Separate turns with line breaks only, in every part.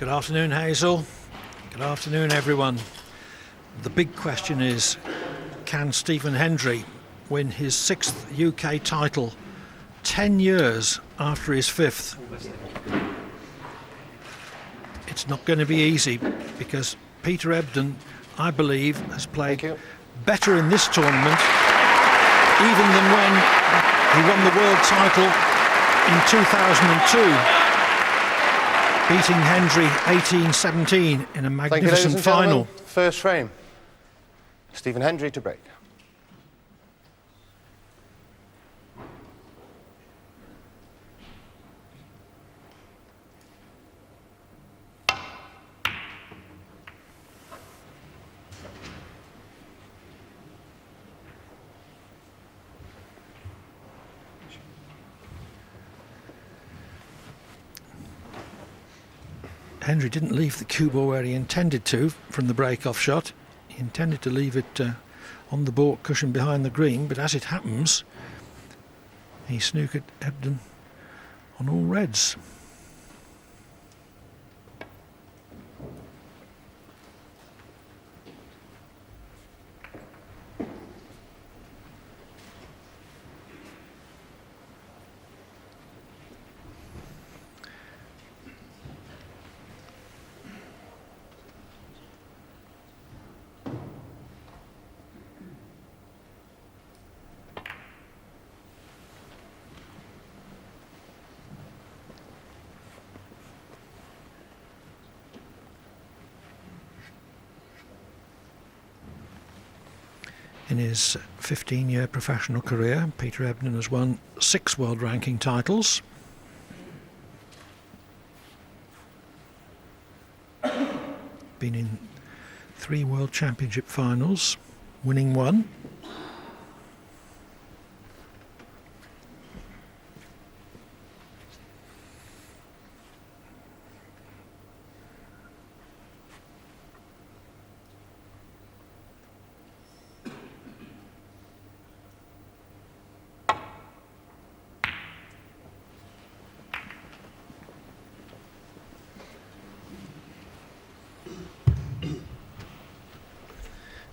Good afternoon, Hazel. Good afternoon, everyone. The big question is, can Stephen Hendry win his 6th UK title 10 years after his 5th? It's not going to be easy because Peter Ebdon, I believe, has played better in this tournament even than when he won the world title in 2002. Beating Hendry 18-17 in a magnificent final.
First frame. Stephen Hendry to break.
Hendry didn't leave the cue ball where he intended to from the break-off shot. He intended to leave it on the baulk cushion behind the green, but as it happens, he snookered Ebdon on all reds. In his 15-year professional career, Peter Ebdon has won 6 world ranking titles. Been in 3 world championship finals, winning 1.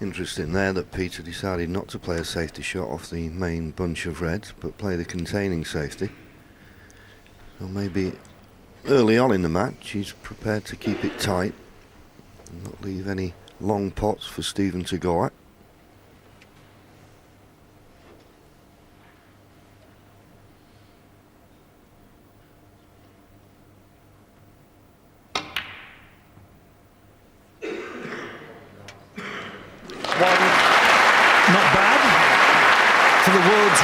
Interesting there that Peter decided not to play a safety shot off the main bunch of reds, but play the containing safety. So maybe early on in the match he's prepared to keep it tight and not leave any long pots for Stephen to go at.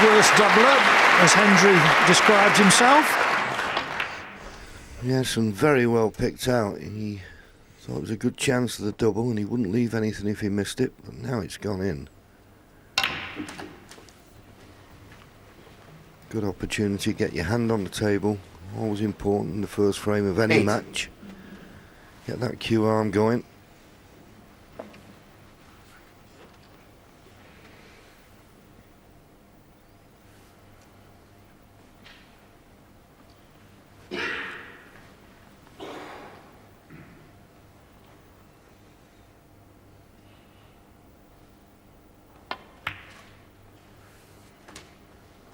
Worst doubler, as Hendry described himself.
Yes, and very well picked out. He thought it was a good chance of the double and he wouldn't leave anything if he missed it, but now it's gone in. Good opportunity to get your hand on the table, always important in the first frame of any match. Get that cue arm going.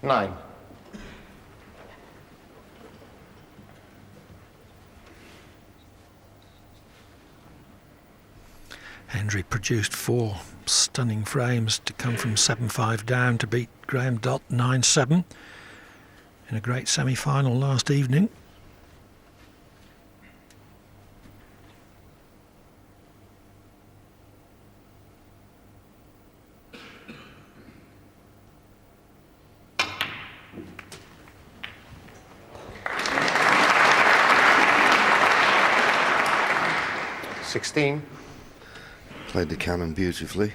Nine.
Hendry produced 4 stunning frames to come from 7-5 down to beat Graham Dott 9-7 in a great semi-final last evening.
Played the cannon beautifully.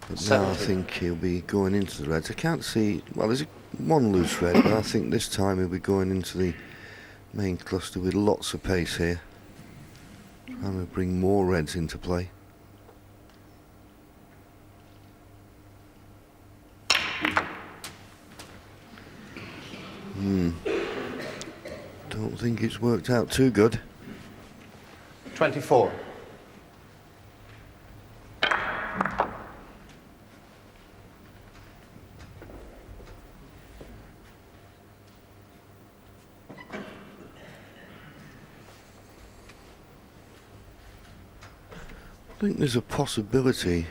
But now I think he'll be going into the reds. I can't see, well, there's one loose red, but I think this time he'll be going into the main cluster with lots of pace here, trying to bring more reds into play. Don't think it's worked out too good.
24.
I think there's a possibility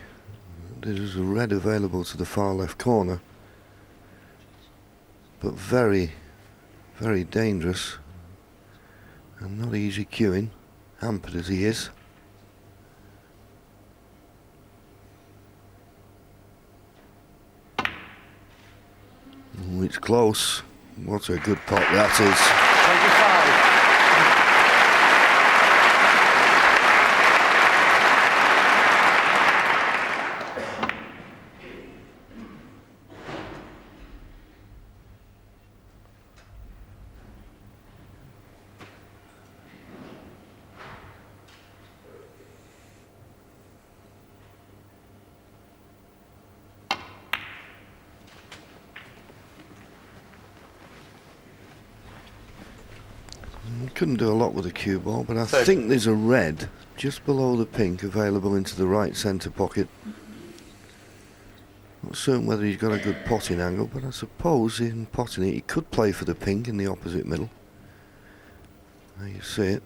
there's a red available to the far left corner, but very, very dangerous and not easy cueing, hampered as he is. Oh, it's close. What a good pot that is.
25.
Couldn't do a lot with a cue ball, but I
30.
think there's a red just below the pink available into the right centre pocket. Not certain whether he's got a good potting angle, but I suppose in potting it he could play for the pink in the opposite middle. There you see it.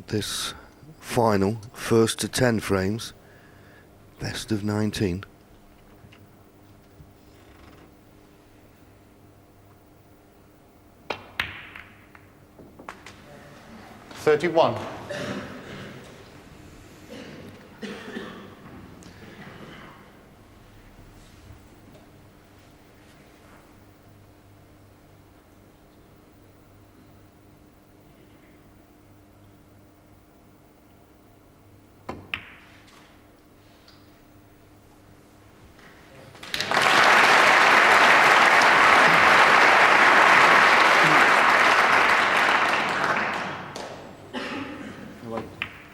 This final, first to 10 frames, best of 19.
$31.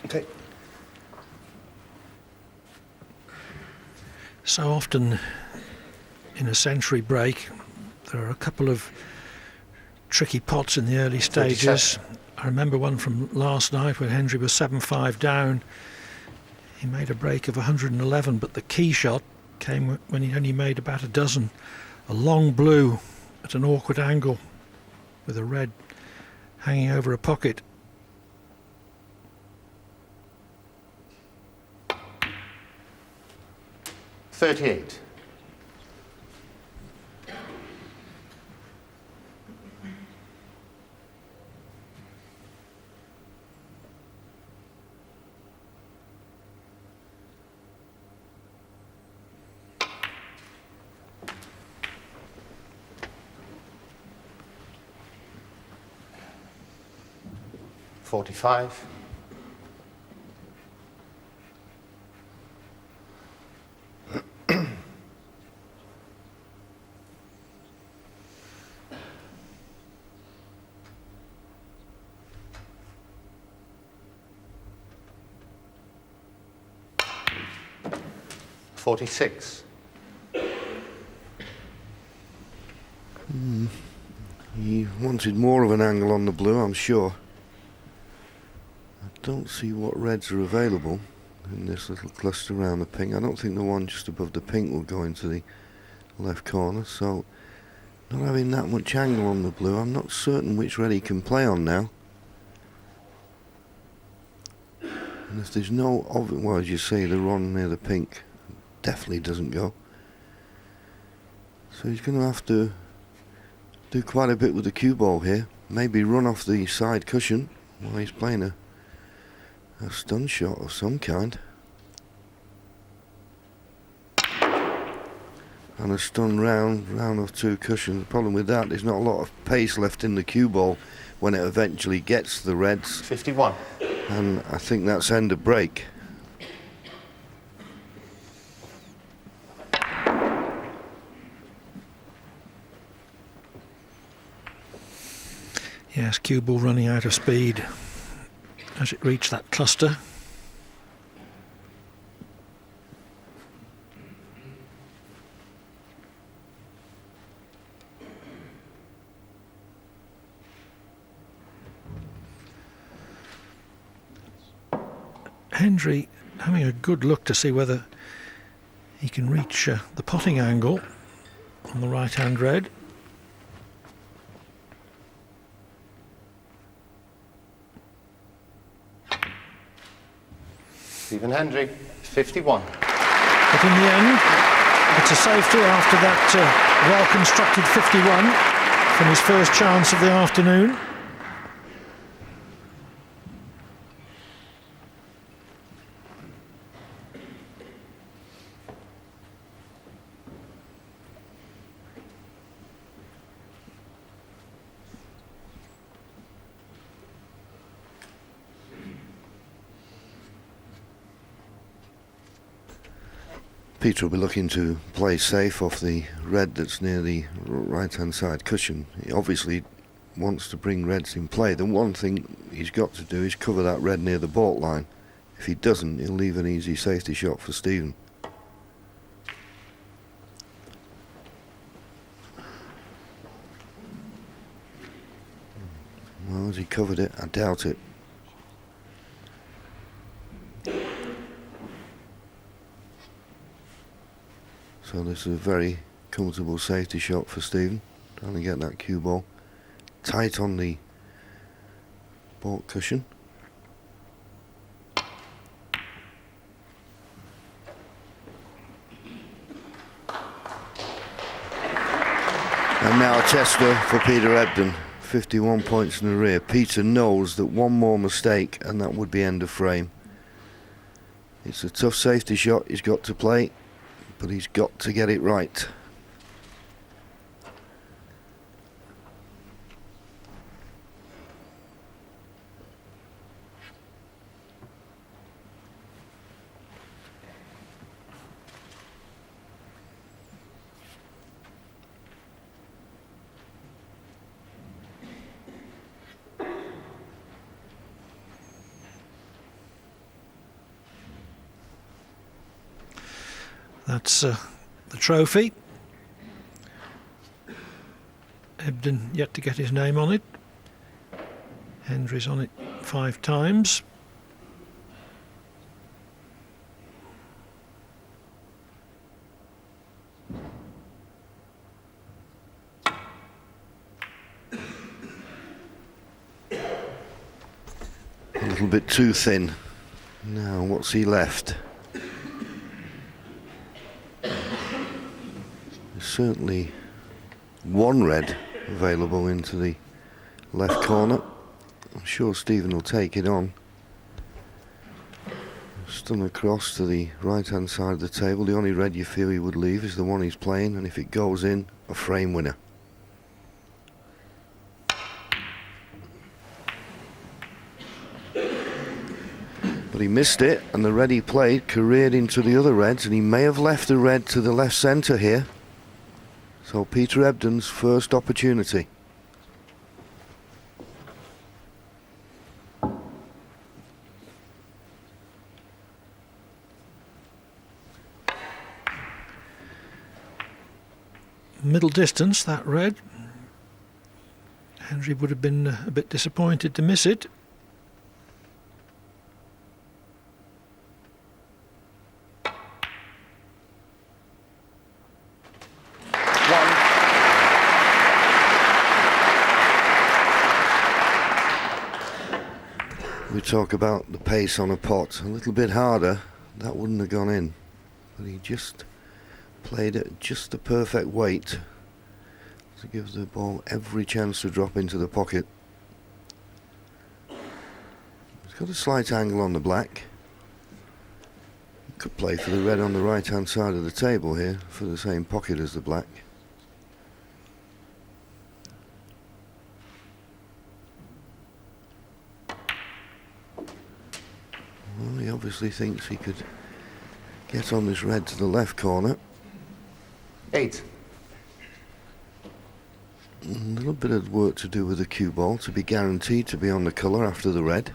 Okay.
So often in a century break there are a couple of tricky pots in the early stages.
37.
I remember one from last night when Hendry was 7-5 down. He made a break of 111, but the key shot came when he only made about a dozen. A long blue at an awkward angle with a red hanging over a pocket.
$38. $45. $46.
He wanted more of an angle on the blue, I'm sure. I don't see what reds are available in this little cluster around the pink. I don't think the one just above the pink will go into the left corner, so not having that much angle on the blue, I'm not certain which red he can play on now. And if there's no obvious, well, as you say, the one near the pink definitely doesn't go. So he's going to have to do quite a bit with the cue ball here. Maybe run off the side cushion while he's playing a stun shot of some kind. And a stun round off two cushions. The problem with that, there's not a lot of pace left in the cue ball when it eventually gets the reds.
51.
And I think that's end of break.
Yes, cue ball running out of speed as it reached that cluster. Hendry having a good look to see whether he can reach the potting angle on the right hand red.
Stephen Hendry, 51.
But in the end, it's a safety after that well-constructed 51 from his first chance of the afternoon.
Peter will be looking to play safe off the red that's near the right hand side cushion. He obviously wants to bring reds in play. The one thing he's got to do is cover that red near the baulk line. If he doesn't, he'll leave an easy safety shot for Stephen. Well, has he covered it? I doubt it. So this is a very comfortable safety shot for Stephen, trying to get that cue ball tight on the baulk cushion. And now a tester for Peter Ebdon, 51 points in the rear. Peter knows that one more mistake and that would be end of frame. It's a tough safety shot he's got to play, but he's got to get it right.
That's the trophy. Ebdon yet to get his name on it. Hendry's on it 5 times.
A little bit too thin. Now, what's he left? Certainly one red available into the left corner. I'm sure Stephen will take it on. Stun across to the right hand side of the table. The only red you feel he would leave is the one he's playing, and if it goes in, a frame winner. But he missed it, and the red he played careered into the other reds, and he may have left the red to the left centre here. So Peter Ebdon's first opportunity.
Middle distance, that red. Hendry would have been a bit disappointed to miss it.
We talk about the pace on a pot. A little bit harder, that wouldn't have gone in. But he just played at just the perfect weight to give the ball every chance to drop into the pocket. He's got a slight angle on the black. He could play for the red on the right hand side of the table here for the same pocket as the black. Well, he obviously thinks he could get on this red to the left corner.
8.
A little bit of work to do with the cue ball to be guaranteed to be on the colour after the red.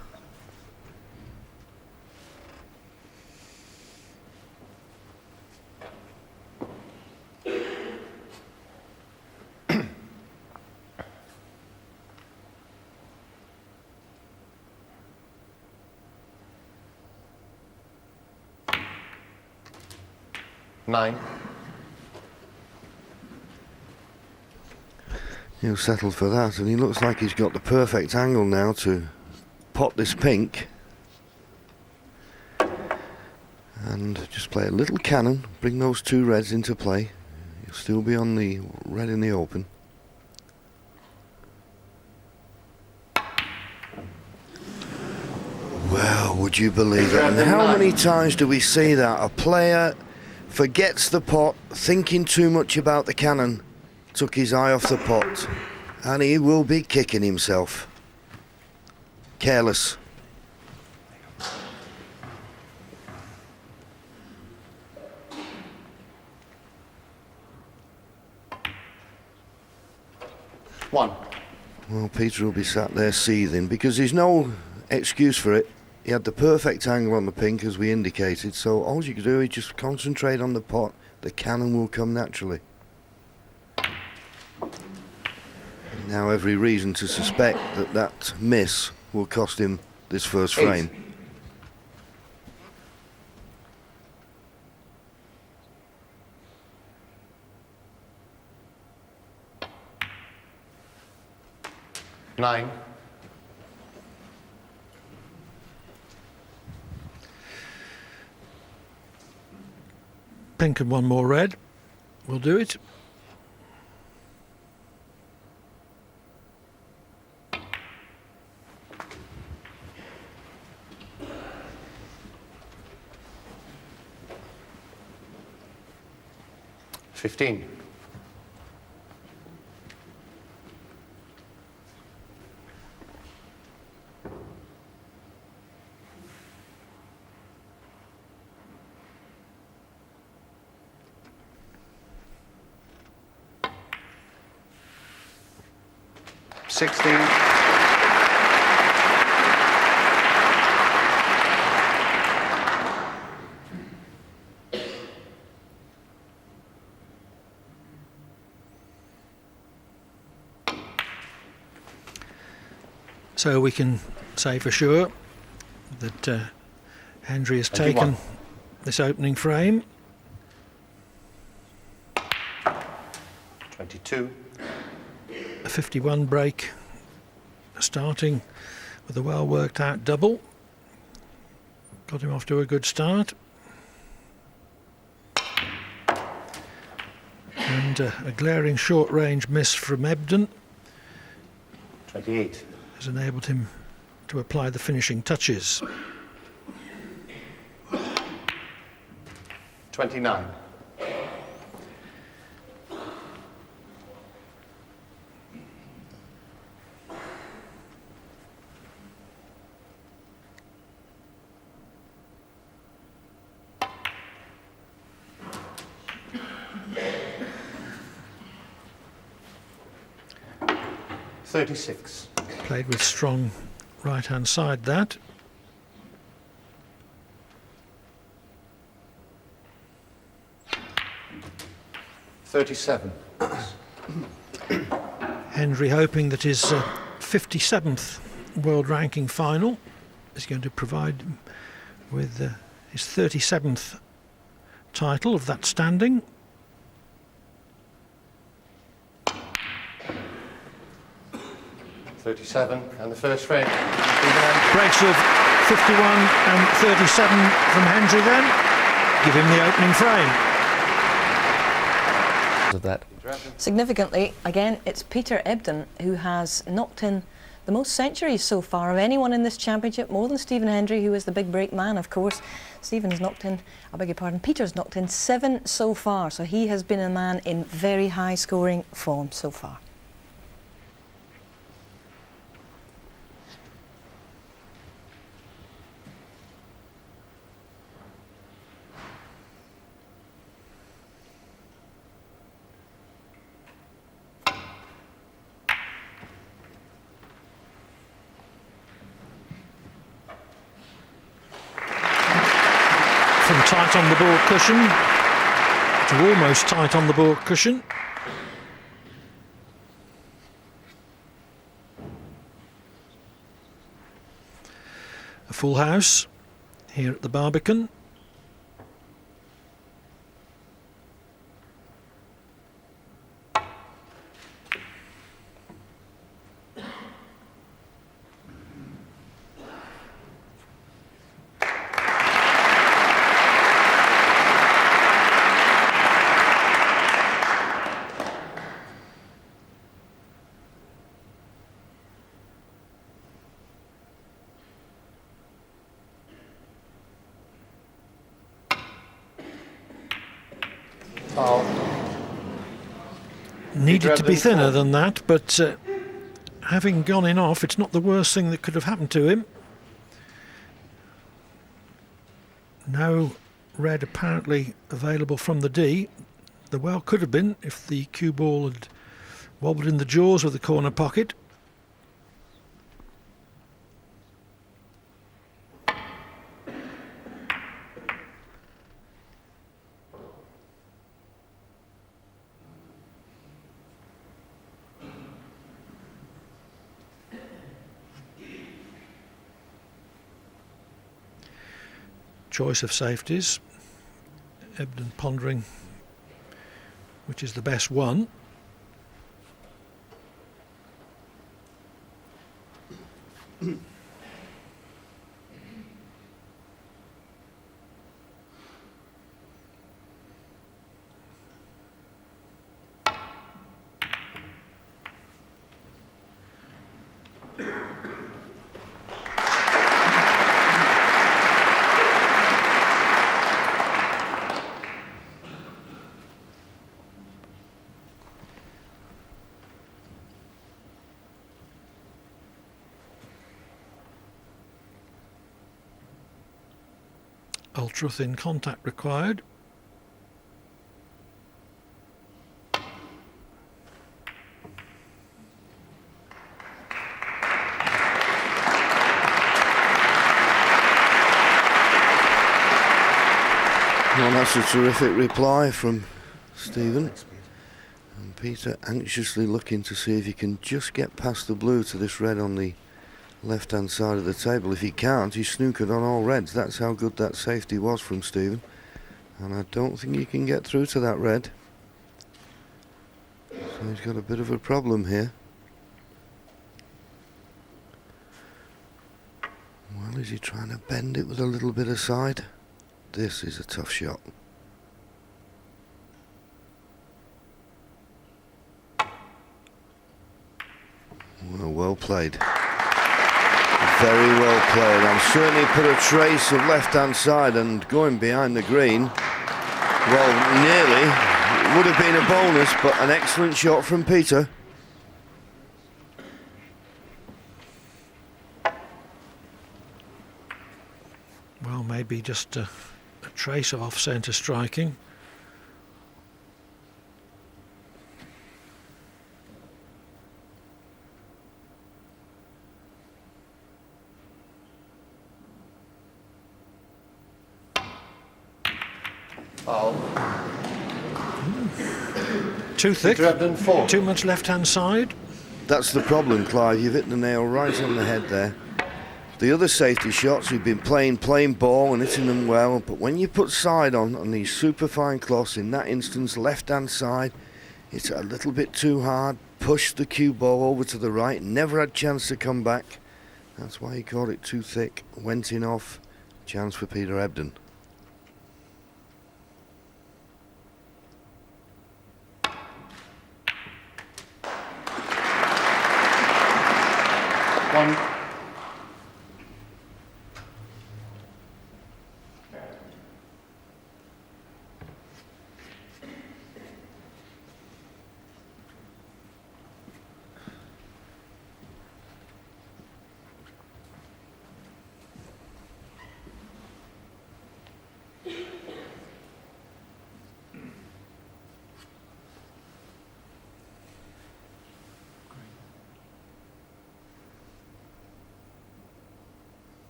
9.
He'll settle for that, and he looks like he's got the perfect angle now to pot this pink. And just play a little cannon, bring those 2 reds into play. He'll still be on the red in the open. Well, would you believe it? And how many times do we see that? A player forgets the pot, thinking too much about the cannon, took his eye off the pot, and he will be kicking himself. Careless.
One.
Well, Peter will be sat there seething because there's no excuse for it. He had the perfect angle on the pink, as we indicated, so all you can do is just concentrate on the pot. The cannon will come naturally. Now every reason to suspect that that miss will cost him this first frame.
9.
Pink and 1 more red will do it.
$15. $16.
So we can say for sure that Hendry has
21.
taken this opening frame.
22.
A 51 break, starting with a well worked out double. Got him off to a good start. And a glaring short range miss from Ebdon
28.
has enabled him to apply the finishing touches.
29. $36.
Played with strong right hand side that.
$37.
Hendry hoping that his 57th world ranking final is going to provide him with his 37th title of that standing.
$37 and the first frame.
Breaks of 51 and 37 from Hendry then. Give him the opening frame.
Of that.
Significantly, again, it's Peter Ebdon who has knocked in the most centuries so far of anyone in this championship, more than Stephen Hendry, who is the big break man, of course. Stephen has knocked in, I beg your pardon, Peter's knocked in 7 so far, so he has been a man in very high scoring form so far.
From tight on the board cushion to almost tight on the board cushion. A full house here at the Barbican.
Foul.
Needed to be
Ebdon
thinner
four.
than that, but having gone in off, it's not the worst thing that could have happened to him. No red apparently available from the D. There well could have been if the cue ball had wobbled in the jaws of the corner pocket. Choice of safeties. Ebdon pondering which is the best one. Ultra thin contact required.
Well, that's a terrific reply from Stephen. And Peter anxiously looking to see if he can just get past the blue to this red on the left-hand side of the table. If he can't, he's snookered on all reds. That's how good that safety was from Stephen. And I don't think he can get through to that red. So he's got a bit of a problem here. Well, is he trying to bend it with a little bit of side? This is a tough shot. Well played. Very well played. I'm certain he put a trace of left-hand side, and going behind the green, well, nearly would have been a bonus, but an excellent shot from Peter.
Well, maybe just a trace of off-centre striking.
Foul.
Too thick,
Peter Ebdon, 4.
too much left-hand side.
That's the problem, Clive. You've hit the nail right on the head there. The other safety shots, we've been playing ball and hitting them well, but when you put side on these superfine cloths, in that instance, left-hand side, it's a little bit too hard, pushed the cue ball over to the right, never had chance to come back. That's why he caught it too thick, went in off. Chance for Peter Ebdon.
One.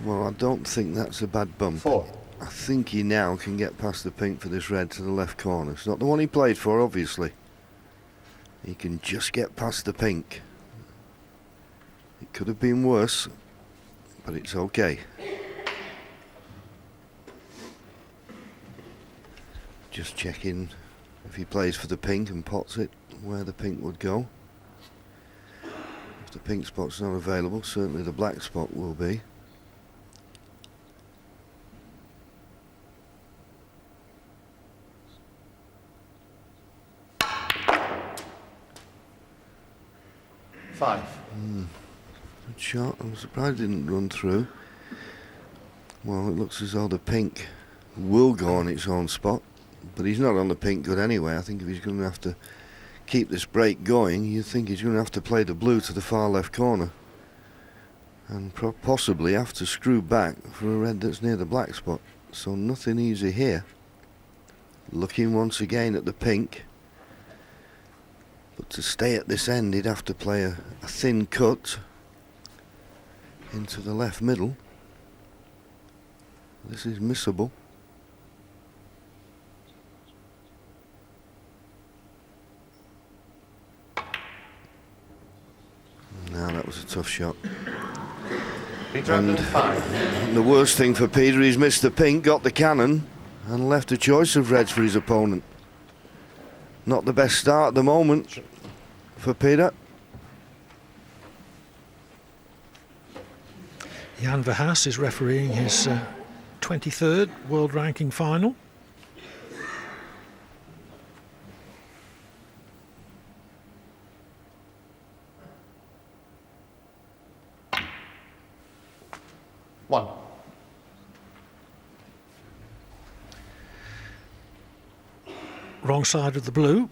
Well, I don't think that's a bad bump.
4.
I think he now can get past the pink for this red to the left corner. It's not the one he played for, obviously. He can just get past the pink. It could have been worse, but it's okay. Just checking if he plays for the pink and pots it where the pink would go. If the pink spot's not available, certainly the black spot will be. Good shot. I'm surprised it didn't run through. Well, it looks as though the pink will go on its own spot, but he's not on the pink good anyway. I think if he's going to have to keep this break going, you think he's going to have to play the blue to the far left corner and possibly have to screw back for a red that's near the black spot. So nothing easy here. Looking once again at the pink, but to stay at this end he'd have to play a thin cut into the left middle. This is missable. Now that was a tough shot. And the worst thing for Peter, he's missed the pink, got the cannon, and left a choice of reds for his opponent. Not the best start at the moment for Peter.
Jan Verhaas is refereeing his 23rd world ranking final.
One.
Wrong side of the blue.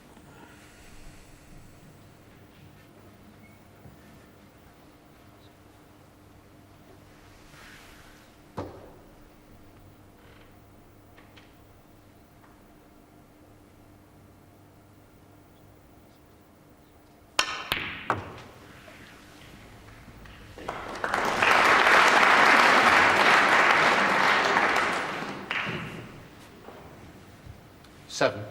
Seven.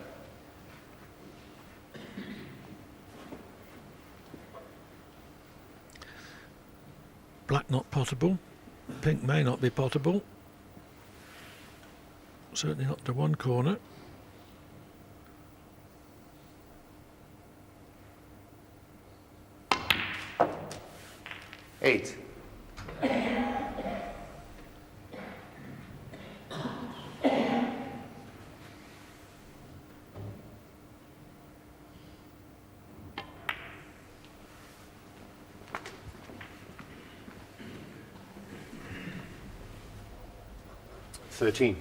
Black not potable. Pink may not be potable. Certainly not to one corner.
Eight. 13.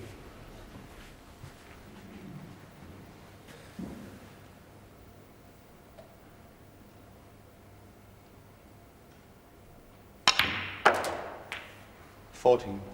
Fourteen.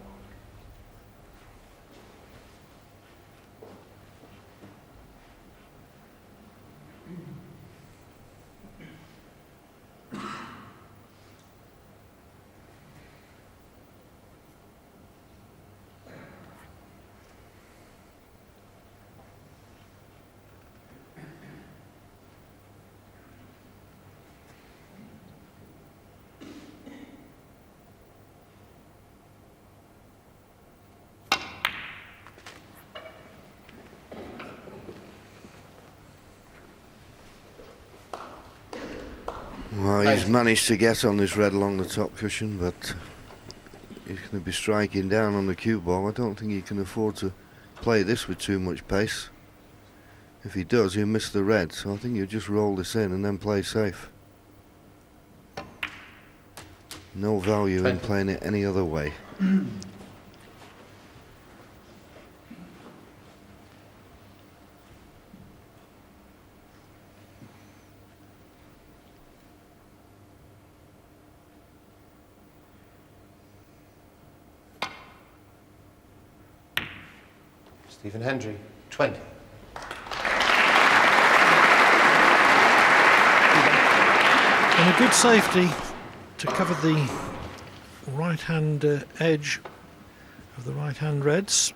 Well, he's managed to get on this red along the top cushion, but he's going to be striking down on the cue ball. I don't think he can afford to play this with too much pace. If he does, he'll miss the red, so I think he'll just roll this in and then play safe. No value in playing it any other way.
Stephen Hendry, 20.
And a good safety to cover the right-hand edge of the right-hand reds.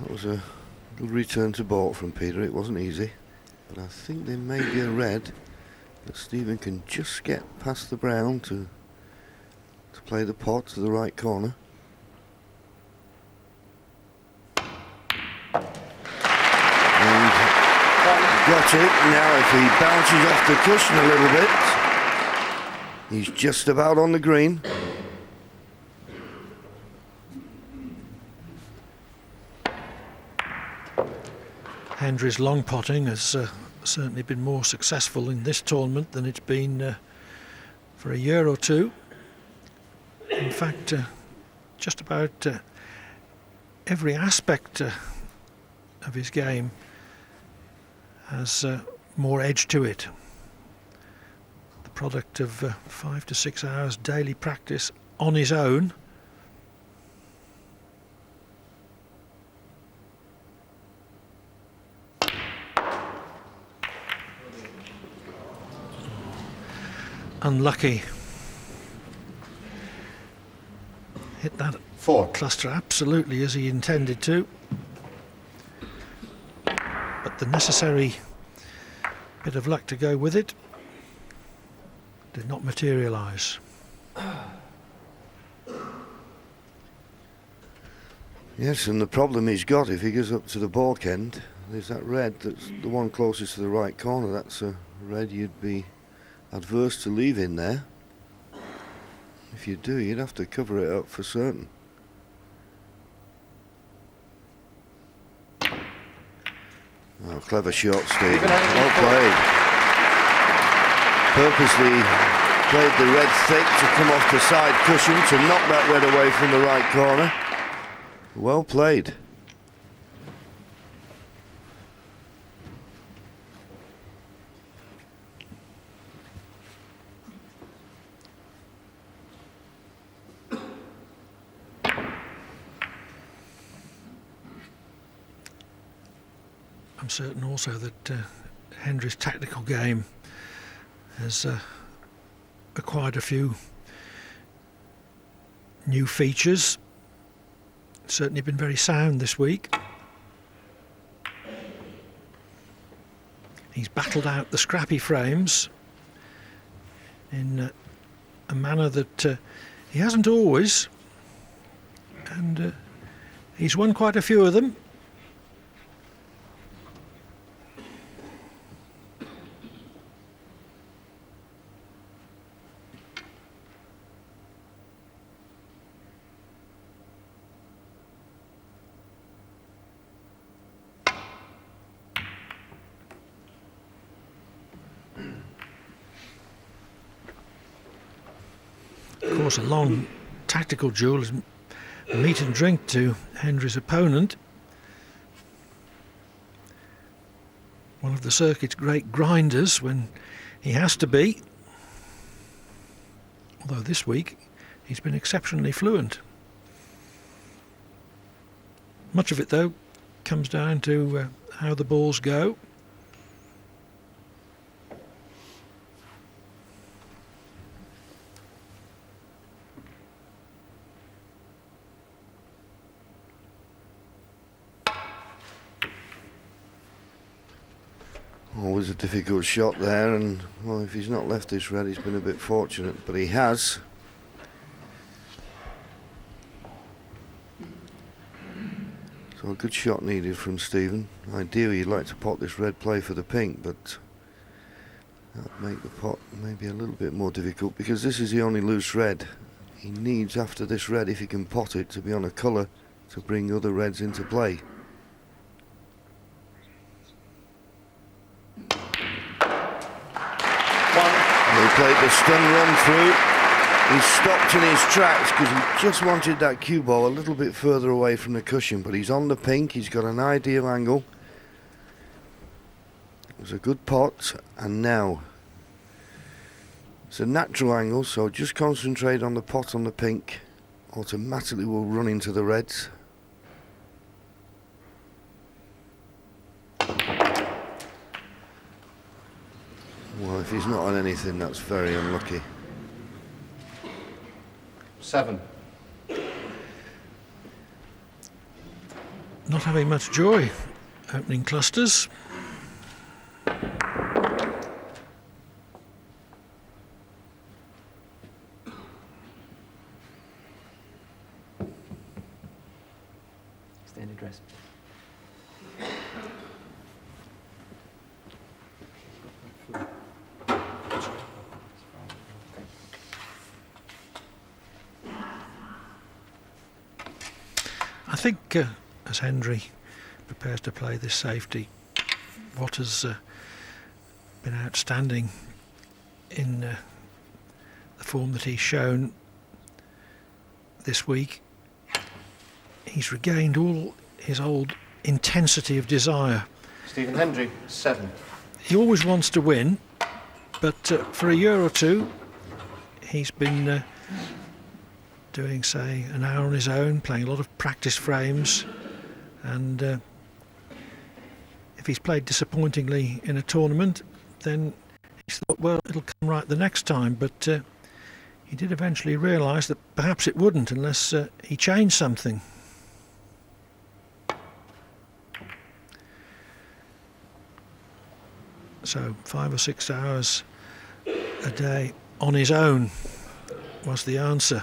That was a good return to baulk from Peter. It wasn't easy. But I think there may be a red that Stephen can just get past the brown to play the pot to the right corner. And got it. Now if he bounces off the cushion a little bit, he's just about on the green.
Hendry's long potting has certainly been more successful in this tournament than it's been for a year or two. In fact, just about every aspect of his game has more edge to it. The product of 5 to 6 hours daily practice on his own. Unlucky. Hit that
4.
cluster absolutely as he intended to, but the necessary bit of luck to go with it did not materialise.
Yes, and the problem he's got if he goes up to the balk end, there's that red that's the one closest to the right corner. That's a red you'd be adverse to leave in there. If you do, you'd have to cover it up for certain. Oh, clever shot, Stephen. Well played. Purposely played the red thick to come off the side cushion to knock that red away from the right corner. Well played.
I'm certain also that Hendry's tactical game has acquired a few new features. Certainly been very sound this week. He's battled out the scrappy frames in a manner that he hasn't always, and he's won quite a few of them. Of course, a long tactical duel is meat and drink to Hendry's opponent. One of the circuit's great grinders when he has to be. Although this week he's been exceptionally fluent. Much of it, though, comes down to how the balls go.
Always a difficult shot there, and well, if he's not left this red, he's been a bit fortunate, but he has. So a good shot needed from Stephen. Ideally, you'd like to pot this red play for the pink, but that'd make the pot maybe a little bit more difficult because this is the only loose red. He needs, after this red, if he can pot it, to be on a colour to bring other reds into play. He played the stun run through. He stopped in his tracks because he just wanted that cue ball a little bit further away from the cushion, but he's on the pink, he's got an ideal angle. It was a good pot, and now it's a natural angle, so just concentrate on the pot on the pink. Automatically will run into the reds. Well, if he's not on anything, that's very unlucky.
7.
Not having much joy opening clusters.
main address.
I think as Hendry prepares to play this safety, what has been outstanding in the form that he's shown this week, he's regained all his old intensity of desire.
Stephen Hendry, 7.
He always wants to win, but for a year or two he's been doing, say, an hour on his own, playing a lot of practice frames, and if he's played disappointingly in a tournament, then he's thought, well, it'll come right the next time, but he did eventually realise that perhaps it wouldn't unless he changed something. So 5 or 6 hours a day on his own was the answer.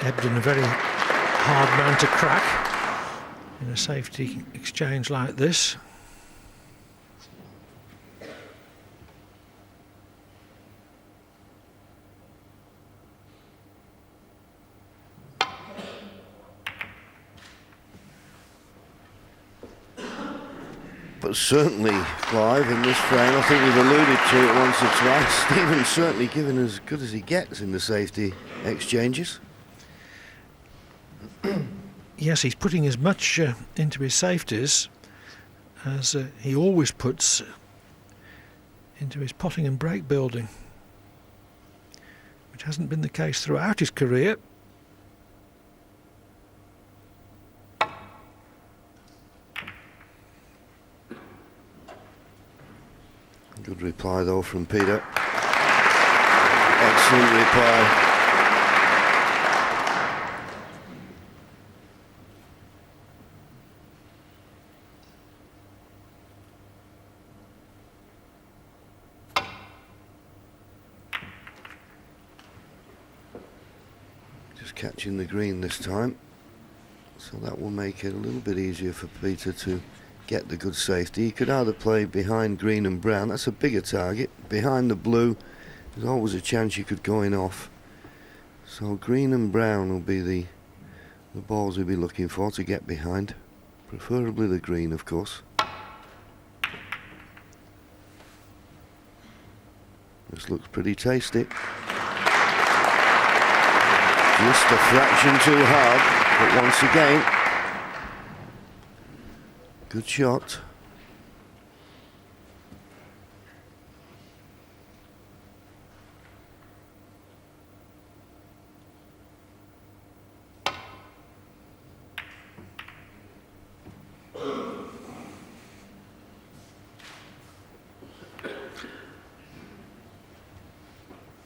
Ebdon, a very hard man to crack in a safety exchange like this.
But certainly, Clive, in this frame, I think we've alluded to it once or twice, Stephen's certainly given as good as he gets in the safety exchanges.
Yes, he's putting as much into his safeties as he always puts into his potting and break building, which hasn't been the case throughout his career.
Good reply though from Peter. Excellent reply. Catching the green this time, so that will make it a little bit easier for Peter to get the good safety. He could either play behind green and brown, that's a bigger target. Behind the blue, there's always a chance you could go in off. So green and brown will be the balls he'll be looking for to get behind, preferably the green, of course. This looks pretty tasty. Just a fraction too hard, but once again, good shot.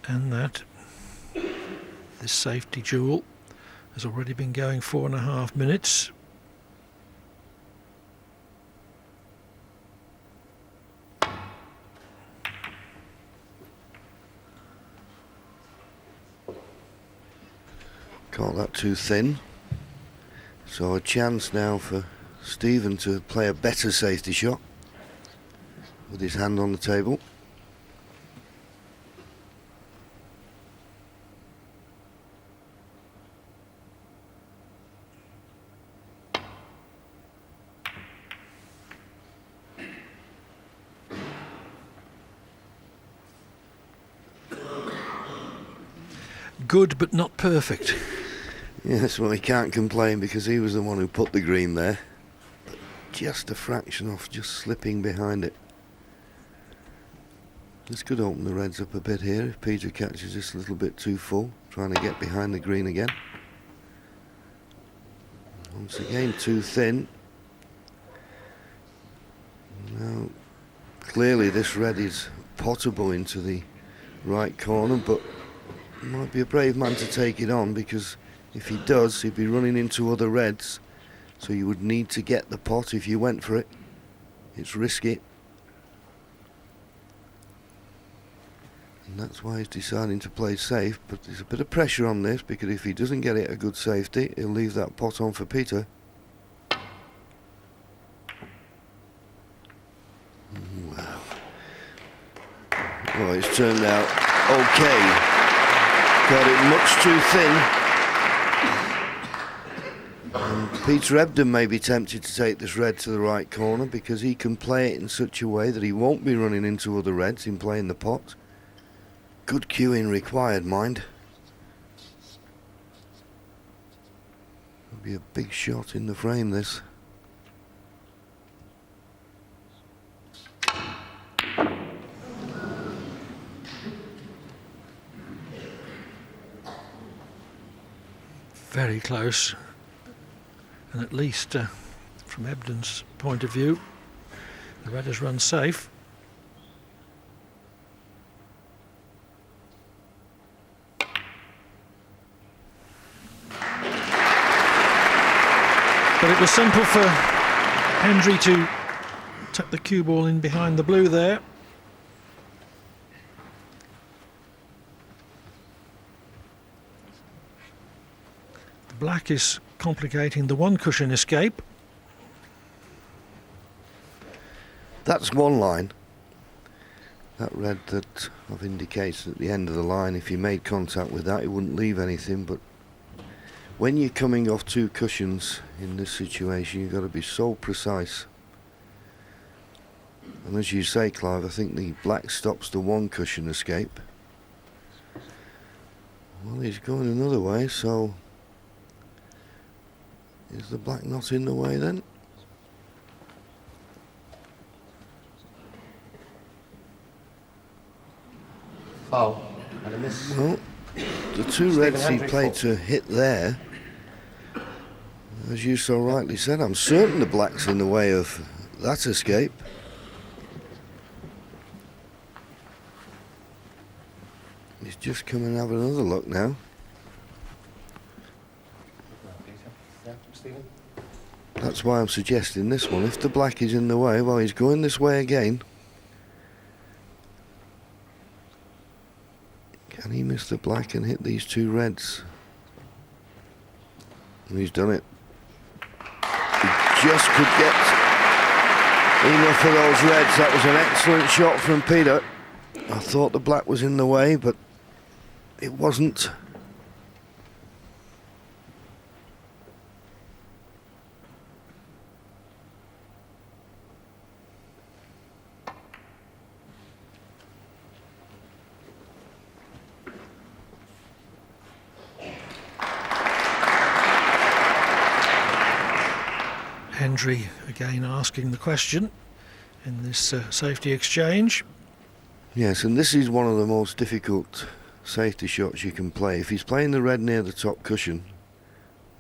And that, this safety duel has already been going 4.5 minutes.
Caught that too thin. So a chance now for Stephen to play a better safety shot with his hand on the table.
Good but not perfect.
Yes, well, he can't complain because he was the one who put the green there. But just a fraction off, just slipping behind it. This could open the reds up a bit here if Peter catches this a little bit too full, trying to get behind the green again. Once again, too thin. Now, clearly this red is potable into the right corner, but he might be a brave man to take it on, because if he does, he'd be running into other reds, so you would need to get the pot if you went for it. It's risky. And that's why he's deciding to play safe, but there's a bit of pressure on this, because if he doesn't get it a good safety, he'll leave that pot on for Peter. Wow. Well, it's turned out okay. Got it much too thin. And Peter Ebdon may be tempted to take this red to the right corner, because he can play it in such a way that he won't be running into other reds in playing the pot. Good cueing required, mind. It'll be a big shot in the frame, this.
Very close. And at least, from Ebdon's point of view, the red has run safe. But it was simple for Hendry to tuck the cue ball in behind the blue there. The black is complicating the one cushion escape.
That's one line. That red that I've indicated at the end of the line, if he made contact with that, he wouldn't leave anything, but when you're coming off two cushions in this situation, you've got to be so precise. And as you say, Clive, I think the black stops the one cushion escape. Well, he's going another way, so is the black not in the way then?
Foul. And a miss.
Well, the two reds he played to hit there, as you so rightly said, I'm certain the black's in the way of that escape. He's just come and have another look now.
Yeah, Stephen?
That's why I'm suggesting this one. If the black is in the way, well, he's going this way again. Can he miss the black and hit these two reds? And he's done it. He just could get enough of those reds. That was an excellent shot from Peter. I thought the black was in the way, but it wasn't.
Hendry again asking the question in this safety exchange.
Yes, and this is one of the most difficult safety shots you can play. If he's playing the red near the top cushion,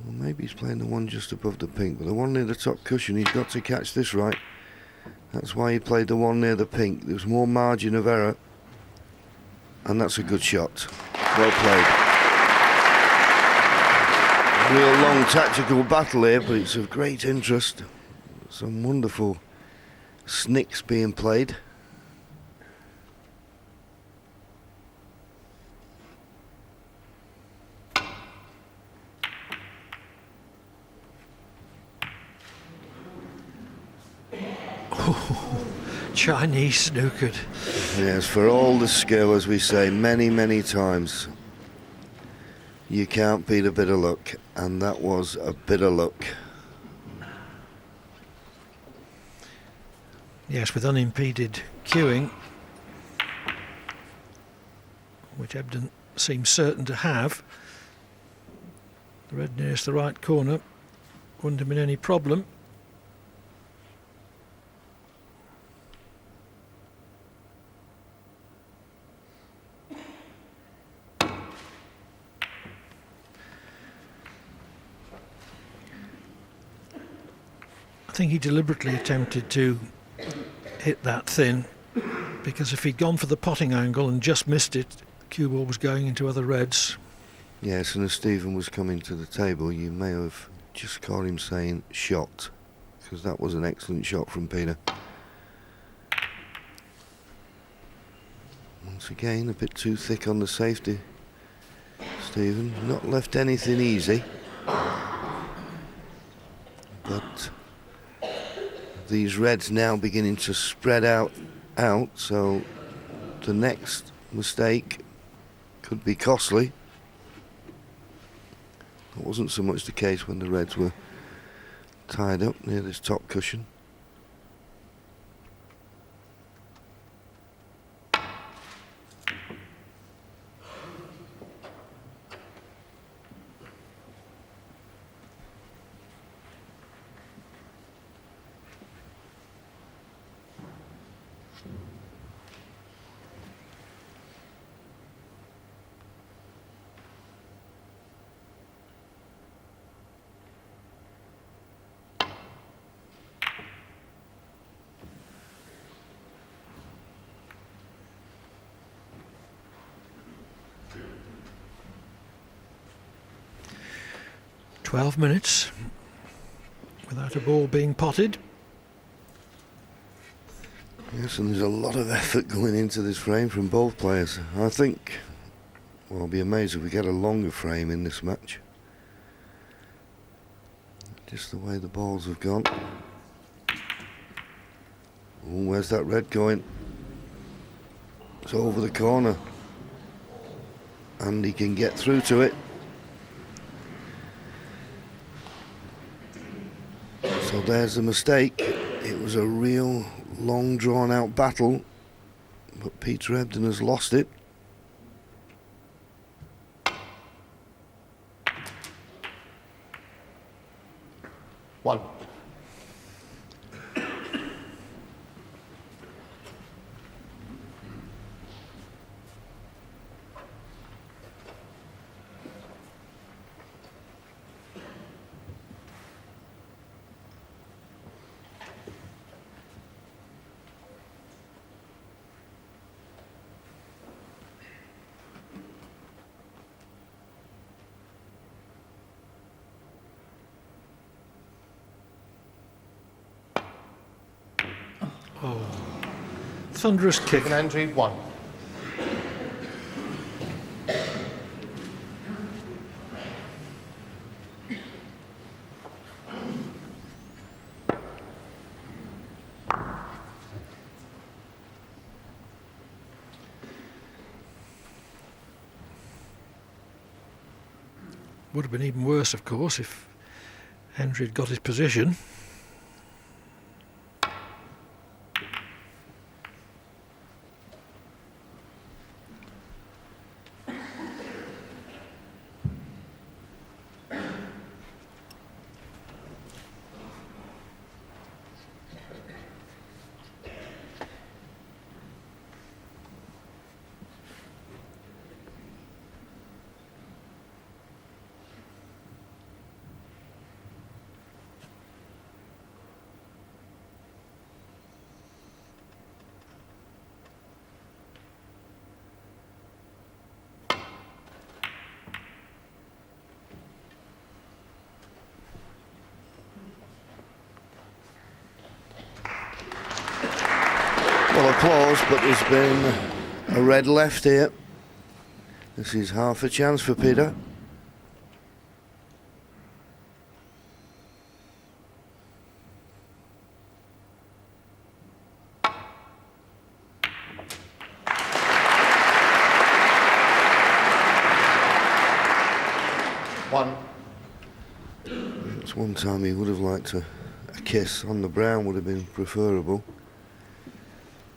well, maybe he's playing the one just above the pink, but the one near the top cushion, he's got to catch this right. That's why he played the one near the pink. There's more margin of error, and that's a good shot. Well played. Real long tactical battle here, but it's of great interest. Some wonderful snicks being played.
Chinese snookered.
Yes, for all the skill, as we say many, many times, you can't beat a bit of luck, and that was a bit of luck.
Yes, with unimpeded cueing, which Ebdon seems certain to have, the red nearest the right corner wouldn't have been any problem. think he deliberately attempted to hit that thin, because if he'd gone for the potting angle and just missed it, cue ball was going into other reds.
Yes, and as Stephen was coming to the table, you may have just caught him saying shot, because that was an excellent shot from Peter. Once again, a bit too thick on the safety. Stephen, not left anything easy. But these reds now beginning to spread out, so the next mistake could be costly. That wasn't so much the case when the reds were tied up near this top cushion.
"12 minutes without a ball being potted."
Yes, and there's a lot of effort going into this frame from both players. I think, well, I'll be amazed if we get a longer frame in this match. Just the way the balls have gone. Oh, where's that red going? It's over the corner. And he can get through to it. So there's the mistake. It was a real long drawn out battle, but Peter Ebdon has lost it.
One.
Thunderous kick.
Stephen Hendry, 1.
Would have been even worse, of course, if Hendry had got his position.
Well, applause, but there's been a red left here. This is half a chance for Peter.
One.
It's one time he would have liked a kiss on the brown, would have been preferable.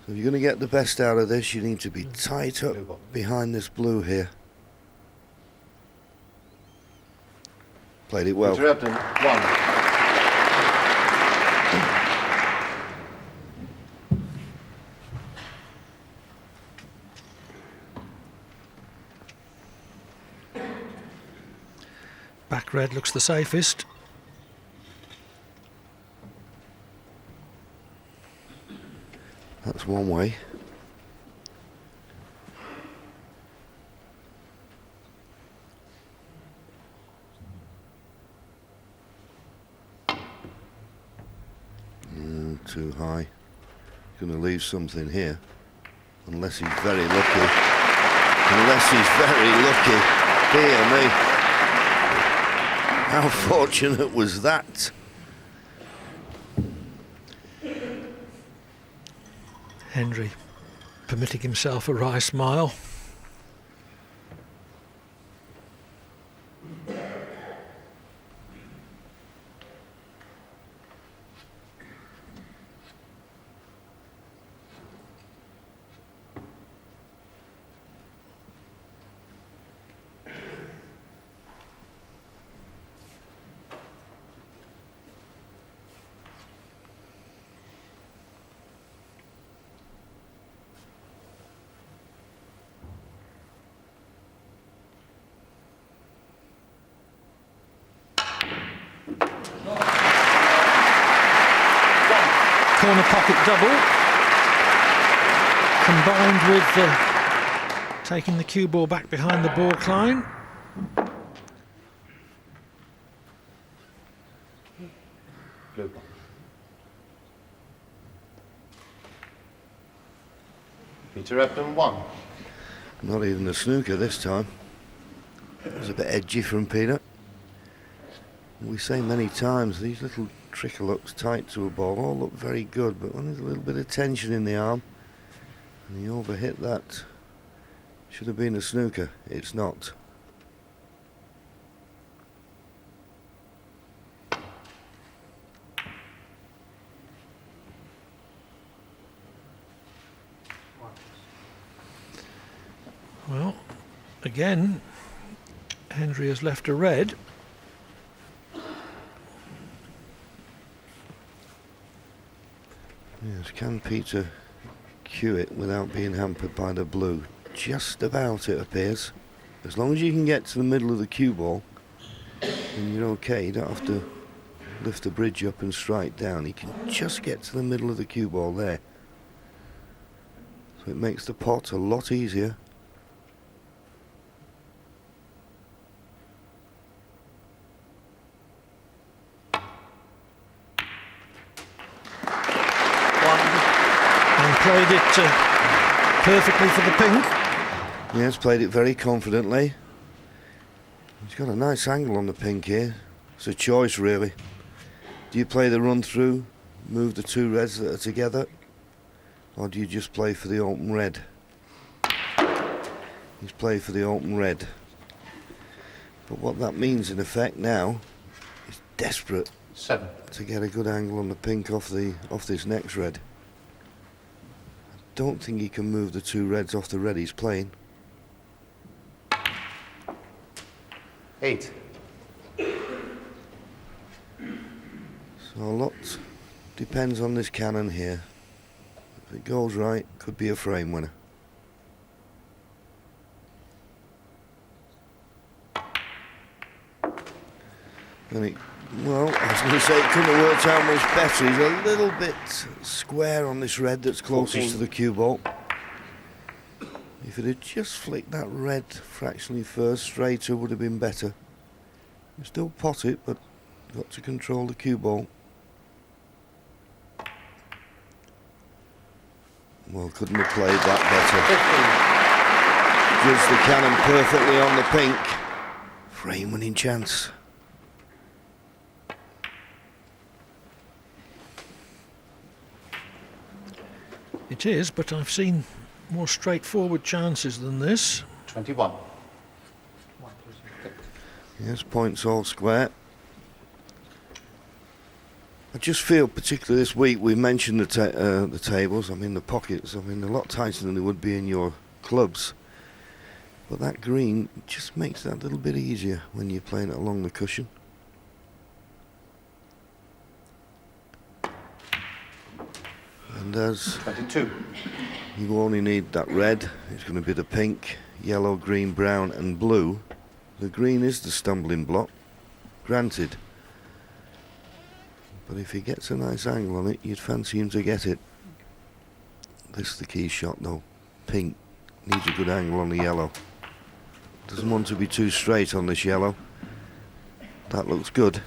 So if you're going to get the best out of this, you need to be tight up behind this blue here. Played it well.
Peter Ebdon, 1.
Back red looks the safest.
That's one way. Too high. Going to leave something here. Unless he's very lucky. Unless he's very lucky. Dear me. How fortunate was that?
Hendry permitting himself a wry smile. Corner pocket double, combined with taking the cue ball back behind the baulk line.
Blue. Peter Ebdon 1.
Not even the snooker this time. It was a bit edgy from Peter. We say many times these little trickle ups tight to a ball all look very good, but when there's a little bit of tension in the arm and he overhit that, should have been a snooker. It's not.
Well, again, Hendry has left a red.
Yes, can Peter cue it without being hampered by the blue? Just about, it appears. As long as you can get to the middle of the cue ball, then you're okay. You don't have to lift the bridge up and strike down. He can just get to the middle of the cue ball there. So it makes the pot a lot easier.
Played it perfectly for the pink.
Yes, played it very confidently. He's got a nice angle on the pink here. It's a choice, really. Do you play the run through, move the two reds that are together, or do you just play for the open red? He's played for the open red. But what that means in effect now is desperate
7.
to get a good angle on the pink off this next red. Don't think he can move the two reds off the red he's playing.
8.
So a lot depends on this cannon here. If it goes right, could be a frame winner. Well, I was going to say it couldn't have worked out much better. He's a little bit square on this red that's closest to the cue ball. If it had just flicked that red fractionally first, straighter would have been better. You still pot it, but got to control the cue ball. Well, couldn't have played that better. Judged the cannon perfectly on the pink. Frame winning chance.
It is, but I've seen more straightforward chances than this.
21.
Yes, points all square. I just feel, particularly this week, we mentioned the tables, I mean the pockets, I mean a lot tighter than they would be in your clubs. But that green just makes that a little bit easier when you're playing it along the cushion. And as
22.
you only need that red, it's going to be the pink, yellow, green, brown and blue. The green is the stumbling block, granted. But if he gets a nice angle on it, you'd fancy him to get it. This is the key shot though. Pink needs a good angle on the yellow. Doesn't want to be too straight on this yellow. That looks good.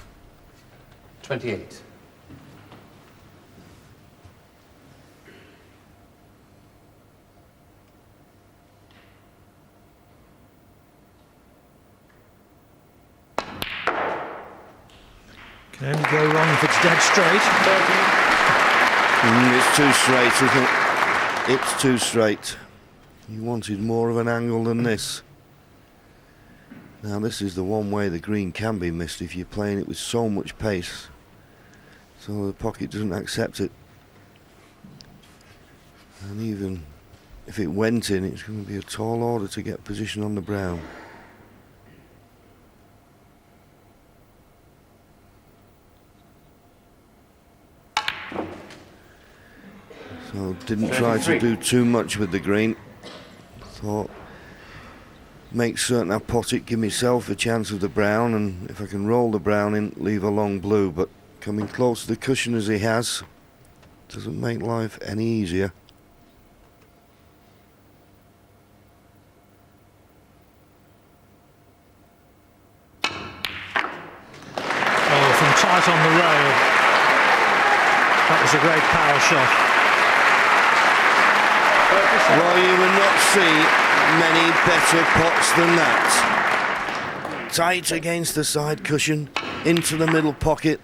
28.
Can only go wrong if it's dead straight.
It's too straight, isn't it? It's too straight. You wanted more of an angle than this. Now this is the one way the green can be missed if you're playing it with so much pace. So the pocket doesn't accept it. And even if it went in, it's going to be a tall order to get position on the brown. So didn't try to do too much with the green. Thought, make certain I pot it, give myself a chance of the brown, and if I can roll the brown in, leave a long blue. But coming close to the cushion as he has doesn't make life any easier.
Oh, from tight on the rail. That was a great power shot.
Well, you will not see many better pots than that. Tight against the side cushion, into the middle pocket.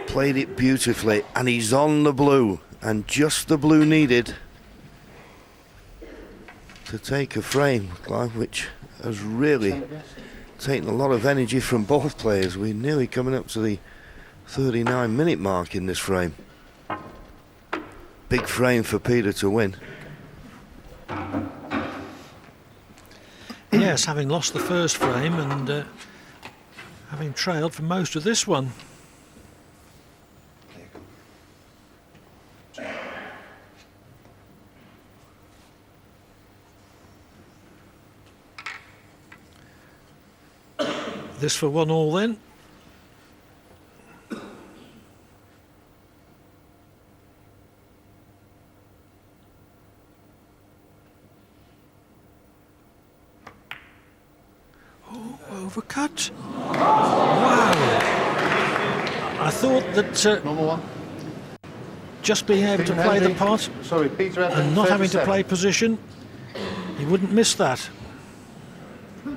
Played it beautifully, and he's on the blue, and just the blue needed to take a frame, Clive, which has really taken a lot of energy from both players. We're nearly coming up to the 39-minute mark in this frame. Big frame for Peter to win.
Yes, having lost the first frame and having trailed for most of this one. This for 1-all then. Overcut. Wow. I thought that
Normal one.
just being able to
Stephen
play the
Hendry.
pot
Sorry, Peter Ebdon,
and not having to
37.
play position, he wouldn't miss that.
Well,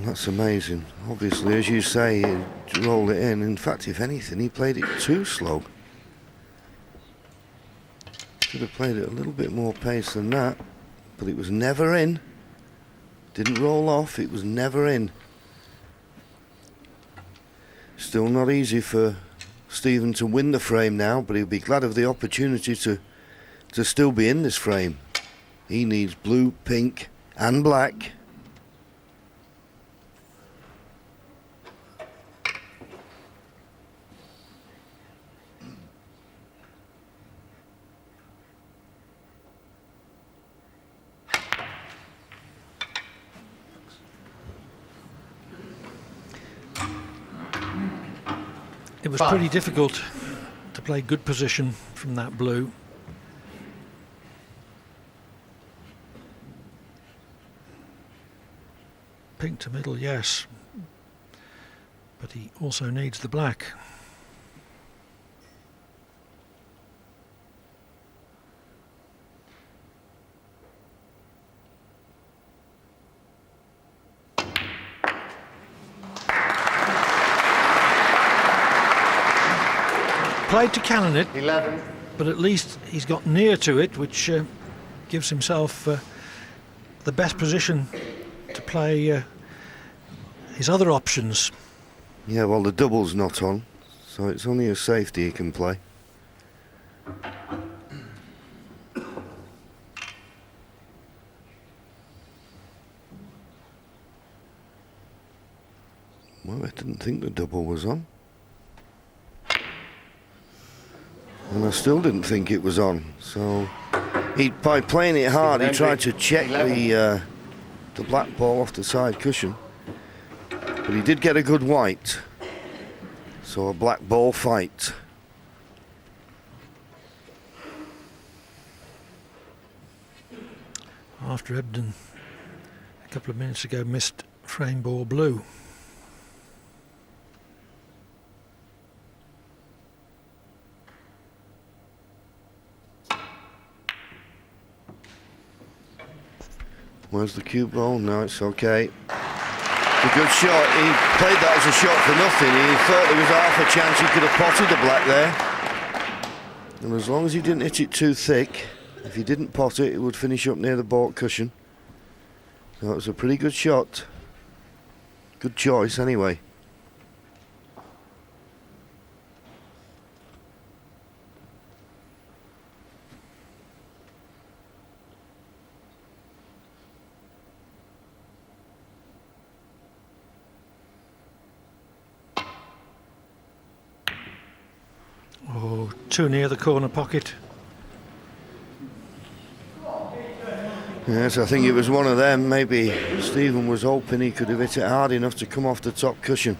that's amazing. Obviously, as you say, he rolled it in. In fact, if anything, he played it too slow. Should have played it a little bit more pace than that, but it was never in. Didn't roll off, it was never in. Still not easy for Stephen to win the frame now, but he'll be glad of the opportunity to still be in this frame. He needs blue, pink and black.
It was pretty difficult to play good position from that blue. Pink to middle, yes. But he also needs the black. Played to cannon it,
11.
but at least he's got near to it, which gives himself the best position to play his other options.
Yeah, well, the double's not on, so it's only a safety he can play. Well, I didn't think the double was on. And I still didn't think it was on. So by playing it hard, he tried to check the black ball off the side cushion. But he did get a good white. So a black ball fight.
after Ebdon a couple of minutes ago missed frame ball blue.
Where's the cue ball? No, it's okay. It's a good shot. He played that as a shot for nothing. He thought there was half a chance he could have potted the black there. And as long as he didn't hit it too thick, if he didn't pot it, it would finish up near the baulk cushion. So it was a pretty good shot. Good choice anyway.
Oh, too near the corner pocket.
Yes, I think it was one of them. Maybe Stephen was hoping he could have hit it hard enough to come off the top cushion.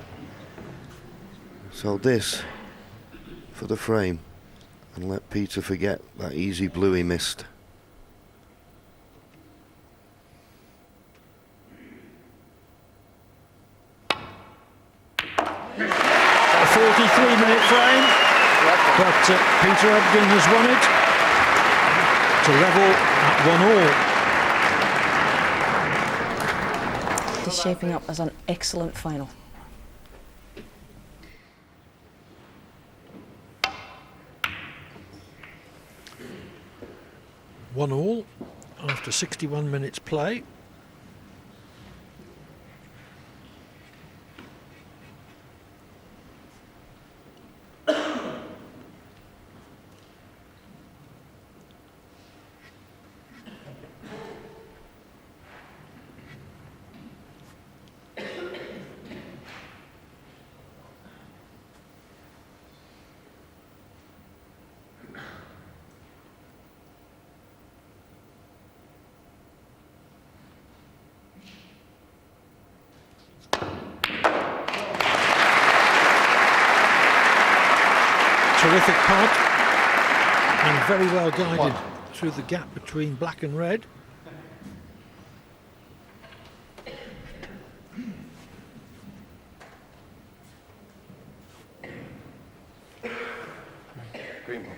So this for the frame and let Peter forget that easy blue he missed.
A 43-minute frame, but Peter Ebdon has won it to level at 1-all.
It is shaping up as an excellent final.
One all after 61 minutes play. Terrific putt and very well guided through the gap between black and red.
Green ball.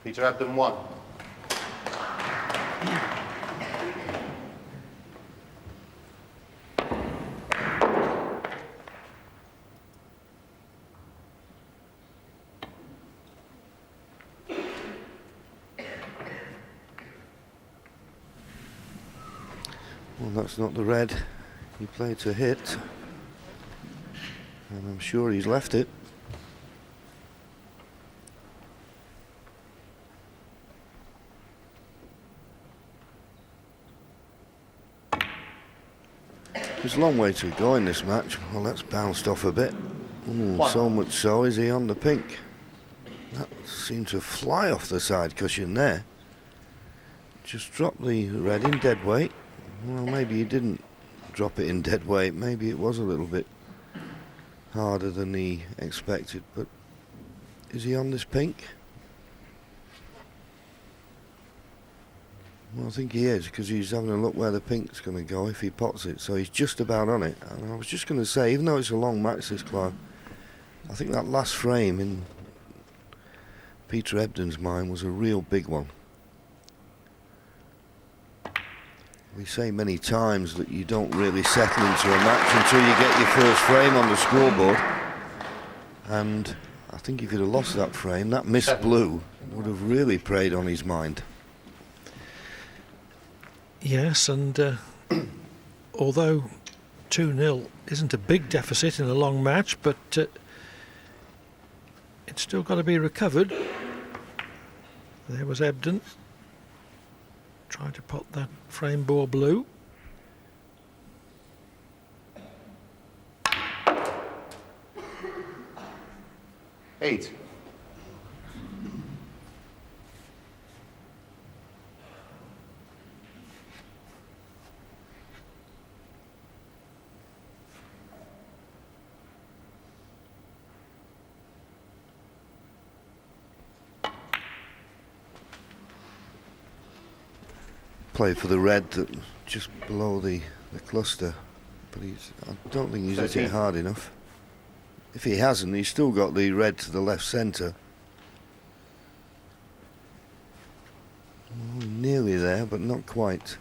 Peter Ebdon 1.
Well, that's not the red he played to hit, and I'm sure he's left it. There's a long way to go in this match. Well, that's bounced off a bit. Ooh, so much so, is he on the pink? That seemed to fly off the side cushion there. Just dropped the red in dead weight. Well, maybe he didn't drop it in dead weight. Maybe it was a little bit harder than he expected. But is he on this pink? Well, I think he is, because he's having a look where the pink's going to go if he pots it. So he's just about on it. And I was just going to say, even though it's a long match, this Clive, I think that last frame in Peter Ebdon's mind was a real big one. We say many times that you don't really settle into a match until you get your first frame on the scoreboard. And I think if he'd have lost that frame, that missed blue would have really preyed on his mind.
Yes, and although 2-0 isn't a big deficit in a long match, but it's still got to be recovered. There was Ebdon. Trying to pot that frame ball blue.
Eight.
play for the red that just below the cluster, but I don't think he's hit it hard enough. If he hasn't, he's still got the red to the left centre. Oh, nearly there, but not quite.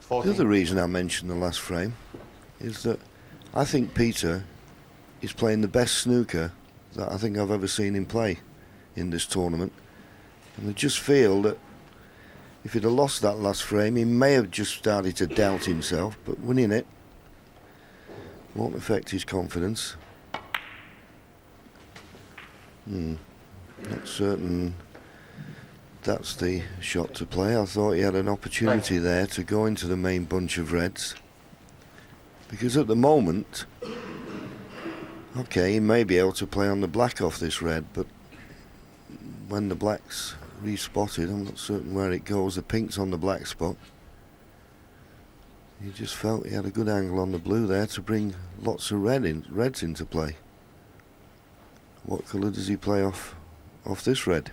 The other reason I mentioned the last frame is that I think Peter is playing the best snooker that I think I've ever seen him play in this tournament. And I just feel that if he'd have lost that last frame, he may have just started to doubt himself, but winning it won't affect his confidence. Not certain that's the shot to play. I thought he had an opportunity there to go into the main bunch of reds, because at the moment, okay, he may be able to play on the black off this red, but when the black's respotted, I'm not certain where it goes. The pink's on the black spot. He just felt he had a good angle on the blue there to bring lots of reds into play. What colour does he play off this red?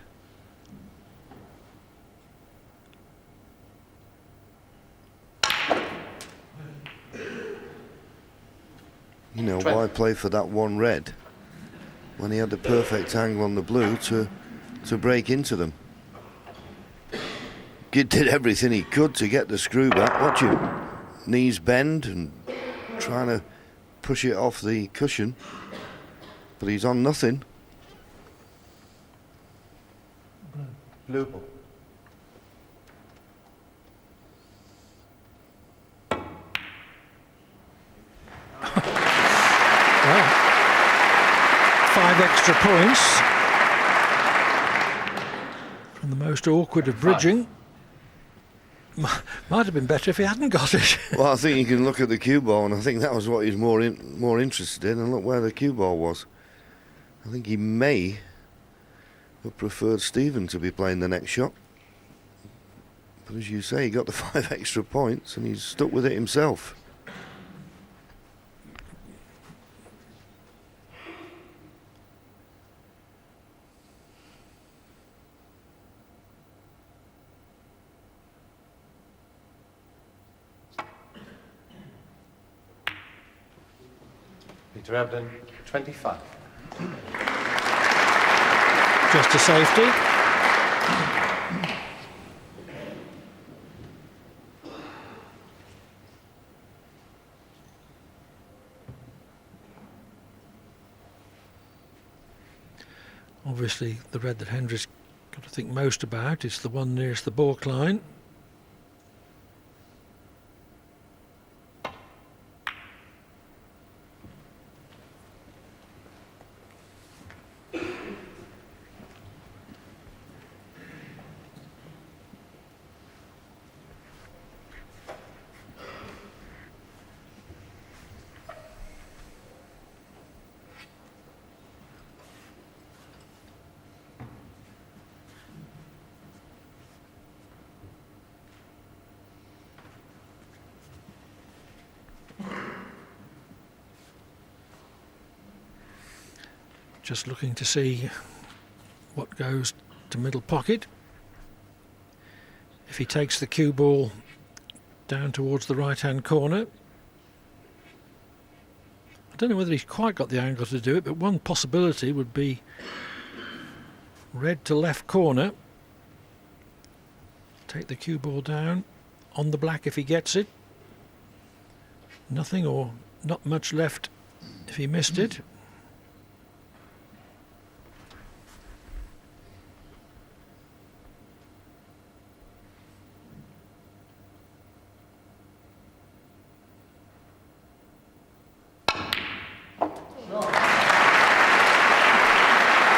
You know, why play for that one red when he had the perfect angle on the blue to break into them? Gid did everything he could to get the screw back. Watch him, knees bend and trying to push it off the cushion, but he's on nothing.
Blue ball.
Well, 5 extra points from the most awkward of bridging. Might have been better if he hadn't got it.
Well, I think you can look at the cue ball, and I think that was what he's more interested in. And look where the cue ball was. I think he may have preferred Stephen to be playing the next shot. But as you say, he got the 5 extra points, and he's stuck with it himself.
Peter Ebdon, 25.
Just a safety. Obviously, the red that Hendry's got to think most about is the one nearest the balk line. Just looking to see what goes to middle pocket. If he takes the cue ball down towards the right hand corner, I don't know whether he's quite got the angle to do it, but one possibility would be red to left corner, take the cue ball down on the black if he gets it, nothing or not much left if he missed it.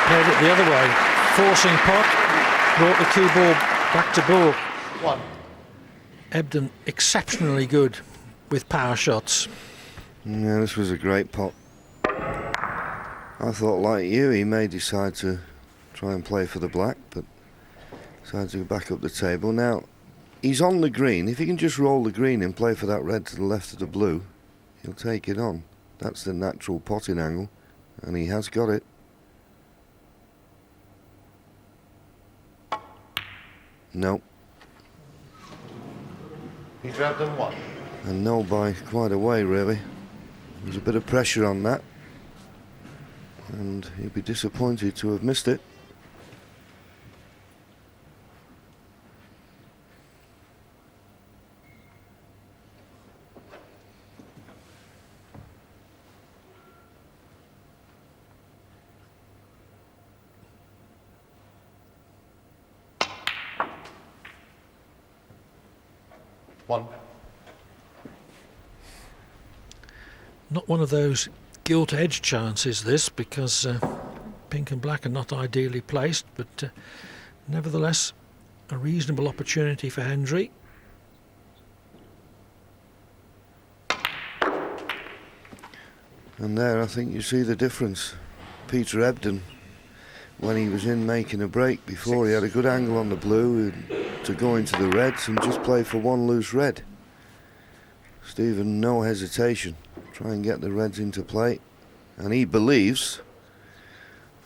Played it the other way, forcing pot, brought the cue ball back to ball.
1.
Ebdon exceptionally good with power shots.
Yeah, this was a great pot. I thought, like you, he may decide to try and play for the black, but decided to go back up the table. Now, he's on the green. If he can just roll the green and play for that red to the left of the blue, He'll take it on. That's the natural potting angle, and he has got it. No.
Peter Ebdon 1.
And no by quite a way, really. There's a bit of pressure on that, and he'd be disappointed to have missed it.
One.
Not one of those gilt-edged chances, this, because pink and black are not ideally placed, but nevertheless a reasonable opportunity for Hendry.
And there I think you see the difference. Peter Ebdon, when he was in making a break before, he had a good angle on the blue to go into the reds and just play for one loose red. Stephen, no hesitation, try and get the reds into play, and he believes,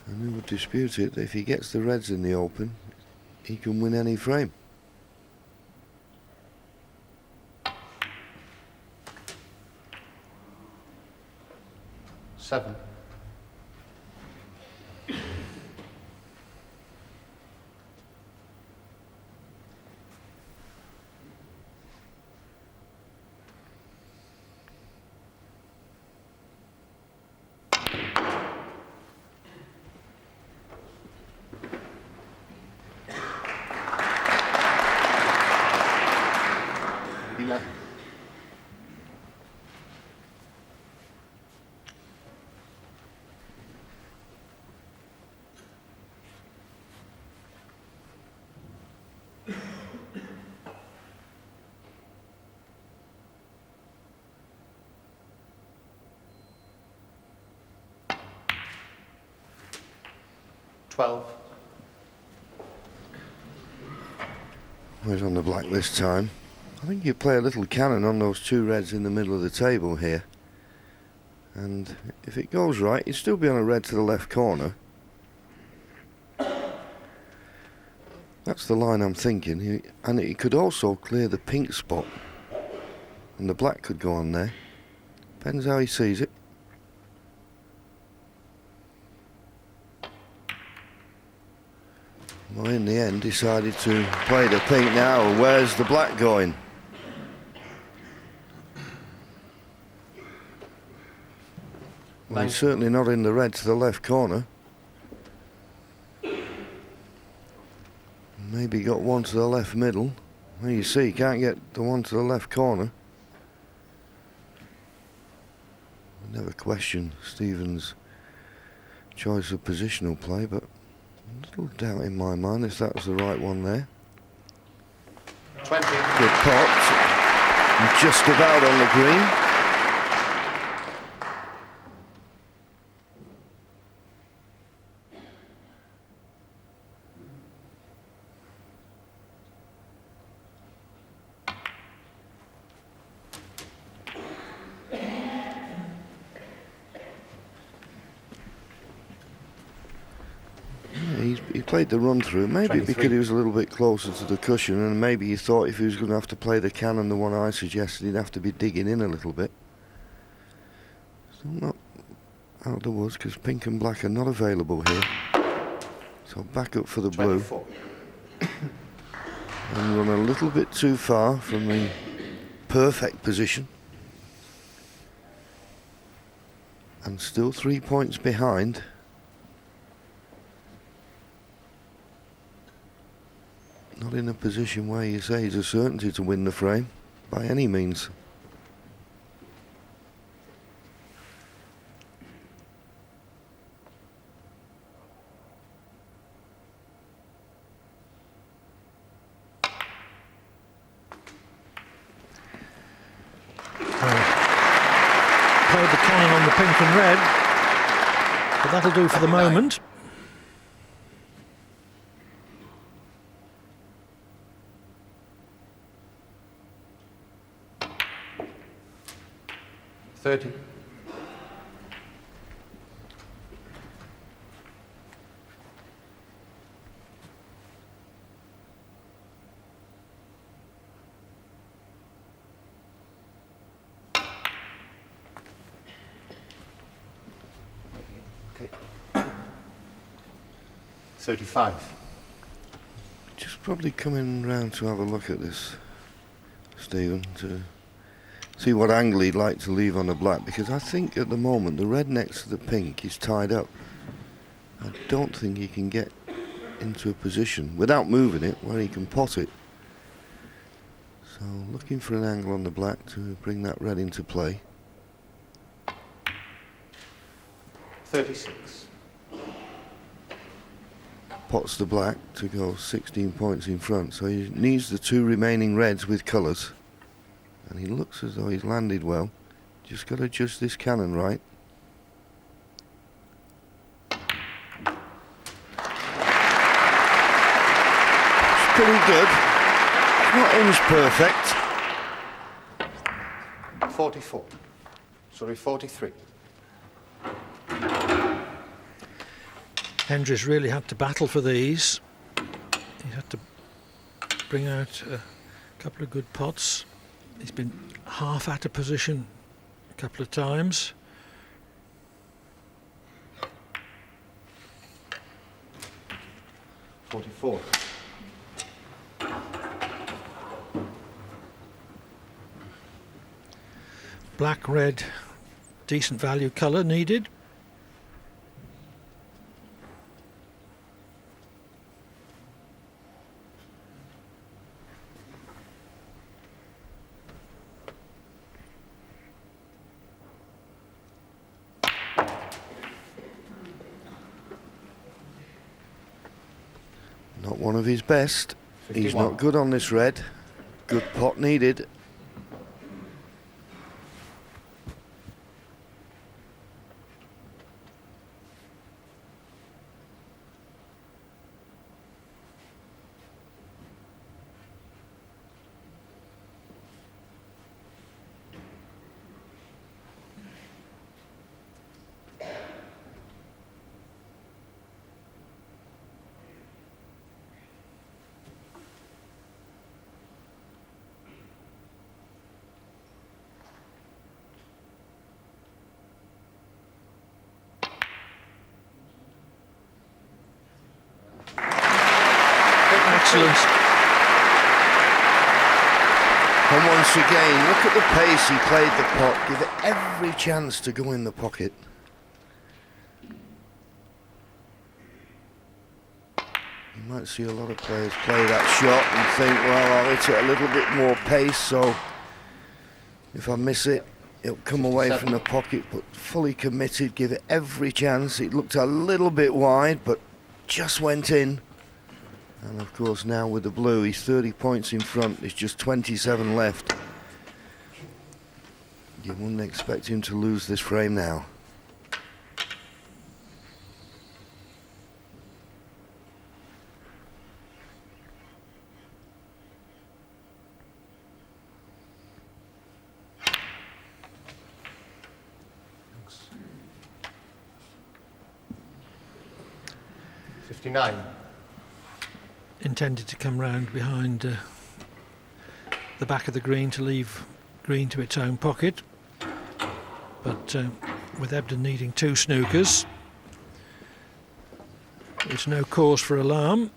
and who would dispute it, if he gets the reds in the open, he can win any frame.
Seven.
Where's on the black this time? I think you play a little cannon on those two reds in the middle of the table here, and if it goes right, you'd still be on a red to the left corner. That's the line I'm thinking, and it could also clear the pink spot, and the black could go on there. Depends how he sees it. Well, in the end, decided to play the pink now. Where's the black going? Well, he's certainly not in the red to the left corner. Maybe got one to the left middle. Well, you see, you can't get the one to the left corner. I never question Stephen's choice of positional play, but a little doubt in my mind if that was the right one there.
20.
Good pot. And just about on the green. He played the run through, maybe
23.
because he was a little bit closer to the cushion, and maybe he thought if he was going to have to play the cannon, the one I suggested, he'd have to be digging in a little bit. So not out of the woods, because pink and black are not available here. So back up for the blue.
24.
And run a little bit too far from the perfect position. And still 3 points behind. Not in a position where you say he's a certainty to win the frame, by any means.
Played the cannon on the pink and red, but that'll do for the moment.
30. Okay. 35.
Just probably coming round to have a look at this, Stephen, to see what angle he'd like to leave on the black, because I think at the moment the red next to the pink is tied up. I don't think he can get into a position without moving it where he can pot it. So looking for an angle on the black to bring that red into play.
36.
Pots the black to go 16 points in front, so he needs the two remaining reds with colours, and he looks as though he's landed well. Just got to adjust this cannon right. It's pretty good, not inch perfect.
44. Sorry, 43.
Hendry's really had to battle for these. He had to bring out a couple of good pots. He's been half out of position a couple of times.
$44.
Black, red, decent value colour needed.
Not one of his best.
51.
He's not good on this red. Good pot needed.
Excellent.
And once again, look at the pace he played the pot. Give it every chance to go in the pocket. You might see a lot of players play that shot and think, well, I'll hit it a little bit more pace, so if I miss it, it'll come away from the pocket. But fully committed, give it every chance. It looked a little bit wide, but just went in. And of course now with the blue, he's 30 points in front. There's just 27 left. You wouldn't expect him to lose this frame now.
$59.
Intended to come round behind the back of the green to leave green to its own pocket, but with Ebdon needing two snookers, there's no cause for alarm.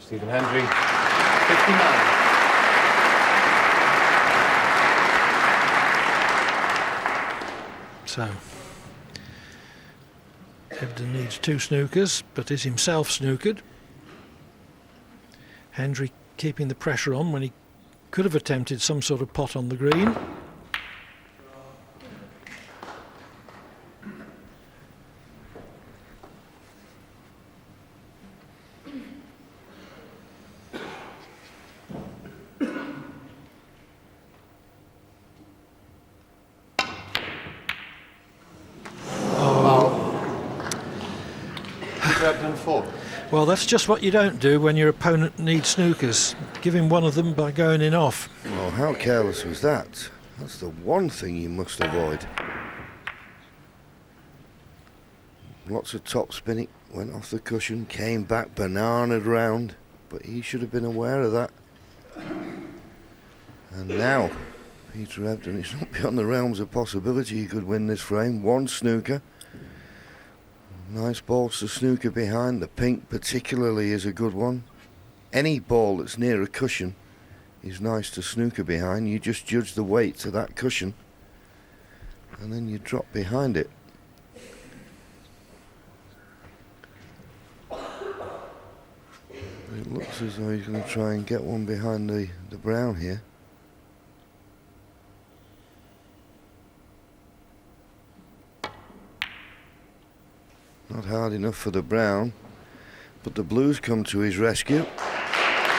Stephen Hendry, 59.
So Ebdon needs two snookers, but is himself snookered. Hendry keeping the pressure on when he could have attempted some sort of pot on the green.
Ebdon 4.
Well, that's just what you don't do when your opponent needs snookers. Give him one of them by going in off.
Oh, how careless was that? That's the one thing you must avoid. Lots of top spinning, went off the cushion, came back, bananaed round, but he should have been aware of that. And now, Peter Ebdon, it's not beyond the realms of possibility he could win this frame. One snooker. Nice balls to snooker behind. The pink particularly is a good one. Any ball that's near a cushion is nice to snooker behind. You just judge the weight to that cushion and then you drop behind it. It looks as though he's going to try and get one behind the brown here. Not hard enough for the brown, but the blues come to his rescue.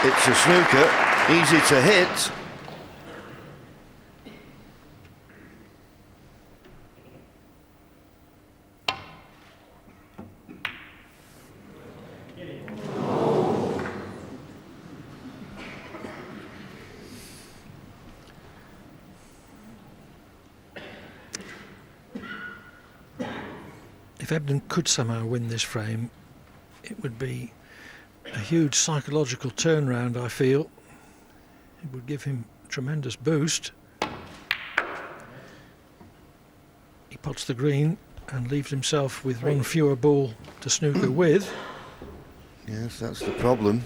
It's a snooker, easy to hit.
If Ebdon could somehow win this frame, it would be a huge psychological turnaround, I feel. It would give him a tremendous boost. He pots the green and leaves himself with one fewer ball to snooker with.
Yes, that's the problem.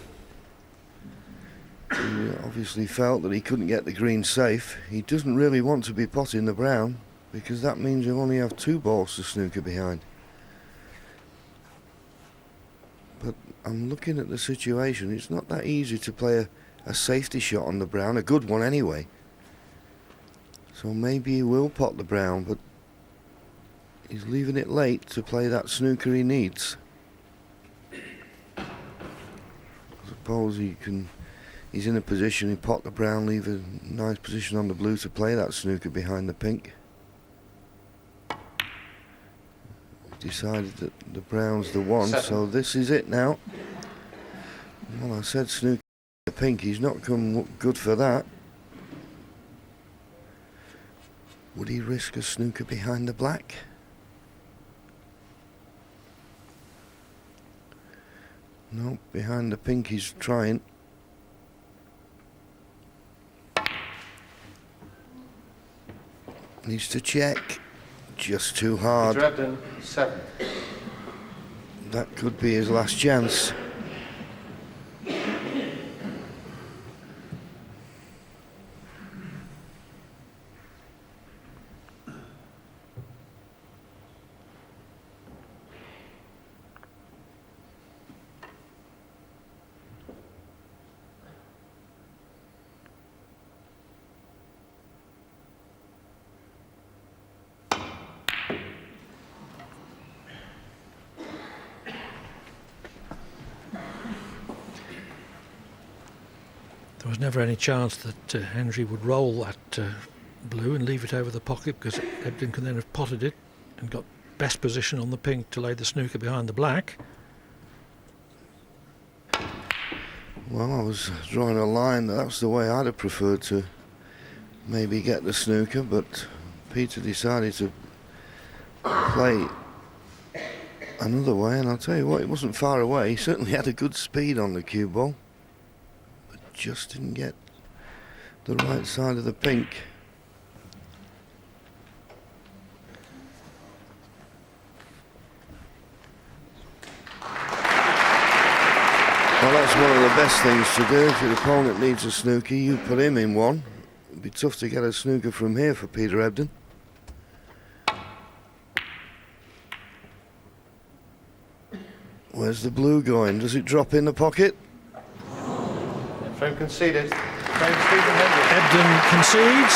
He obviously felt that he couldn't get the green safe. He doesn't really want to be potting the brown because that means you only have 2 balls to snooker behind. But I'm looking at the situation. It's not that easy to play a safety shot on the brown, a good one anyway. So maybe he will pot the brown, but he's leaving it late to play that snooker he needs. I suppose he's in a position, he pot the brown, leave a nice position on the blue to play that snooker behind the pink. Decided that the brown's the one, so this is it now. Well, I said snooker the pink, he's not come good for that. Would he risk a snooker behind the black? No, behind the pink he's trying. Needs to check. Just too hard.
Peter Ebdon, 7.
That could be his last chance.
There was never any chance that Hendry would roll that blue and leave it over the pocket, because Ebdon can then have potted it and got best position on the pink to lay the snooker behind the black.
Well, I was drawing a line. That's the way I'd have preferred to maybe get the snooker, but Peter decided to play another way, and I'll tell you what, it wasn't far away. He certainly had a good speed on the cue ball, but just didn't get the right side of the pink. Well, that's one of the best things to do. If your opponent needs a snooker, you put him in one. It'd be tough to get a snooker from here for Peter Ebdon. Where's the blue going? Does it drop in the pocket?
Frame conceded. Frame Stephen Hendry.
Ebdon concedes.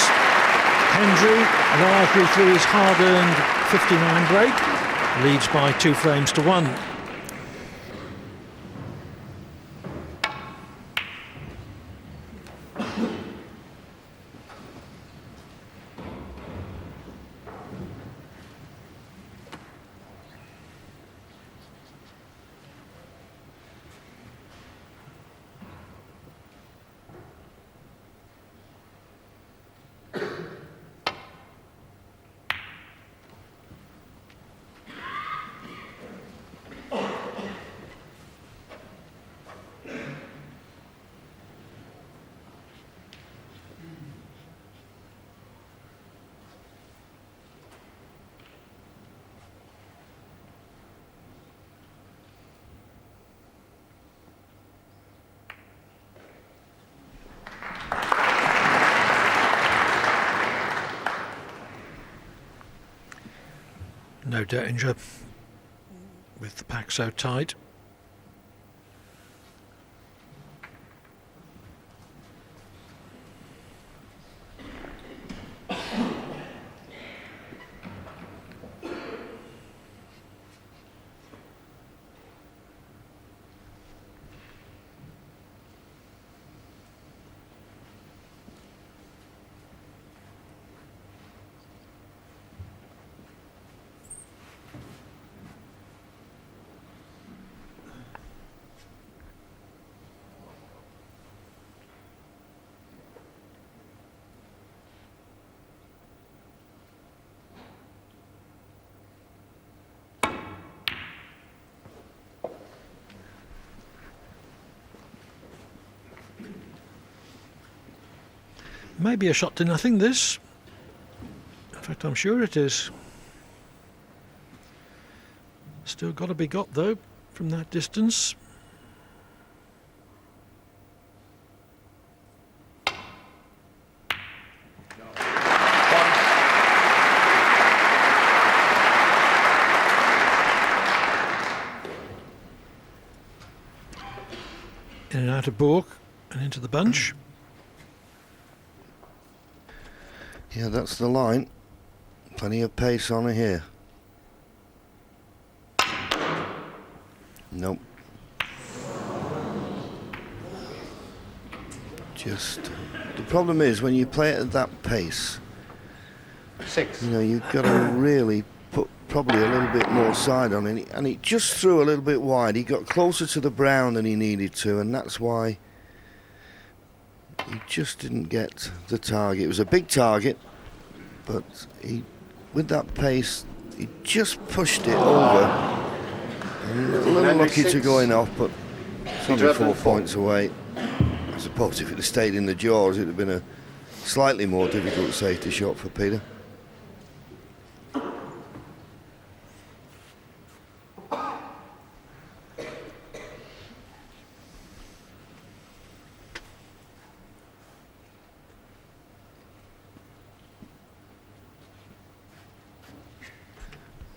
Hendry, largely through his hard-earned 59 break, leads by 2 frames to 1. No danger with the pack so tight. Maybe a shot to nothing, this. In fact, I'm sure it is. Still got to be got, though, from that distance. In and out of baulk and into the bunch.
Yeah, that's the line. Plenty of pace on it here. Nope. The problem is when you play it at that pace,
6.
you know, you've got to really put probably a little bit more side on it, and he just threw a little bit wide. He got closer to the brown than he needed to, and that's why he just didn't get the target. It was a big target, but with that pace, he just pushed it over. And a little lucky to going off, but it's only 4 points away. I suppose if it had stayed in the jaws, it would have been a slightly more difficult safety shot for Peter.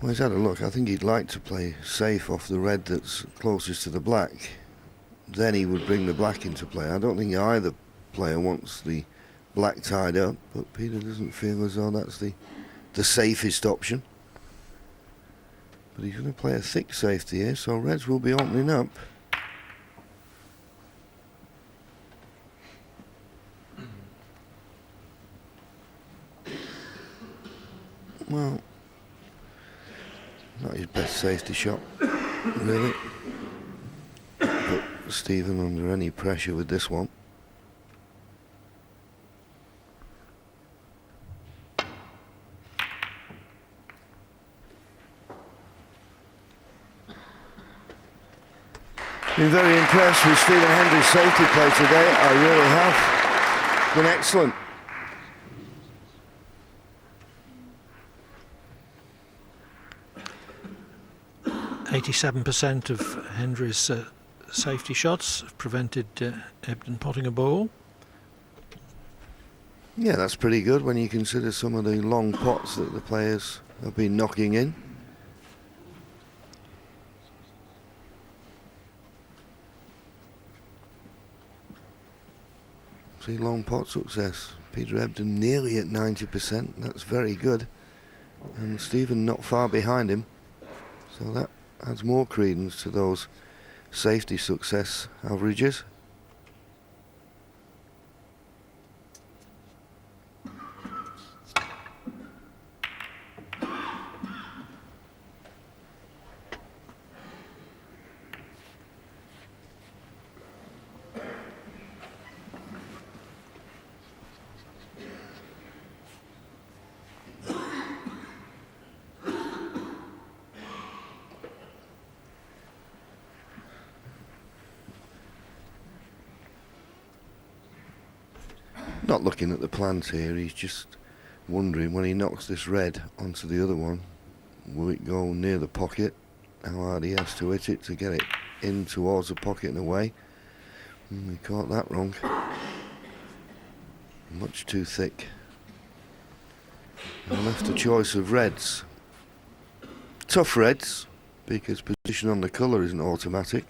Well, he's had a look. I think he'd like to play safe off the red that's closest to the black. Then he would bring the black into play. I don't think either player wants the black tied up, but Peter doesn't feel as though that's the safest option. But he's going to play a thick safety here, so reds will be opening up. Well, not his best safety shot, really. But Stephen under any pressure with this one. Been very impressed with Stephen Hendry's safety play today. I really have. Been excellent.
%87% of Hendry's safety shots have prevented Ebdon potting a ball.
Yeah, that's pretty good when you consider some of the long pots that the players have been knocking in. See, long pot success. Peter Ebdon nearly at 90%. That's very good. And Stephen not far behind him. So that adds more credence to those safety success averages. Not looking at the plans here, he's just wondering when he knocks this red onto the other one, will it go near the pocket? How hard he has to hit it to get it in towards the pocket and away. He caught that wrong. Much too thick. And left a choice of reds. tough reds, because position on the colour isn't automatic.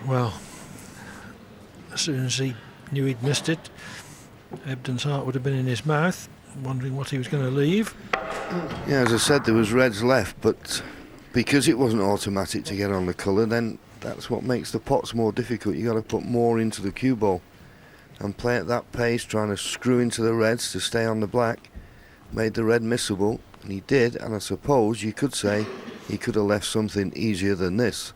Well, as soon as he knew he'd missed it, Ebdon's heart would have been in his mouth, wondering what he was going to leave.
Yeah, as I said, there was reds left, but because it wasn't automatic to get on the colour, then that's what makes the pots more difficult. You've got to put more into the cue ball and play at that pace, trying to screw into the reds to stay on the black. Made the red missable, and he did, and I suppose you could say he could have left something easier than this.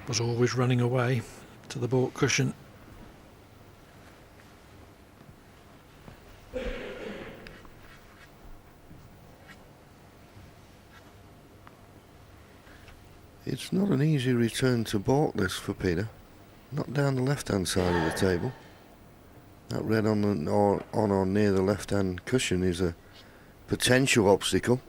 Was always running away to the baulk cushion.
It's not an easy return to baulk this for Peter. Not down the left-hand side of the table. That red on or near the left-hand cushion is a potential obstacle.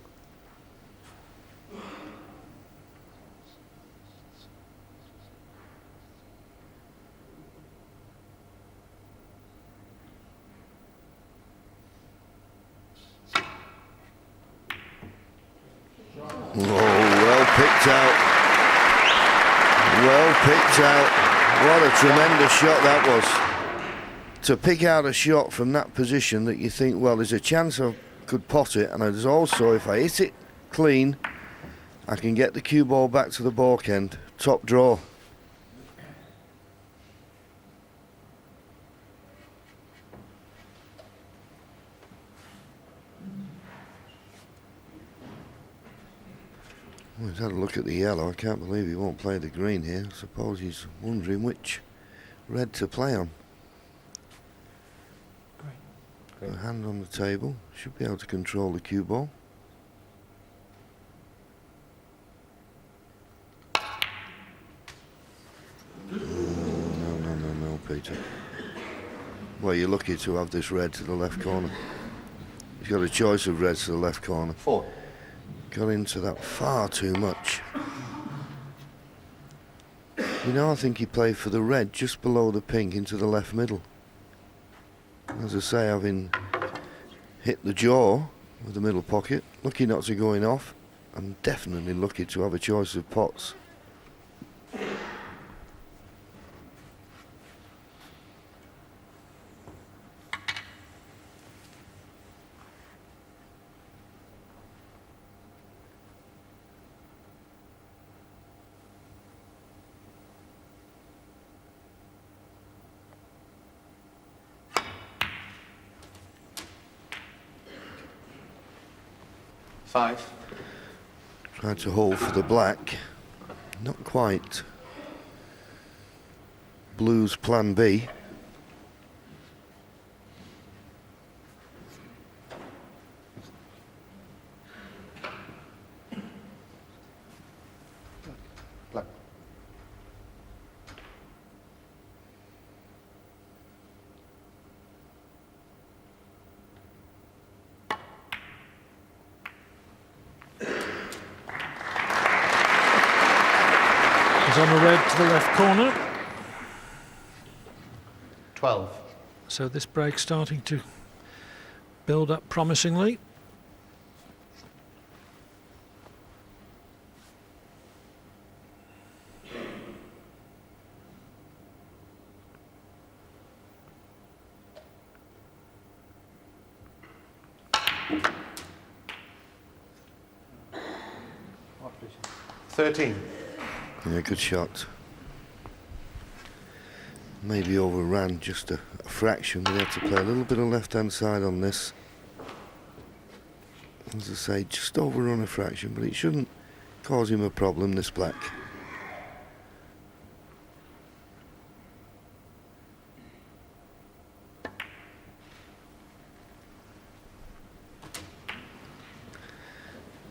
Oh, well picked out. Well picked out. What a tremendous shot that was. To pick out a shot from that position that you think, well, there's a chance I could pot it, and there's also, if I hit it clean, I can get the cue ball back to the baulk end. Top draw. Well, he's had a look at the yellow. I can't believe he won't play the green here. I suppose he's wondering which red to play on.
Green.
A hand on the table. Should be able to control the cue ball. No, Peter. Well, you're lucky to have this red to the left corner. He's got a choice of reds to the left corner.
4.
Got into that far too much. You know, I think he played for the red just below the pink into the left middle. As I say, having hit the jaw with the middle pocket, lucky not to go in off, and definitely lucky to have a choice of pots.
Five.
Tried to hold for the black. Not quite. Blue's plan B.
Black.
He's on the red to the left corner.
12.
So this break's starting to build up promisingly.
What 13.
Yeah, good shot. Maybe overran just a fraction. We had to play a little bit of left-hand side on this. As I say, just overrun a fraction, but it shouldn't cause him a problem, this black.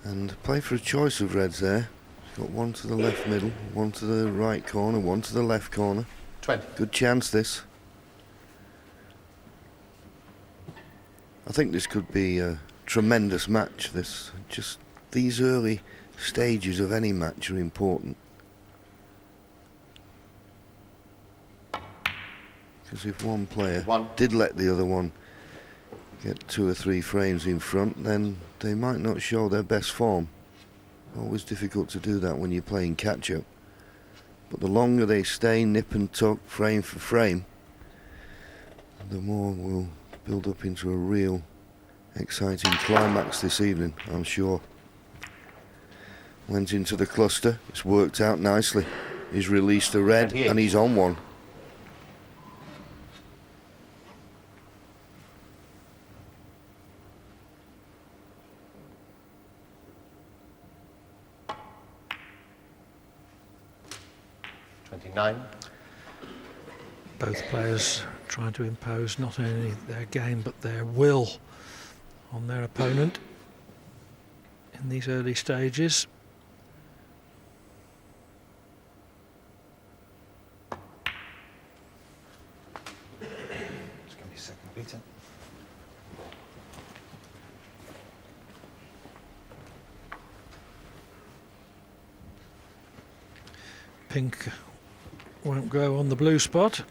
And play for a choice of reds there. He's got one to the left middle, one to the right corner, one to the left corner.
20.
Good chance, this. I think this could be a tremendous match, this. Just these early stages of any match are important. Because if one player did let the other one get 2 or 3 frames in front, then they might not show their best form. Always difficult to do that when you're playing catch-up. But the longer they stay nip and tuck, frame for frame, the more we'll build up into a real exciting climax this evening, I'm sure. Went into the cluster, it's worked out nicely. He's released the red and he's on one.
Both players trying to impose not only their game but their will on their opponent in these early stages.
It's going to be second beaten.
Pink won't go on the blue spot.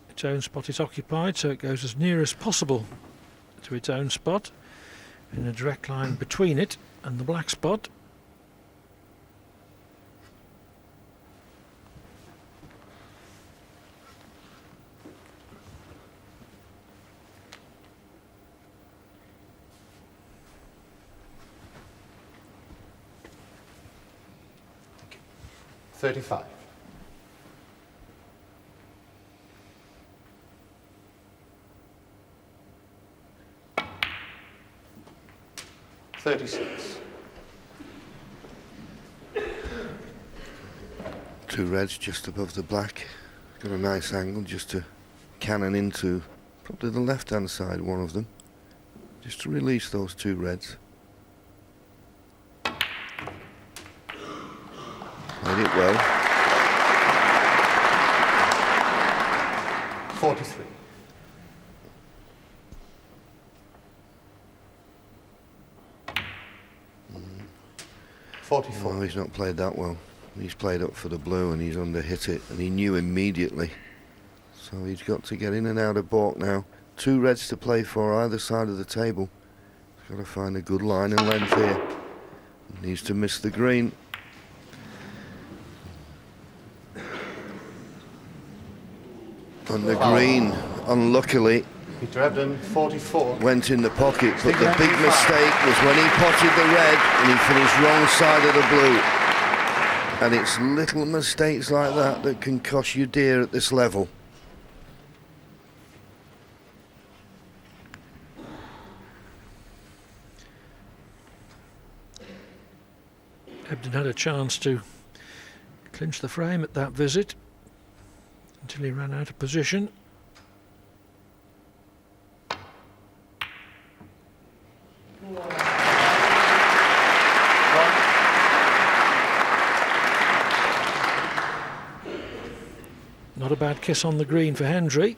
Its own spot is occupied, so it goes as near as possible to its own spot in a direct line between it and the black spot.
Thank you. 35.
Two reds just above the black. Got a nice angle just to cannon into probably the left hand side, one of them, just to release those two reds. Played it well.
43.
No, he's not played that well. He's played up for the blue and he's under-hit it, and he knew immediately. So he's got to get in and out of baulk now. Two reds to play for either side of the table. He's got to find a good line and length here. Needs to miss the green. On the green, unluckily,
Peter Ebdon, 44.
went in the pocket, but the big mistake was when he potted the red and he finished wrong side of the blue. And it's little mistakes like that that can cost you dear at this level.
Ebdon had a chance to clinch the frame at that visit until he ran out of position. Not a bad kiss on the green for Hendry.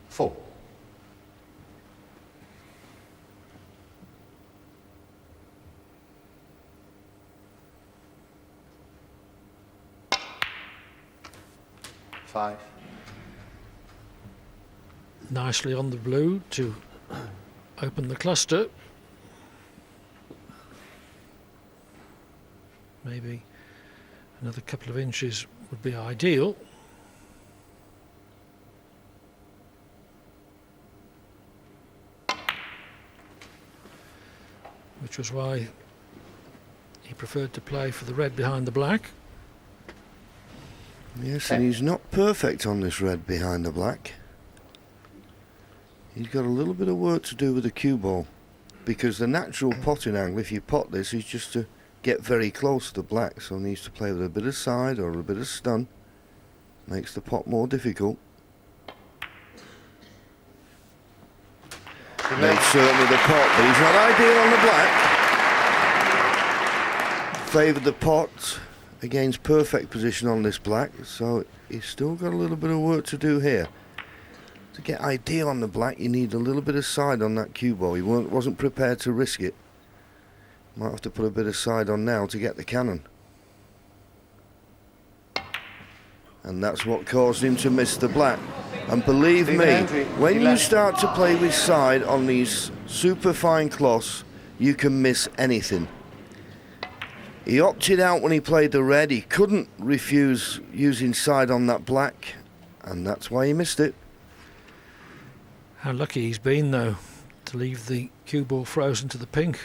Four. Five.
Nicely on the blue to open the cluster. maybe another couple of inches would be ideal. Which was why he preferred to play for the red behind the black.
Yes, and he's not perfect on this red behind the black. He's got a little bit of work to do with the cue ball, because the natural potting angle, if you pot this, is just to get very close to the black, so he needs to play with a bit of side or a bit of stun. Makes the pot more difficult. Makes certainly the pot, but he's not ideal on the black. Favoured the pot against perfect position on this black, so he's still got a little bit of work to do here. To get ideal on the black, you need a little bit of side on that cue ball. He wasn't prepared to risk it. Might have to put a bit of side on now to get the cannon. And that's what caused him to miss the black. And believe me, when you start to play with side on these super fine cloths, you can miss anything. He opted out when he played the red. He couldn't refuse using side on that black, and that's why he missed it.
How lucky he's been, though, to leave the cue ball frozen to the pink.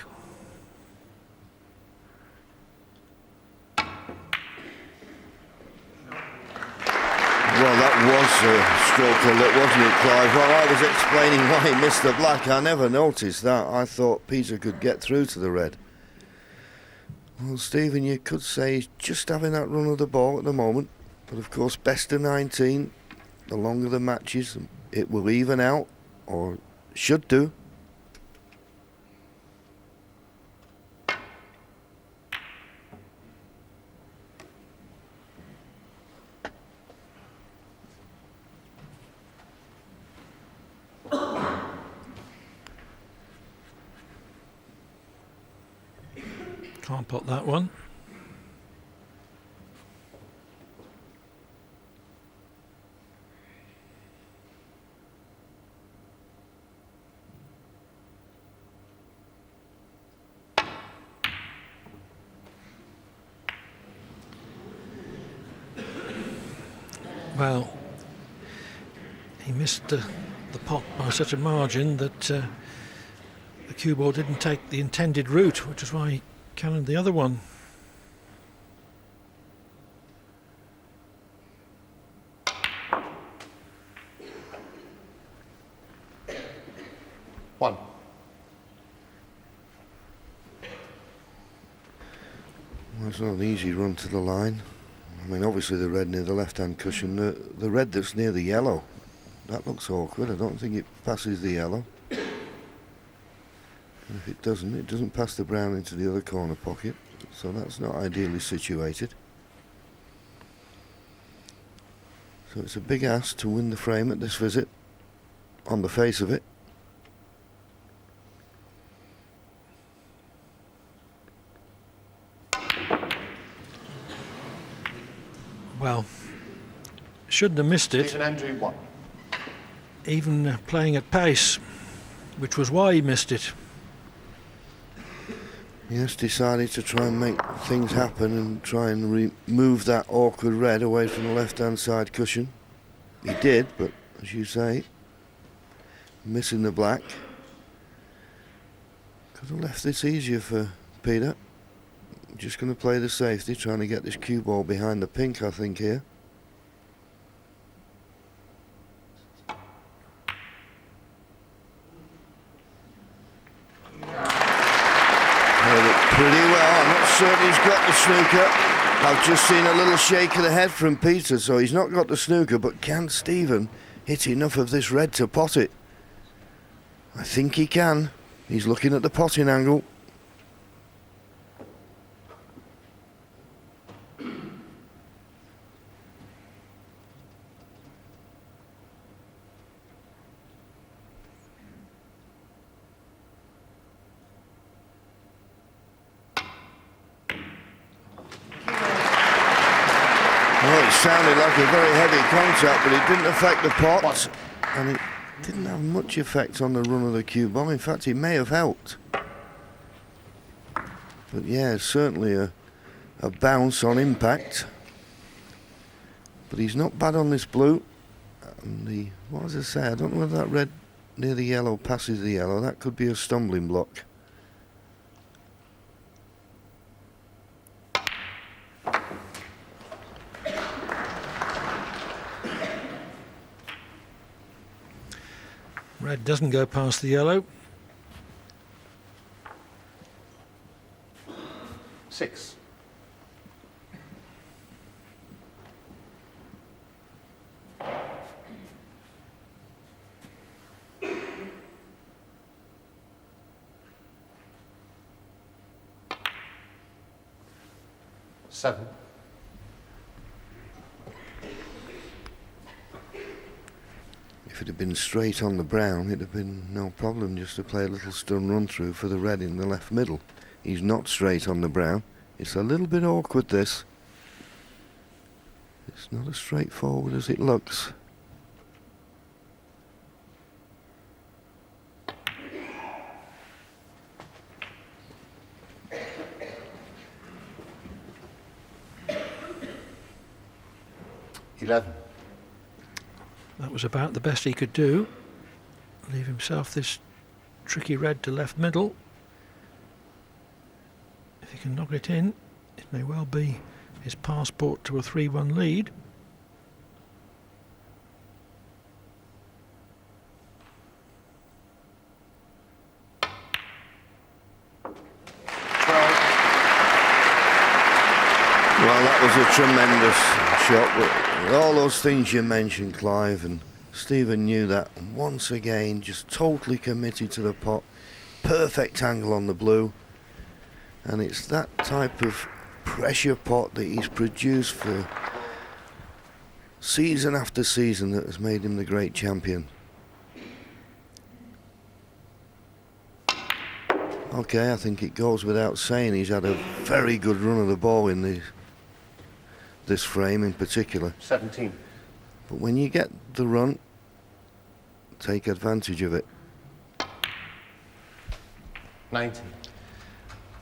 Well, that was a stroke of luck, wasn't it, Clive? While I was explaining why he missed the black, I never noticed that. I thought Peter could get through to the red. Well, Stephen, you could say he's just having that run of the ball at the moment. But, of course, best of 19, the longer the matches, it will even out, or should do.
Can't pot that one. Well, he missed the pot by such a margin that the cue ball didn't take the intended route, which is why he cannoned the other one.
One.
Well, it's not an easy run to the line. I mean, obviously the red near the left-hand cushion, the red that's near the yellow, that looks awkward. I don't think it passes the yellow. And if it doesn't pass the brown into the other corner pocket, so that's not ideally situated. So it's a big ask to win the frame at this visit, on the face of it.
Well, shouldn't have missed it.
Hendry, one.
Even playing at pace, which was why he missed it.
Yes, decided to try and make things happen and try and remove that awkward red away from the left-hand side cushion. He did, but as you say, missing the black. Could have left this easier for Peter. Just going to play the safety, trying to get this cue ball behind the pink, I think, here. Pretty well. I'm not certain he's got the snooker. I've just seen a little shake of the head from Peter, so he's not got the snooker, but can Stephen hit enough of this red to pot it? I think he can. He's looking at the potting angle. Well, it sounded like a very heavy contact, but it didn't affect the pot, and it didn't have much effect on the run of the cue ball. In fact, it may have helped. But yeah, certainly a a bounce on impact. But he's not bad on this blue. And what does it say? I don't know whether that red near the yellow passes the yellow. That could be a stumbling block.
Red doesn't go past the yellow.
6. Seven.
If it had been straight on the brown, it'd have been no problem just to play a little stun run through for the red in the left middle. He's not straight on the brown. It's a little bit awkward, this. It's not as straightforward as it looks.
That was about the best he could do. Leave himself this tricky red to left middle. If he can knock it in, it may well be his passport to a 3-1 lead.
Well, that was a tremendous shot, but with all those things you mentioned, Clive, and Stephen knew that. And once again, just totally committed to the pot. Perfect angle on the blue. And it's that type of pressure pot that he's produced for season after season that has made him the great champion. Okay, I think it goes without saying he's had a very good run of the ball in this frame in particular.
17.
But when you get the run, take advantage of it.
19.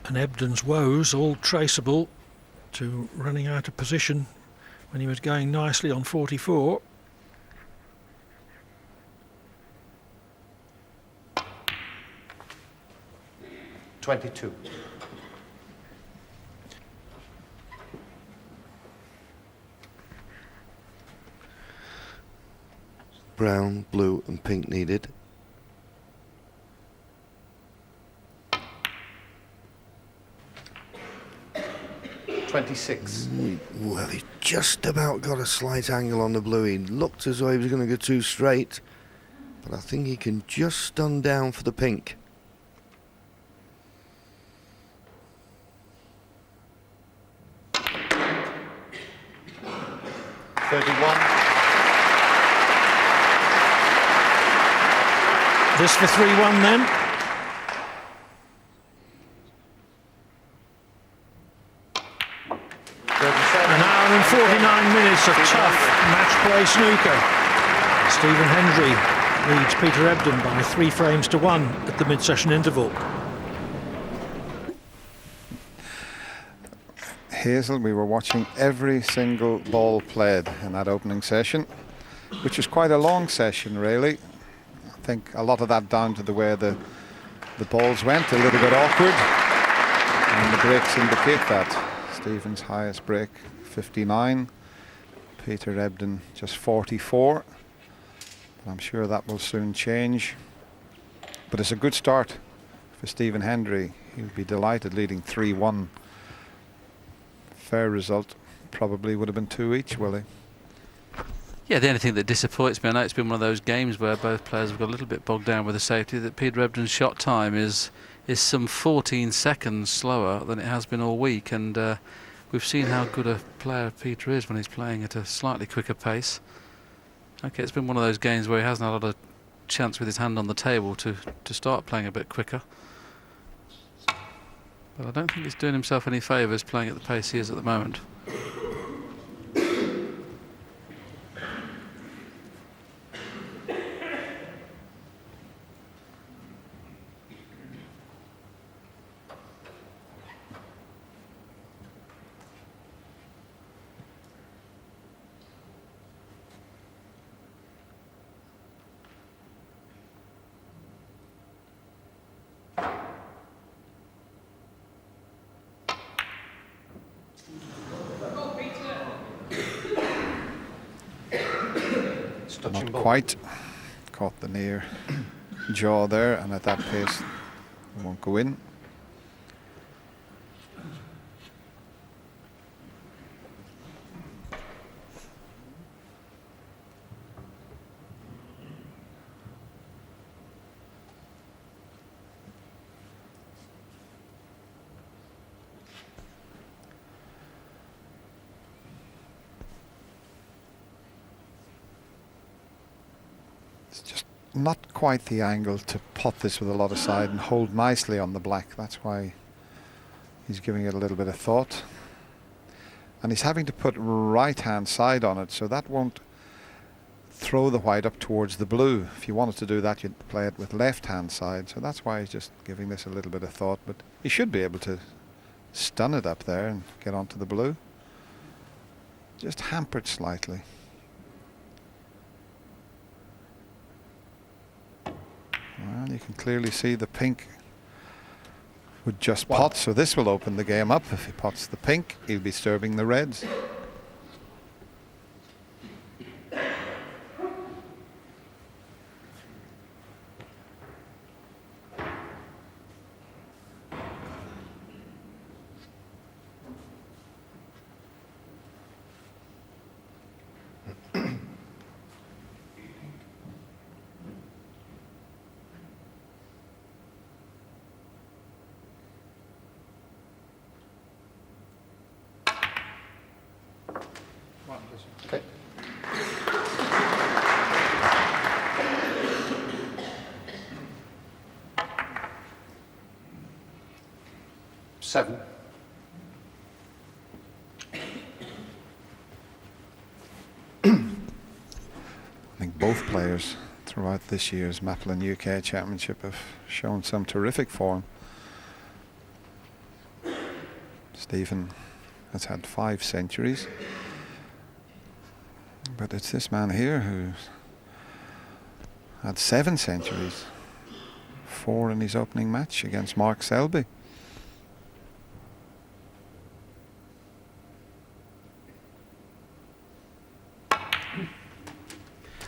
And Ebdon's woes all traceable to running out of position when he was going nicely on 44.
$22.
Brown, blue and pink needed.
$26.
Well, he just about got a slight angle on the blue. He looked as though he was going to go too straight, but I think he can just stun down for the pink.
This for 3-1 then. An hour and 49 minutes of tough match play snooker. Stephen Hendry leads Peter Ebdon by 3 frames to 1 at the mid-session interval.
Hazel, we were watching every single ball played in that opening session, which was quite a long session really. I think a lot of that down to the way the balls went, a little bit awkward, and the breaks indicate that. Stephen's highest break 59, Peter Ebdon just 44. I'm sure that will soon change, but it's a good start for Stephen Hendry. He'll be delighted leading 3-1. Fair result, probably would have been 2 each, will he?
Yeah, the only thing that disappoints me, I know it's been one of those games where both players have got a little bit bogged down with the safety, that Peter Ebdon's shot time is some 14 seconds slower than it has been all week, and we've seen how good a player Peter is when he's playing at a slightly quicker pace. Okay, it's been one of those games where he hasn't had a lot of chance with his hand on the table to start playing a bit quicker. But I don't think he's doing himself any favours playing at the pace he is at the moment.
Touching
Not
ball.
quite. Caught the near jaw there, and at that pace, it won't go in. It's just not quite the angle to pot this with a lot of side and hold nicely on the black. That's why he's giving it a little bit of thought. And he's having to put right hand side on it, so that won't throw the white up towards the blue. If you wanted to do that, you'd play it with left hand side, so that's why he's just giving this a little bit of thought. But he should be able to stun it up there and get onto the blue. Just hampered slightly. Well, you can clearly see the pink would just pot, so this will open the game up. If he pots the pink, he'll be disturbing the reds.
Okay. Seven.
I think both players throughout this year's Maplin UK Championship have shown some terrific form. Stephen has had 5 centuries, but it's this man here who's had 7 centuries, 4 in his opening match against Mark Selby.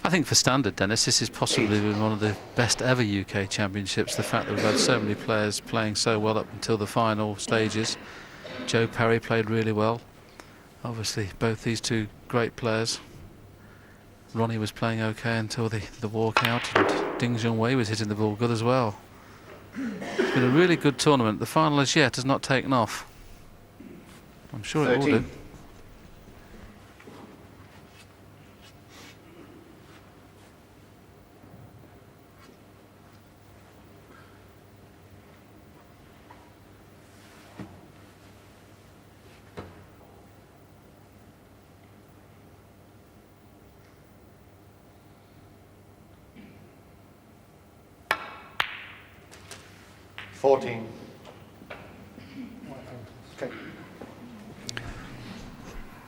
I think for standard, Dennis, this is possibly one of the best ever UK championships. The fact that we've had so many players playing so well up until the final stages. Joe Parry played really well. Obviously, both these two great players. Ronnie was playing okay until the walkout, and Ding Junhui was hitting the ball good as well. It's been a really good tournament. The final as yet has not taken off. I'm sure
13.
it will do.
Okay.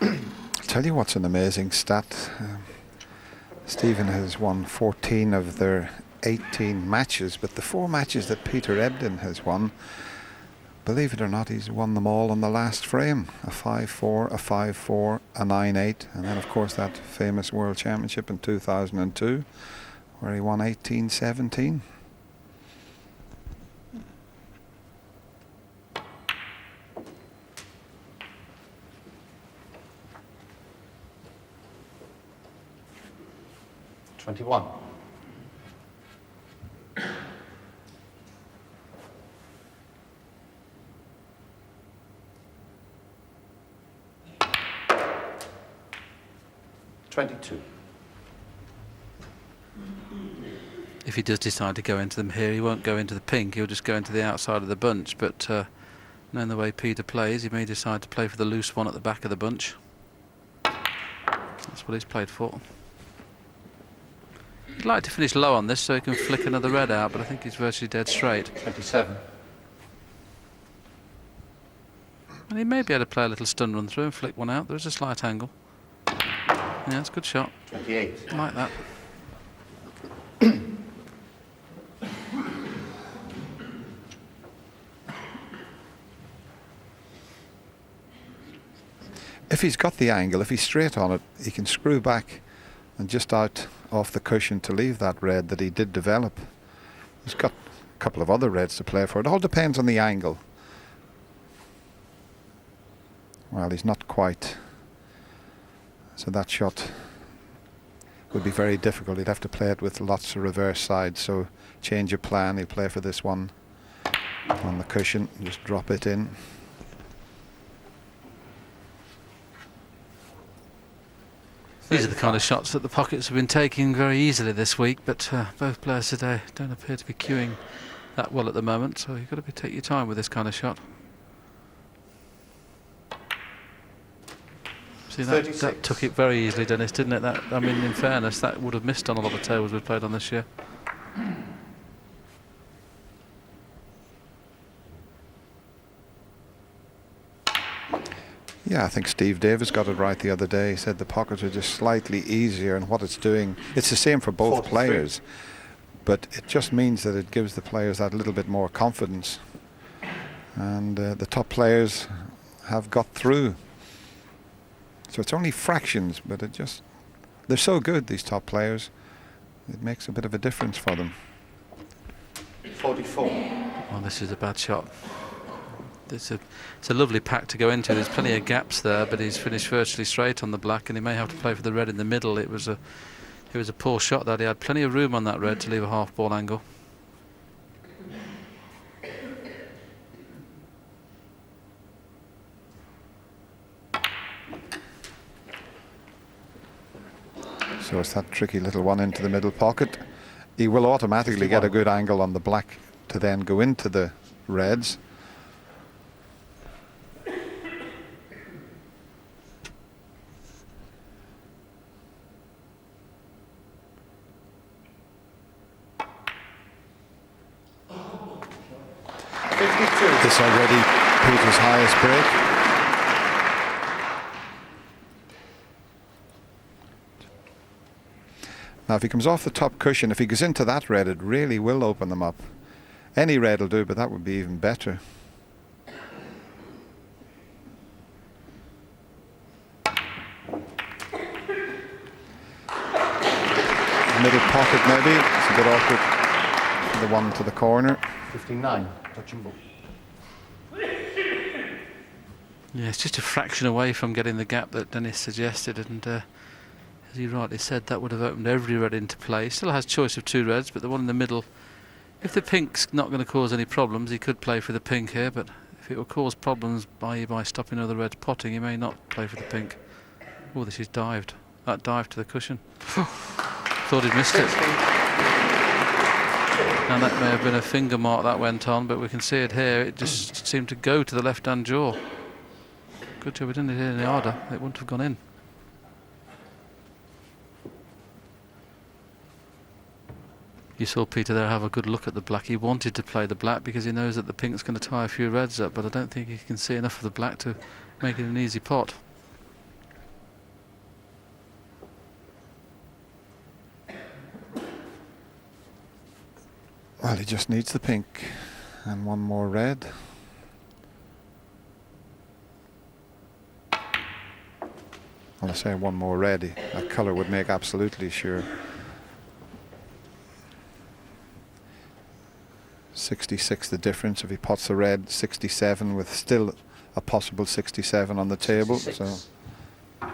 I'll tell you what's an amazing stat. Stephen has won 14 of their 18 matches, but the 4 matches that Peter Ebdon has won, believe it or not, he's won them all on the last frame. A 5-4, a 5-4, a 9-8, and then of course that famous World Championship in 2002 where he won 18-17.
$21. $22.
If he does decide to go into them here, he won't go into the pink, he'll just go into the outside of the bunch. But knowing the way Peter plays, he may decide to play for the loose one at the back of the bunch. That's what he's played for. He'd like to finish low on this so he can flick another red out, but I think he's virtually dead straight.
27.
And he may be able to play a little stun run through and flick one out. There is a slight angle. Yeah, it's a good shot.
28.
I like that.
If he's got the angle, if he's straight on it, he can screw back and just out off the cushion to leave that red that he did develop. He's got a couple of other reds to play for. It all depends on the angle. Well, he's not quite. So that shot would be very difficult. He'd have to play it with lots of reverse sides. So change your plan. He'll play for this one on the cushion. Just drop it in.
These are the kind of shots that the pockets have been taking very easily this week, but both players today don't appear to be cueing that well at the moment, so you've got to take your time with this kind of shot. See, that took it very easily, Dennis, didn't it? That, I mean, in fairness, that would have missed on a lot of tables we've played on this year.
Yeah, I think Steve Davis got it right the other day. He said the pockets are just slightly easier, and what it's doing, it's the same for both players, but it just means that it gives the players that little bit more confidence. And the top players have got through. So it's only fractions, but they're so good, these top players. It makes a bit of a difference for them.
44.
Well, this is a bad shot. It's a lovely pack to go into. There's plenty of gaps there, but he's finished virtually straight on the black, and he may have to play for the red in the middle. It was a poor shot that he had plenty of room on that red to leave a half ball angle.
So it's that tricky little one into the middle pocket. He will automatically get a good angle on the black to then go into the reds. This already Peter's highest break. Now if he comes off the top cushion, if he goes into that red, it really will open them up. Any red will do, but that would be even better. Middle pocket maybe. It's a bit awkward for the one to the corner.
59. Touching ball.
Yeah, it's just a fraction away from getting the gap that Dennis suggested, and as he rightly said, that would have opened every red into play. Still has choice of two reds, but the one in the middle, if the pink's not going to cause any problems, he could play for the pink here, but if it will cause problems by stopping other reds potting, he may not play for the pink. Oh, this is dived. That dived to the cushion. Thought he'd missed it. And that may have been a finger mark that went on, but we can see it here. It just seemed to go to the left-hand jaw. Good job we didn't hit any harder. It wouldn't have gone in. You saw Peter there have a good look at the black. He wanted to play the black because he knows that the pink's going to tie a few reds up, but I don't think he can see enough of the black to make it an easy pot.
Well, he just needs the pink and one more red. Well, I say one more red. That colour would make absolutely sure. 66 the difference. If he pots the red, 67 with still a possible 67 on the table. 66. So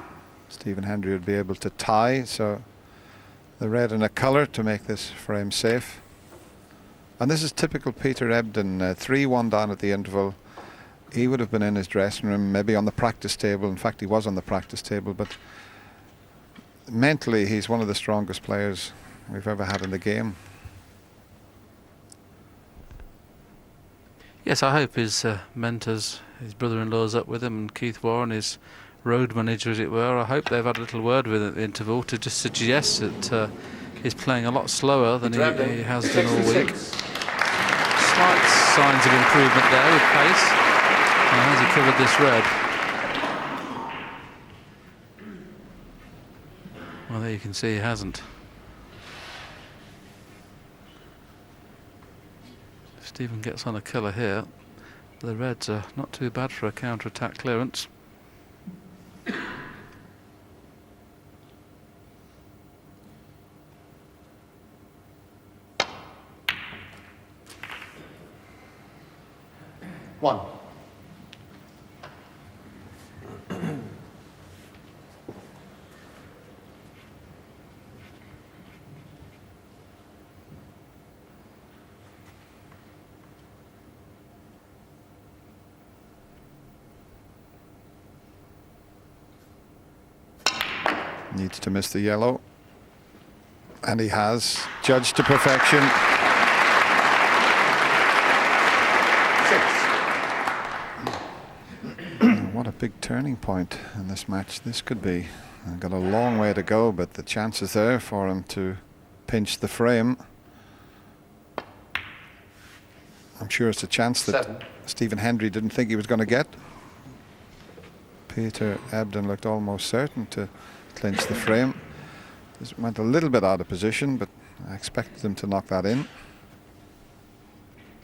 Stephen Hendry would be able to tie. So the red and a colour to make this frame safe. And this is typical Peter Ebdon. 3-1 down at the interval. He would have been in his dressing room, maybe on the practice table. In fact, he was on the practice table, but mentally he's one of the strongest players we've ever had in the game.
Yes, I hope his mentors, his brother-in-law's up with him, and Keith Warren, his road manager as it were, I hope they've had a little word with him at the interval to just suggest that he's playing a lot slower than he has done all week. Slight signs of improvement there with pace. Has he covered this red? Well, there you can see he hasn't. If Stephen gets on a killer here, the reds are not too bad for a counter-attack clearance.
1.
Needs to miss the yellow. And he has, judged to perfection.
6.
What a big turning point in this match this could be. I've got a long way to go, but the chance is there for him to pinch the frame. I'm sure it's a chance that
7.
Stephen Hendry didn't think he was going to get. Peter Ebdon looked almost certain to clinch the frame. This went a little bit out of position, but I expected him to knock that in.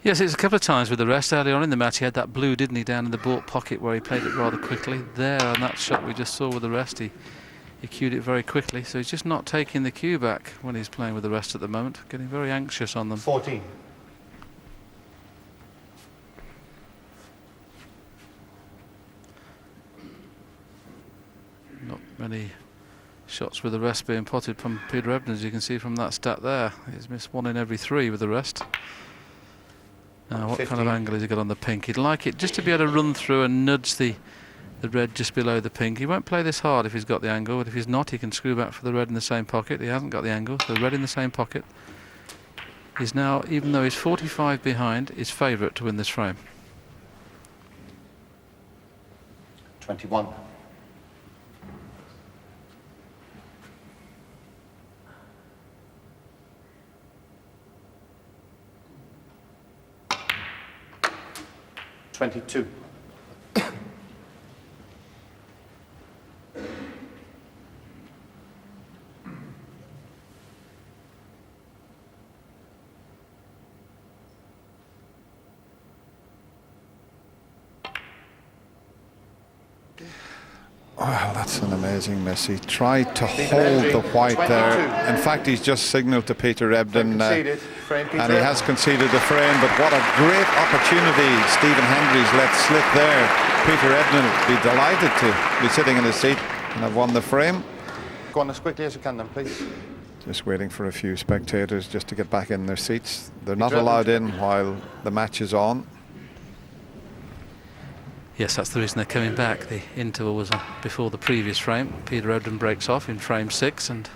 Yes, it's a couple of times with the rest. Earlier on in the match, he had that blue, didn't he, down in the baulk pocket where he played it rather quickly. There, on that shot we just saw with the rest, he cued it very quickly. So he's just not taking the cue back when he's playing with the rest at the moment, getting very anxious on them.
14.
Not many shots with the rest being potted from Peter Ebdon, as you can see from that stat there. He's missed 1 in every 3 with the rest. Now, what
15.
kind of angle has he got on the pink? He'd like it just to be able to run through and nudge the red just below the pink. He won't play this hard if he's got the angle, but if he's not, he can screw back for the red in the same pocket. He hasn't got the angle, so the red in the same pocket. He's now, even though he's 45 behind, his favourite to win this frame.
21. $22.
Well, that's an amazing miss. He tried to hold the white there. In fact, he's just signalled to Peter Ebdon, and he has conceded the frame. But what a great opportunity Stephen Hendry's let slip there. Peter Ebdon would be delighted to be sitting in his seat and have won the frame.
Go on as quickly as you can then, please.
Just waiting for a few spectators just to get back in their seats. They're not allowed in while the match is on.
Yes, that's the reason they're coming back. The interval was before the previous frame. Peter Ebdon breaks off in frame 6, and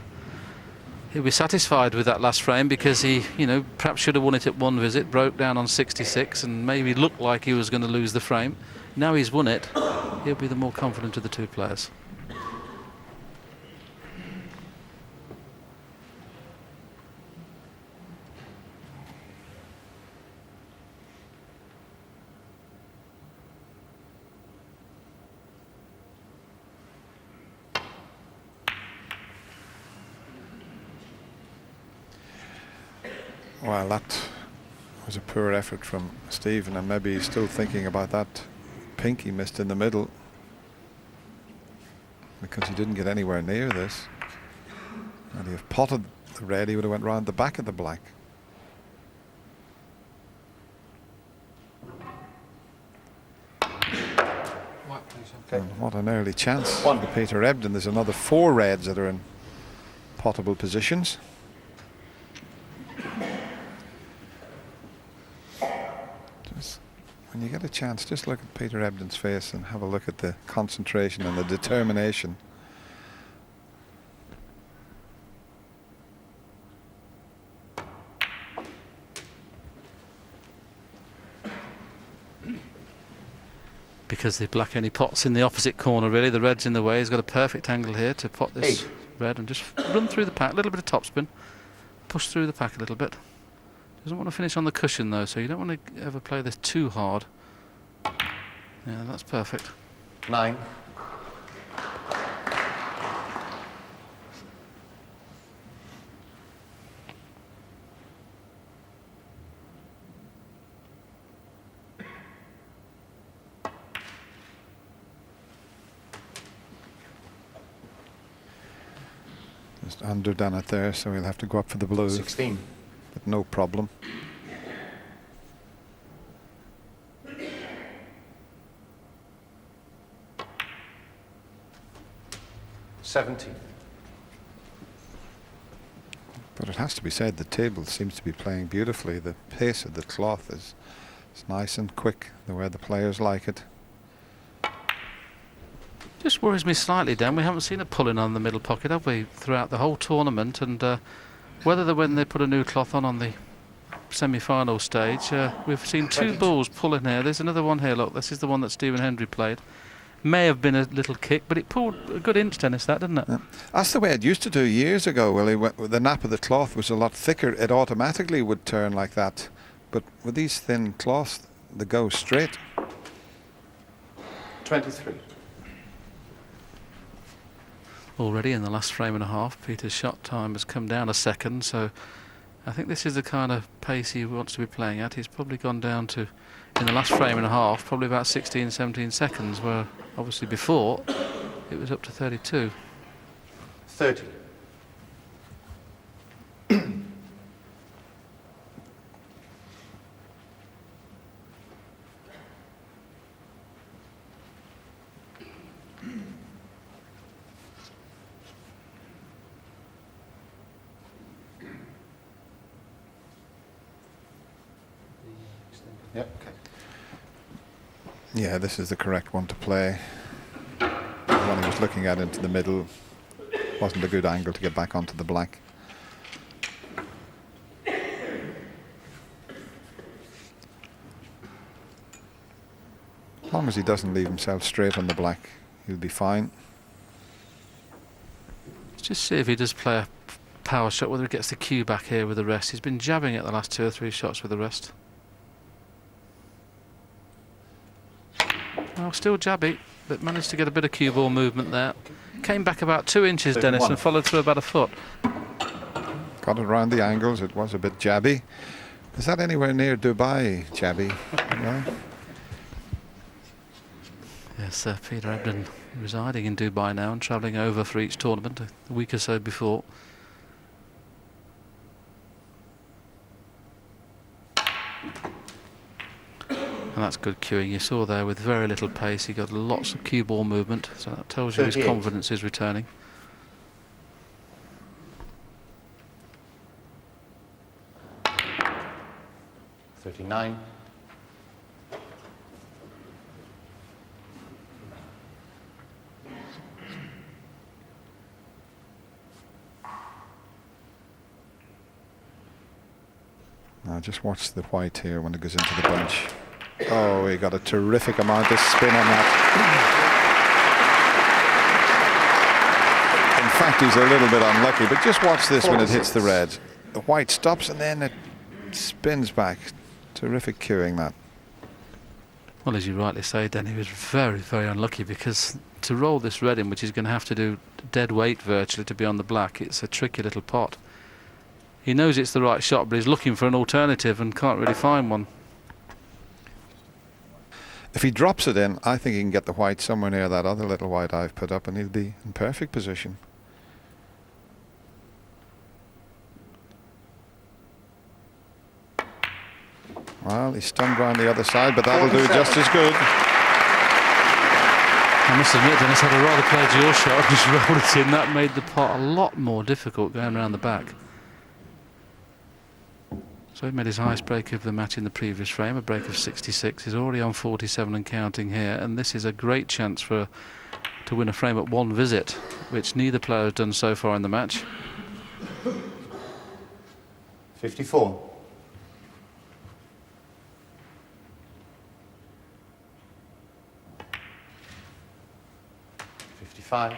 he'll be satisfied with that last frame because he, perhaps should have won it at one visit, broke down on 66 and maybe looked like he was going to lose the frame. Now he's won it, he'll be the more confident of the two players.
Well, that was a poor effort from Stephen, and maybe he's still thinking about that pink he missed in the middle because he didn't get anywhere near this. And he have potted the red, he would have went round the back of the black. And what an early chance for Peter Ebdon. There's another 4 reds that are in pottable positions. When you get a chance, just look at Peter Ebdon's face and have a look at the concentration and the determination.
Because the black only pots in the opposite corner, really. The red's in the way. He's got a perfect angle here to pot this red and just run through the pack. A little bit of topspin. Push through the pack a little bit. Doesn't want to finish on the cushion though, so you don't want to ever play this too hard. Yeah, that's perfect.
9.
Just underdone it there, so he'll have to go up for the blue.
16.
But no problem.
17.
But it has to be said, the table seems to be playing beautifully. The pace of the cloth is nice and quick, the way the players like it.
Just worries me slightly, Dan. We haven't seen a pulling on the middle pocket, have we, throughout the whole tournament? And whether when they put a new cloth on the semi-final stage, we've seen two balls pulling here. There's another one here. Look, this is the one that Stephen Hendry played. May have been a little kick, but it pulled a good inch tennis, that, didn't it?
Yeah. That's the way it used to do years ago, Willie. The nap of the cloth was a lot thicker. It automatically would turn like that. But with these thin cloths, they go straight.
23.
Already in the last frame and a half, Peter's shot time has come down a second, so I think this is the kind of pace he wants to be playing at. He's probably gone down to, in the last frame and a half, probably about 16, 17 seconds, where obviously before it was up to 32.
30. Yep. Okay.
Yeah, this is the correct one to play. The one he was looking at into the middle wasn't a good angle to get back onto the black. As long as he doesn't leave himself straight on the black, he'll be fine.
Let's just see if he does play a power shot, whether he gets the cue back here with the rest. He's been jabbing at the last 2 or 3 shots with the rest. Well, still jabby, but managed to get a bit of cue ball movement there. Came back about 2 inches, Dennis, and followed through about a foot.
Got it around the angles. It was a bit jabby. Is that anywhere near Dubai, jabby? No?
Yes, Peter Ebdon residing in Dubai now and travelling over for each tournament a week or so before. And that's good cueing. You saw there with very little pace, he got lots of cue ball movement, so that tells you his confidence is returning.
$39.
Now just watch the white here when it goes into the bunch. Oh, he got a terrific amount of spin on that. In fact, he's a little bit unlucky, but just watch this when it hits the red. The white stops and then it spins back. Terrific cueing that.
Well, as you rightly say, Dan, he was very, very unlucky, because to roll this red in, which he's going to have to do dead weight virtually to be on the black, it's a tricky little pot. He knows it's the right shot, but he's looking for an alternative and can't really find one.
If he drops it in, I think he can get the white somewhere near that other little white I've put up, and he'll be in perfect position. Well, he's stunned round the other side, but that'll do just as good.
I must admit, Dennis, had a rather played your shot as you rolled it in. That made the pot a lot more difficult going around the back. So he made his highest break of the match in the previous frame, a break of 66. He's already on 47 and counting here, and this is a great chance to win a frame at one visit, which neither player has done so far in the match.
54. $55.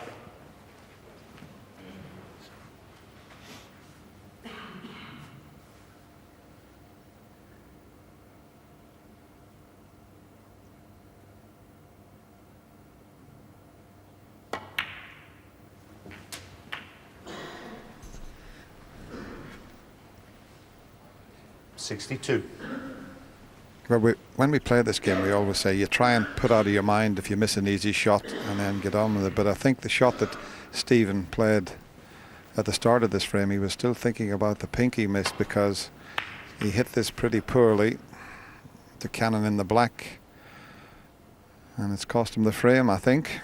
$62.
Well, when we play this game, we always say you try and put out of your mind if you miss an easy shot and then get on with it. But I think the shot that Stephen played at the start of this frame, he was still thinking about the pink he missed, because he hit this pretty poorly, the cannon in the black, and it's cost him the frame, I think.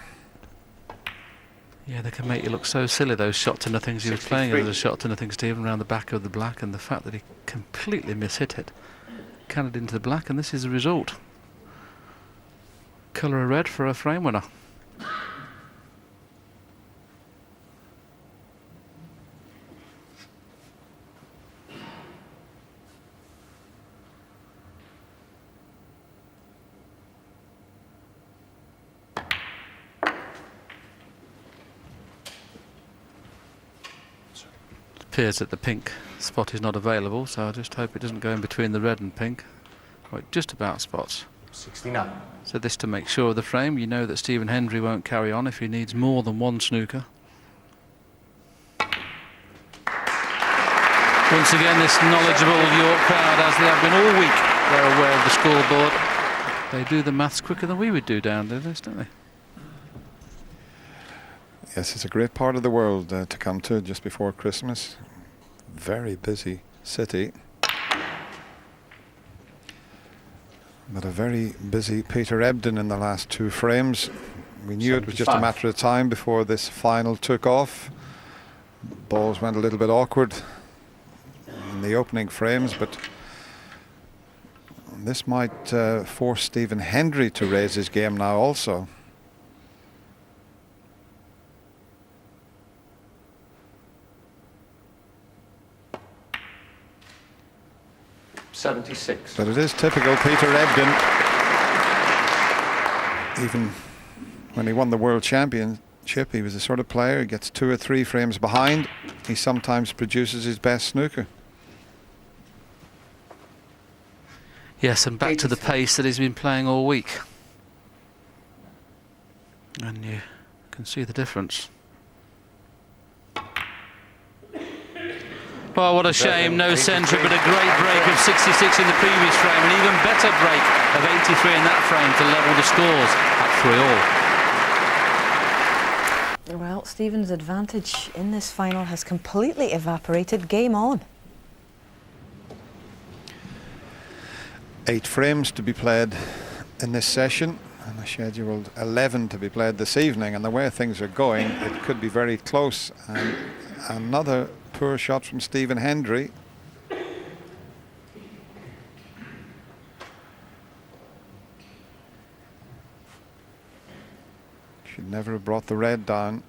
Yeah, they can make you look so silly, those shot to nothings. He was playing it as a shot to nothing, Stephen, around the back of the black, and the fact that he completely mishit it, canned into the black, and this is the result. Colour of red for a frame winner. Appears that the pink spot is not available, so I just hope it doesn't go in between the red and pink. Well, it just about spots.
69.
So this to make sure of the frame. You know that Stephen Hendry won't carry on if he needs more than one snooker. Once again, this knowledgeable York crowd, as they have been all week, they're aware of the scoreboard. They do the maths quicker than we would do down there, don't they?
Yes, it's a great part of the world to come to just before Christmas. Very busy city. But a very busy Peter Ebdon in the last 2 frames. We knew it was just a matter of time before this final took off. Balls went a little bit awkward in the opening frames, but this might force Stephen Hendry to raise his game now also.
76.
But it is typical Peter Ebdon. Even when he won the World Championship, he was the sort of player who gets 2 or 3 frames behind. He sometimes produces his best snooker.
Yes, and back to the pace that he's been playing all week. And you can see the difference. Well, what a shame, no centre, but a great break of 66 in the previous frame, an even better break of 83 in that frame to level the scores at 3-all.
Well, Stephen's advantage in this final has completely evaporated. Game on.
8 frames to be played in this session, and a scheduled 11 to be played this evening. And the way things are going, it could be very close. And another poor shot from Stephen Hendry. Should never have brought the red down.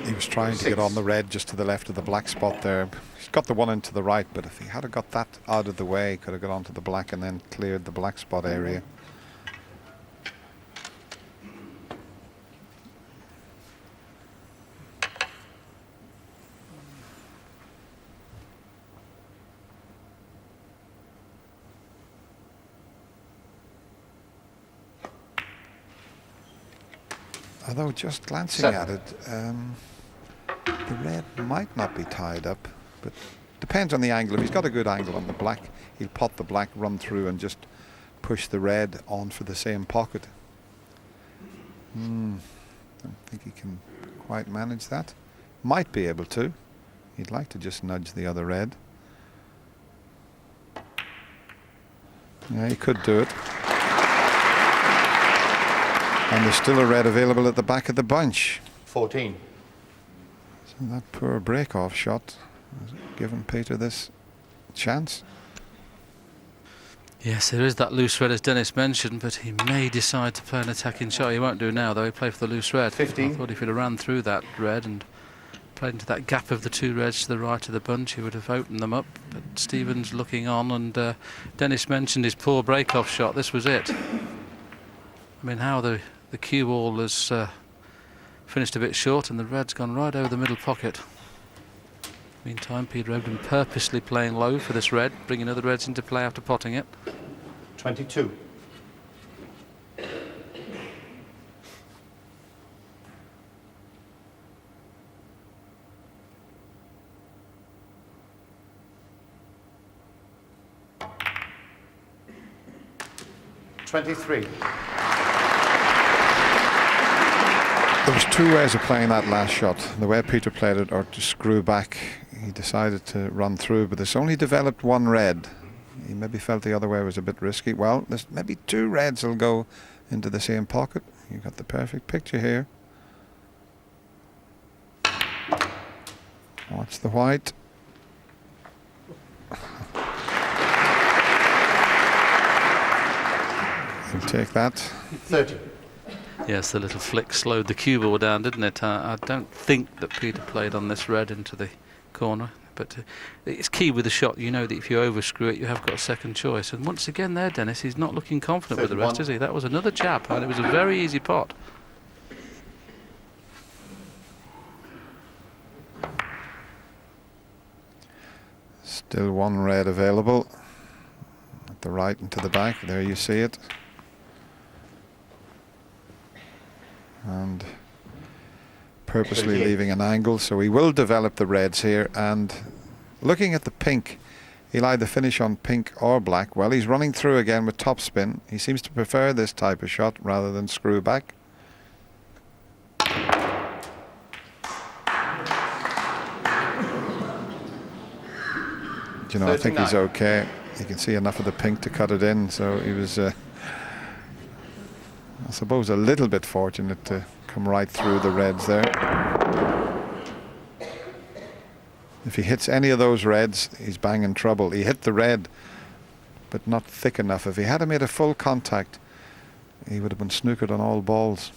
He was trying to get on the red just to the left of the black spot there. He's got the one into the right, but if he had got that out of the way, he could have got onto the black and then cleared the black spot area. Although just glancing at it, the red might not be tied up, but depends on the angle. If he's got a good angle on the black, he'll pot the black, run through and just push the red on for the same pocket. Don't think he can quite manage that. Might be able to. He'd like to just nudge the other red. Yeah, he could do it. And there's still a red available at the back of the bunch.
14.
So that poor break-off shot has given Peter this chance.
Yes, there is that loose red as Dennis mentioned, but he may decide to play an attacking shot. He won't do now, though. He played for the loose red.
15.
I thought if he'd have ran through that red and played into that gap of the 2 reds to the right of the bunch, he would have opened them up. But Stephen's looking on, and Dennis mentioned his poor break-off shot. This was it. I mean, how the cue ball has finished a bit short, and the red's gone right over the middle pocket. Meantime, Peter Ebdon purposely playing low for this red, bringing other reds into play after potting it.
22. $23.
There was two ways of playing that last shot. The way Peter played it, or to screw back. He decided to run through, but there's only developed one red. He maybe felt the other way was a bit risky. Well, there's maybe two reds will go into the same pocket. You've got the perfect picture here. Watch the white. He'll take that.
30.
Yes, the little flick slowed the cue ball down, didn't it? I don't think that Peter played on this red into the corner, but it's key with the shot. You know that if you overscrew it, you have got a second choice. And once again there, Dennis, he's not looking confident with the rest, is he? That was another jab, and it was a very easy pot.
Still one red available. At the right and to the back, there you see it. And purposely
38.
leaving an angle, so he will develop the reds here. And looking at the pink, he'll either finish on pink or black. Well, he's running through again with topspin. He seems to prefer this type of shot rather than screw back. You know, I think he's
39.
okay. You can see enough of the pink to cut it in, so he was I suppose a little bit fortunate to come right through the reds there. If he hits any of those reds, he's bang in trouble. He hit the red, but not thick enough. If he had made a full contact, he would have been snookered on all balls.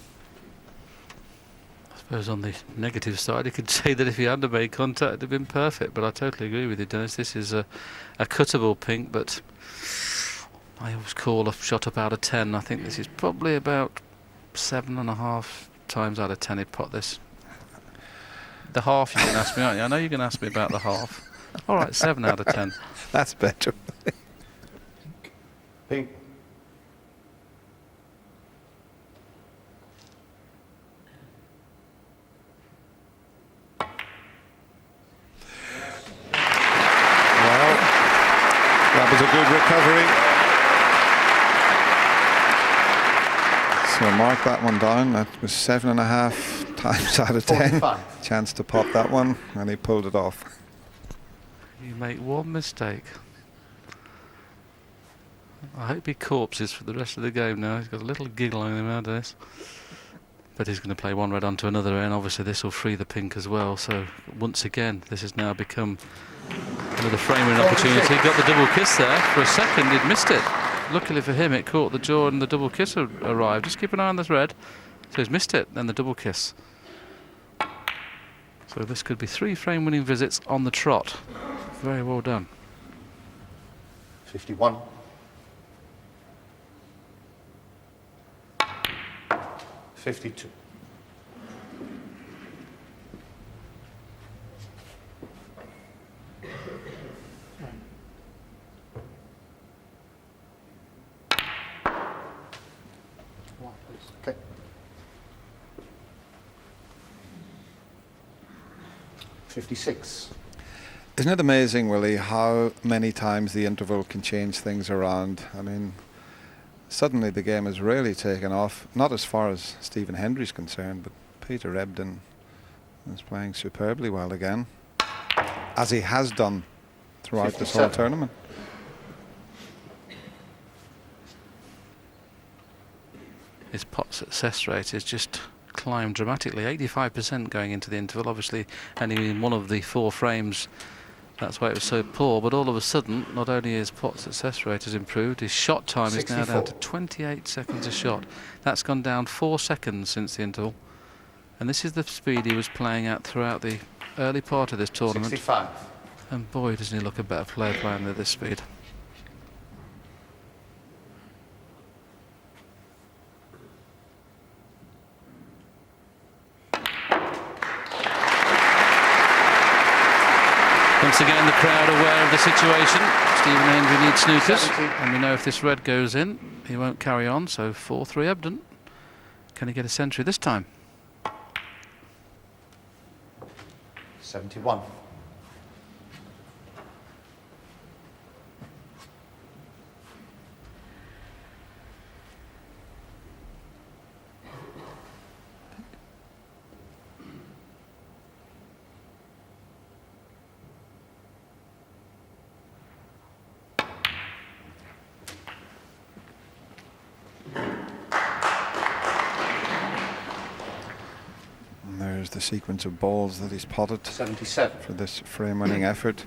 I suppose on the negative side, you could say that if he hadn't made contact, it'd have been perfect. But I totally agree with you, Dennis. This is a cuttable pink, but I always call a shot up out of 10. I think this is probably about 7.5 times out of 10 he'd pot this. The half you can ask me, aren't you? I know you're going to ask me about the half. All right, 7 out of 10.
That's better.
Pink.
Well, that was a good recovery. So mark that one down. That was 7.5 times out of 10.
45.
Chance to pop that one, and he pulled it off.
You make one mistake. I hope he corpses for the rest of the game now. He's got a little giggle on him out of this. But he's going to play one red onto another, and obviously this will free the pink as well. So once again, this has now become another frame-winning opportunity. Got the double kiss there. For a second, he'd missed it. Luckily for him, it caught the jaw and the double kiss arrived. Just keep an eye on this red. So he's missed it, then the double kiss. So this could be 3 frame-winning visits on the trot. Very well done.
51. 52. Okay. 56.
Isn't it amazing, Willie, how many times the interval can change things around? I mean, suddenly the game has really taken off, not as far as Stephen Hendry's concerned, but Peter Ebdon is playing superbly well again, as he has done throughout this whole
57.
tournament.
His pot success rate has just climbed dramatically, 85% going into the interval. Obviously, only in one of the 4 frames, that's why it was so poor. But all of a sudden, not only his pot success rate has improved, his shot time
64.
is now down to 28 seconds a shot. That's gone down 4 seconds since the interval. And this is the speed he was playing at throughout the early part of this tournament.
65.
And boy, doesn't he look a better player playing at this speed. Once again, the crowd aware of the situation. Stephen Hendry needs snookers,
70.
and we know if this red goes in, he won't carry on. So 4-3 Ebdon. Can he get a century this time?
71.
And there's the sequence of balls that he's potted
77.
for this frame-winning effort.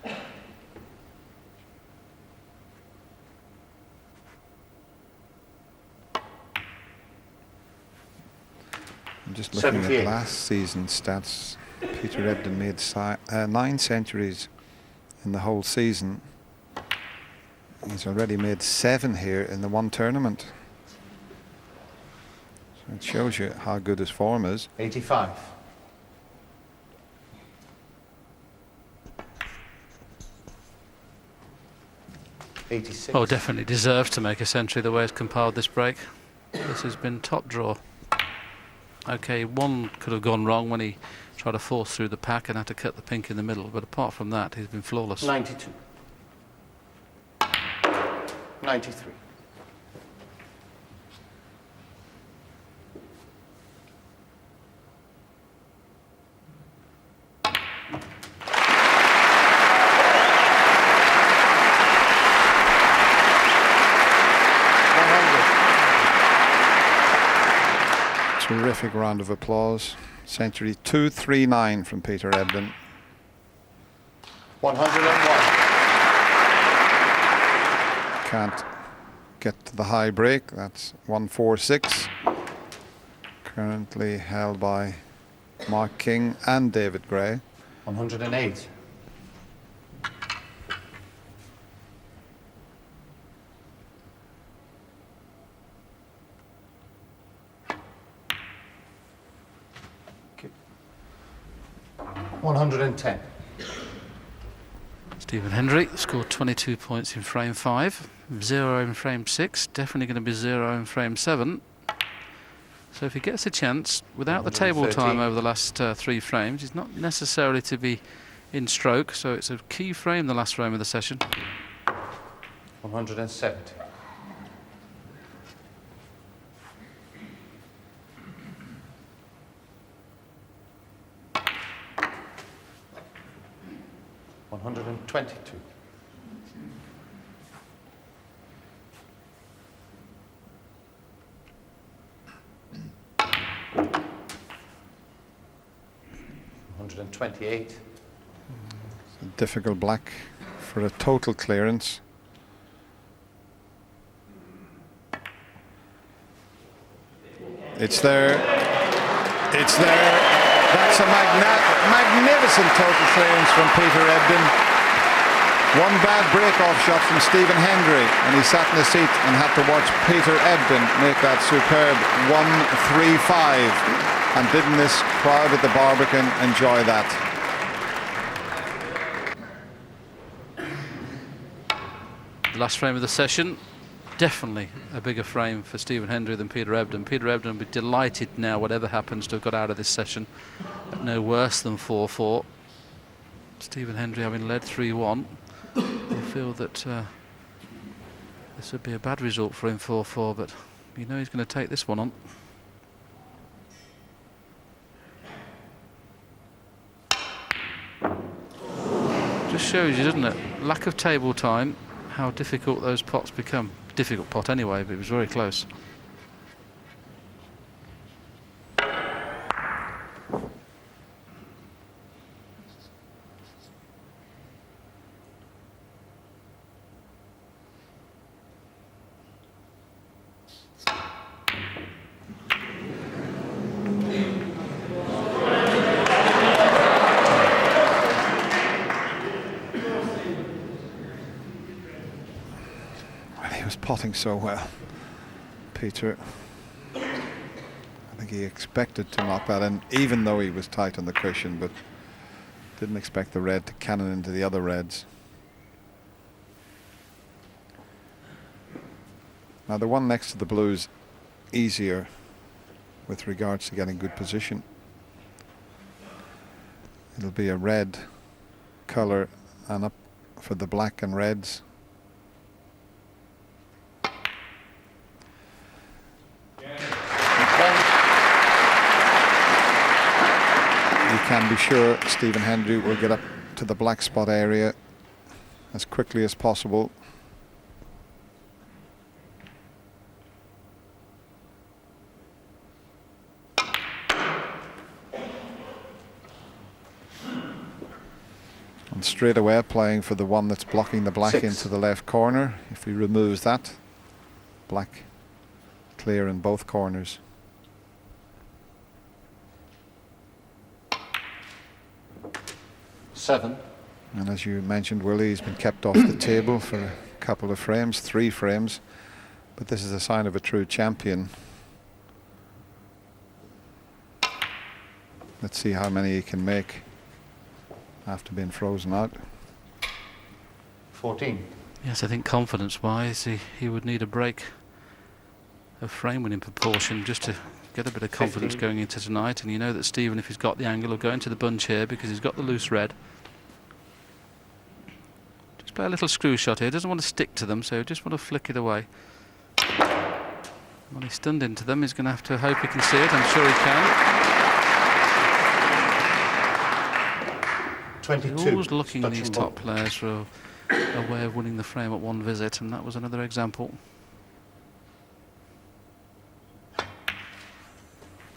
I'm just looking
78.
at last season's stats. Peter Ebdon made 9 centuries in the whole season. He's already made 7 here in the one tournament. So it shows you how good his form is.
85. '86.
Oh, definitely deserves to make a century the way it's compiled this break. This has been top draw. Okay, one could have gone wrong when he tried to force through the pack and had to cut the pink in the middle, but apart from that, he's been flawless.
92. 93.
Terrific round of applause. Century 239 from Peter Ebdon.
101.
Can't get to the high break. That's 146. Currently held by Mark King and David Gray.
108. 110.
Stephen Hendry scored 22 points in frame 5, 0 in frame 6, definitely going to be 0 in frame 7. So if he gets a chance, without the table
113.
time over the last 3 frames, he's not necessarily to be in stroke, so it's a key frame, the last frame of the session.
170. 122. 128.
A difficult black for a total clearance. It's there. It's there. That's a magnificent total clearance from Peter Ebdon. One bad break-off shot from Stephen Hendry, and he sat in the seat and had to watch Peter Ebdon make that superb 135. And didn't this crowd at the Barbican enjoy that?
The last frame of the session, definitely a bigger frame for Stephen Hendry than Peter Ebdon. Peter Ebdon will be delighted now, whatever happens, to have got out of this session at no worse than 4-4. Stephen Hendry, having led 3-1, will feel that this would be a bad result for him, 4-4, but you know he's going to take this one on. Just shows you, doesn't it? Lack of table time, how difficult those pots become. Difficult pot anyway, but it was very close.
Potting so well, Peter. I think he expected to knock that in, even though he was tight on the cushion, but Didn't expect the red to cannon into the other reds. Now the one next to the blue's easier with regards to getting good position. It'll be a red colour and up for the black and reds. You can be sure Stephen Hendry will get up to the black spot area as quickly as possible. And straight away playing for the one that's blocking the black
6.
into the left corner. If he removes that, black clear in both corners.
7.
And as you mentioned, Willie, he's been kept off the table for a couple of frames, 3 frames. But this is a sign of a true champion. Let's see how many he can make after being frozen out.
14.
Yes, I think confidence-wise, he would need a break of frame-winning proportion just to get a bit of confidence
15.
going into tonight. And you know that Stephen, if he's got the angle of going to the bunch here because he's got the loose red, just play a little screw shot here. Doesn't want to stick to them, so just want to flick it away. When he's stunned into them, he's going to have to hope he can see it. I'm sure he can.
22.
You're always looking at
Touch
these
and
top
ball.
players for a way of winning the frame at one visit, and that was another example.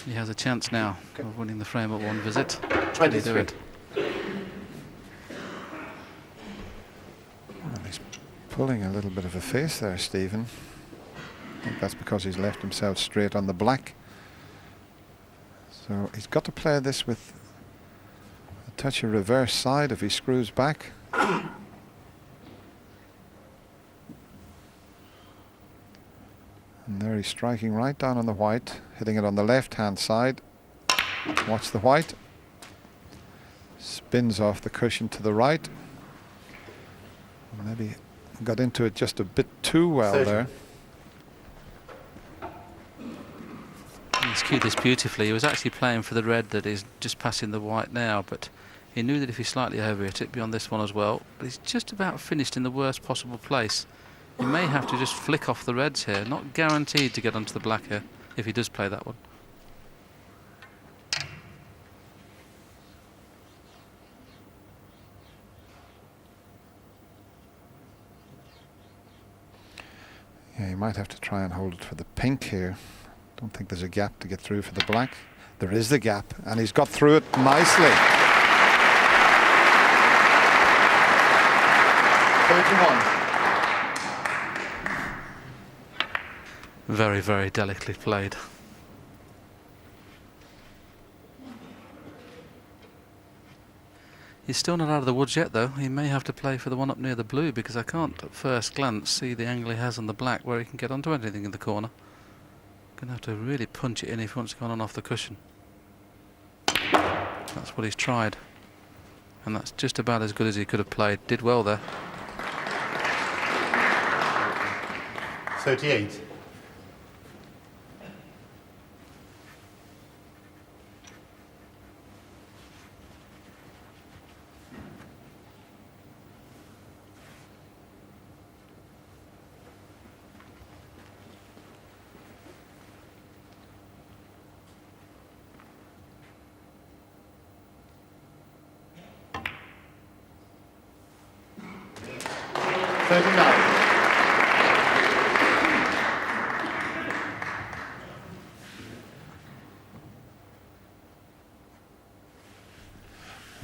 He has a chance now of winning the frame at one visit. Can he do
23.
it?
Well, he's pulling a little bit of a face there, Stephen. I think that's because he's left himself straight on the black. So he's got to play this with a touch of reverse side if he screws back. And there he's striking right down on the white, hitting it on the left-hand side. Watch the white. Spins off the cushion to the right. Maybe got into it just a bit too well
30.
there.
He's cued this beautifully. He was actually playing for the red that is just passing the white now, but he knew that if he slightly overhit it beyond this one as well, but he's just about finished in the worst possible place. He may have to just flick off the reds here. Not guaranteed to get onto the black here if he does play that one.
Yeah, you might have to try and hold it for the pink here. Don't think there's a gap to get through for the black. There is the gap, and he's got through it nicely.
31.
Very, very delicately played. He's still not out of the woods yet, though. He may have to play for the one up near the blue, because I can't at first glance see the angle he has on the black where he can get onto anything in the corner. Gonna have to really punch it in if he wants to go on and off the cushion. That's what he's tried, and that's just about as good as he could have played. Did well there.
38.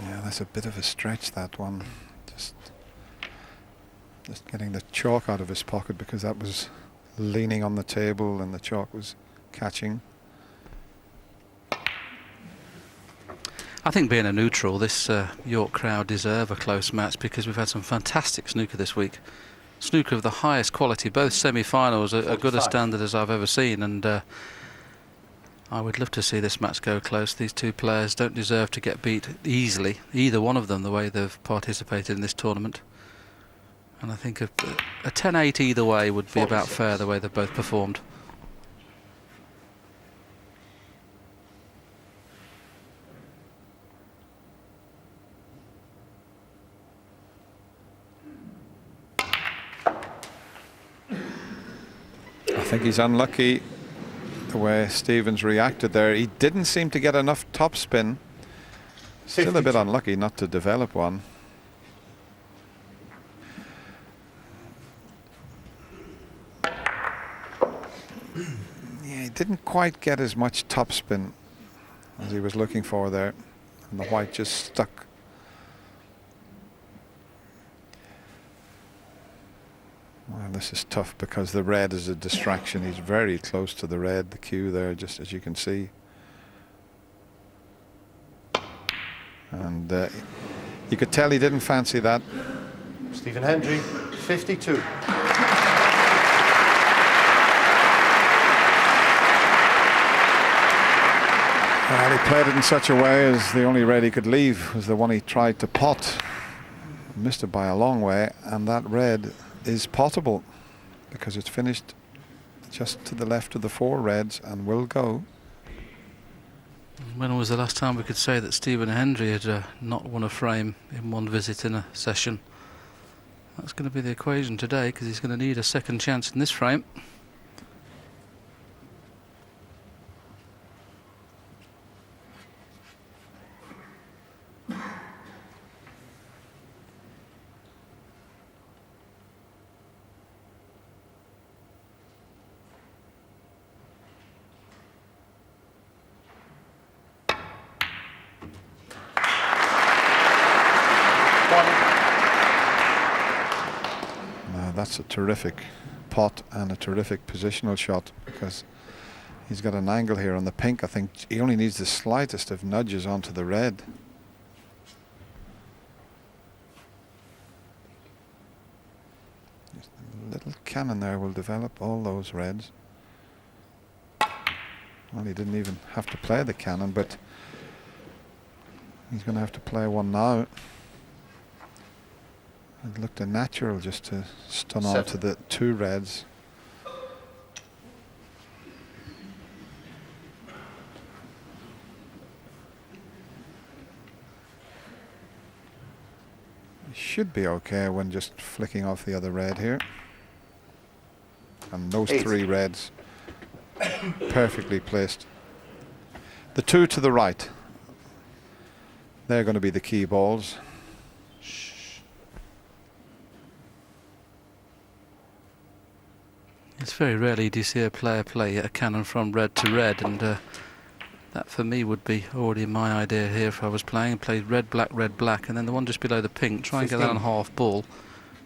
Yeah, that's a bit of a stretch, that one. Just getting the chalk out of his pocket, because that was leaning on the table and the chalk was catching.
I think, being a neutral, this York crowd deserve a close match, because we've had some fantastic snooker this week. Snooker of the highest quality. Both semi-finals are good a standard as I've ever seen, and I would love to see this match go close. These two players don't deserve to get beat easily, either one of them, the way they've participated in this tournament. And I think a 10-8 either way would be about fair, the way they've both performed.
I think he's unlucky the way Stevens reacted there. He didn't seem to get enough topspin. Still a bit unlucky not to develop one. Yeah, he didn't quite get as much topspin as he was looking for there, and the white just stuck. Well, this is tough because the red is a distraction. He's very close to the red, the cue there, just as you can see. And you could tell he didn't fancy that.
Stephen Hendry, 52.
Well, he played it in such a way as the only red he could leave was the one he tried to pot. Missed it by a long way, and that red is potable because it's finished just to the left of the 4 reds and will go.
When was the last time we could say that Stephen Hendry had not won a frame in one visit in a session? That's going to be the equation today, because he's going to need a second chance in this frame.
That's a terrific pot and a terrific positional shot, because he's got an angle here on the pink. I think he only needs the slightest of nudges onto the red. Just a little cannon there will develop all those reds. Well, he didn't even have to play the cannon, but he's going to have to play one now. It looked unnatural just to stun onto the 2 reds. He should be okay when just flicking off the other red here. And those 3 reds perfectly placed. The 2 to the right, they're going to be the key balls.
It's very rarely do you see a player play a cannon from red to red, and that for me would be already my idea here if I was playing. Played red, black, and then the one just below the pink. Try and get that on half ball.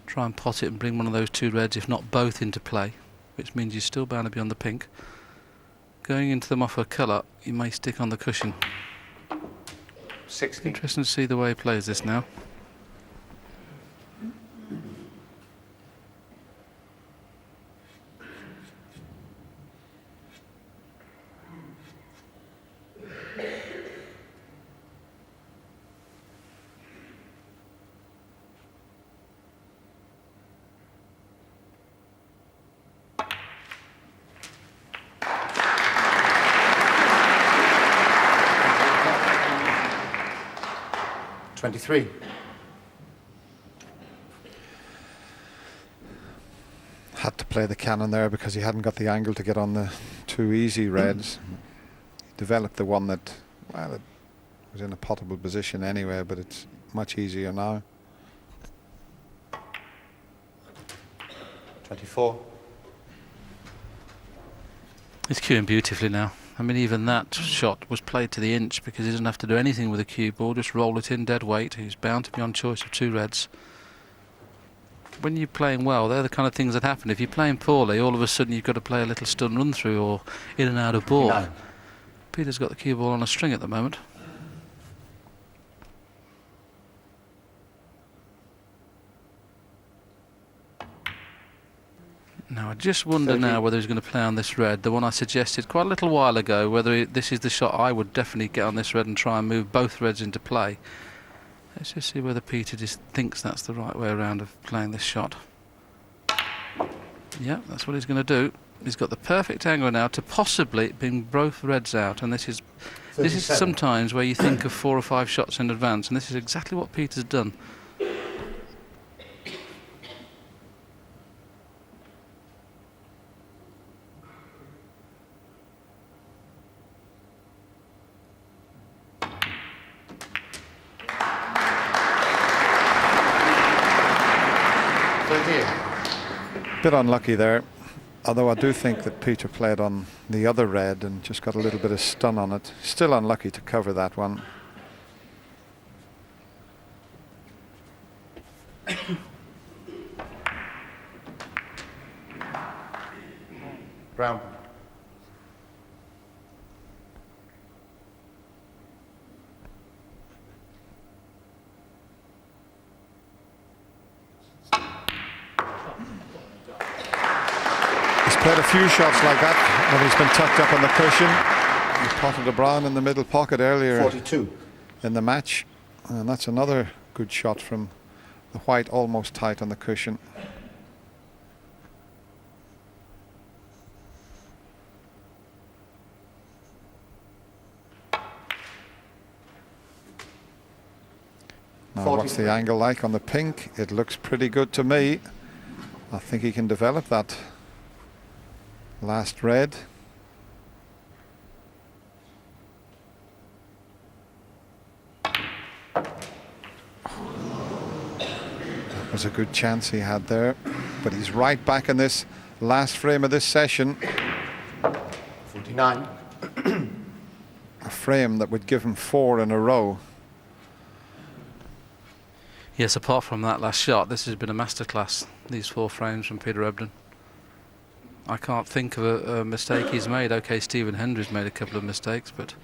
Try and pot it and bring one of those 2 reds, if not both, into play, which means you're still bound to be on the pink. Going into them off a colour, you may stick on the cushion.
60.
Interesting to see the way he plays this now.
$23.
Had to play the cannon there because he hadn't got the angle to get on the 2 easy reds. He developed the one that, well, it was in a potable position anyway, but it's much easier now.
24.
He's cueing beautifully now. I mean, even that shot was played to the inch because he doesn't have to do anything with the cue ball, just roll it in dead weight. He's bound to be on choice of 2 reds. When you're playing well, they're the kind of things that happen. If you're playing poorly, all of a sudden you've got to play a little stun run through or in and out of ball. No. Peter's got the cue ball on a string at the moment. Now I just wonder now whether he's going to play on this red, the one I suggested quite a little while ago, whether this is the shot I would definitely get on this red and try and move both reds into play. Let's just see whether Peter just thinks that's the right way around of playing this shot. Yeah, that's what he's going to do. He's got the perfect angle now to possibly bring both reds out, and this is sometimes where you think of 4 or 5 shots in advance, and this is exactly what Peter's done.
Bit unlucky there, although I do think that Peter played on the other red and just got a little bit of stun on it. Still unlucky to cover that one.
Brown.
Played a few shots like that when he's been tucked up on the cushion. He potted a brown in the middle pocket earlier
42
in the match, and that's another good shot from the white, almost tight on the cushion. Now, what's the angle like on the pink? It looks pretty good to me. I think he can develop that last red. That was a good chance he had there, but he's right back in this last frame of this session.
49.
A frame that would give him 4 in a row.
Yes, apart from that last shot, this has been a masterclass, these 4 frames from Peter Ebdon. I can't think of a mistake he's made. OK, Stephen Hendry's made a couple of mistakes, but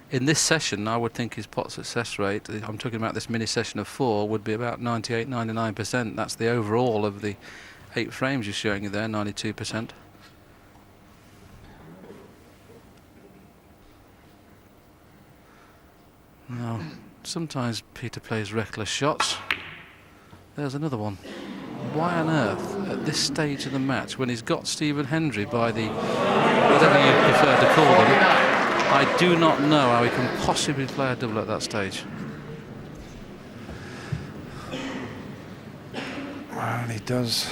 in this session I would think his pot success rate, I'm talking about this mini session of 4, would be about 98-99%. That's the overall of the 8 frames you're showing you there, 92%. Now, sometimes Peter plays reckless shots. There's another one. Why on earth, at this stage of the match, when he's got Stephen Hendry by the, whatever you prefer to call them, I do not know how he can possibly play a double at that stage.
Well, he does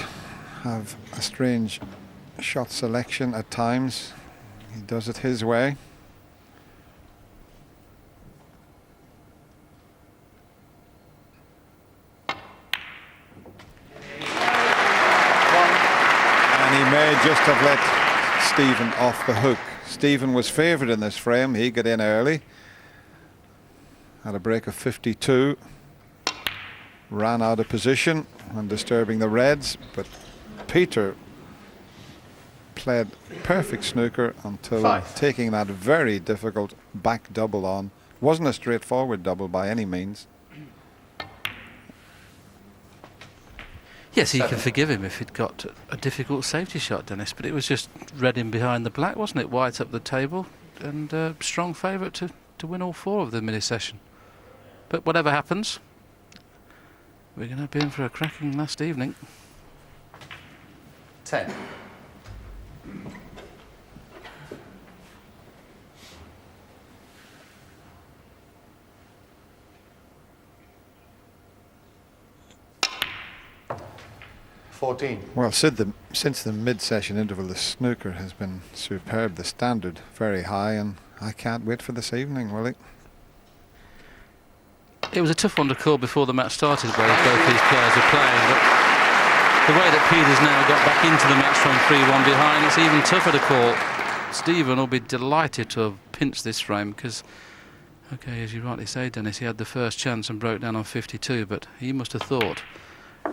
have a strange shot selection at times. He does it his way. Just have let Stephen off the hook. Stephen was favoured in this frame. He got in early. Had a break of 52. Ran out of position and disturbing the reds. But Peter played perfect snooker until taking that very difficult back double on. Wasn't a straightforward double by any means.
Yes, you can forgive him if he'd got a difficult safety shot, Dennis, but it was just red in behind the black, wasn't it? White up the table, and strong favourite to win all 4 of the mini-session. But whatever happens, we're going to be in for a cracking last evening.
10.
Well, since the mid-session interval, the snooker has been superb. The standard very high, and I can't wait for this evening, Willie.
It was a tough one to call before the match started, where both these players are playing. But the way that Peter's now got back into the match from 3-1 behind, it's even tougher to call. Stephen will be delighted to have pinched this frame because, OK, as you rightly say, Dennis, he had the first chance and broke down on 52, but he must have thought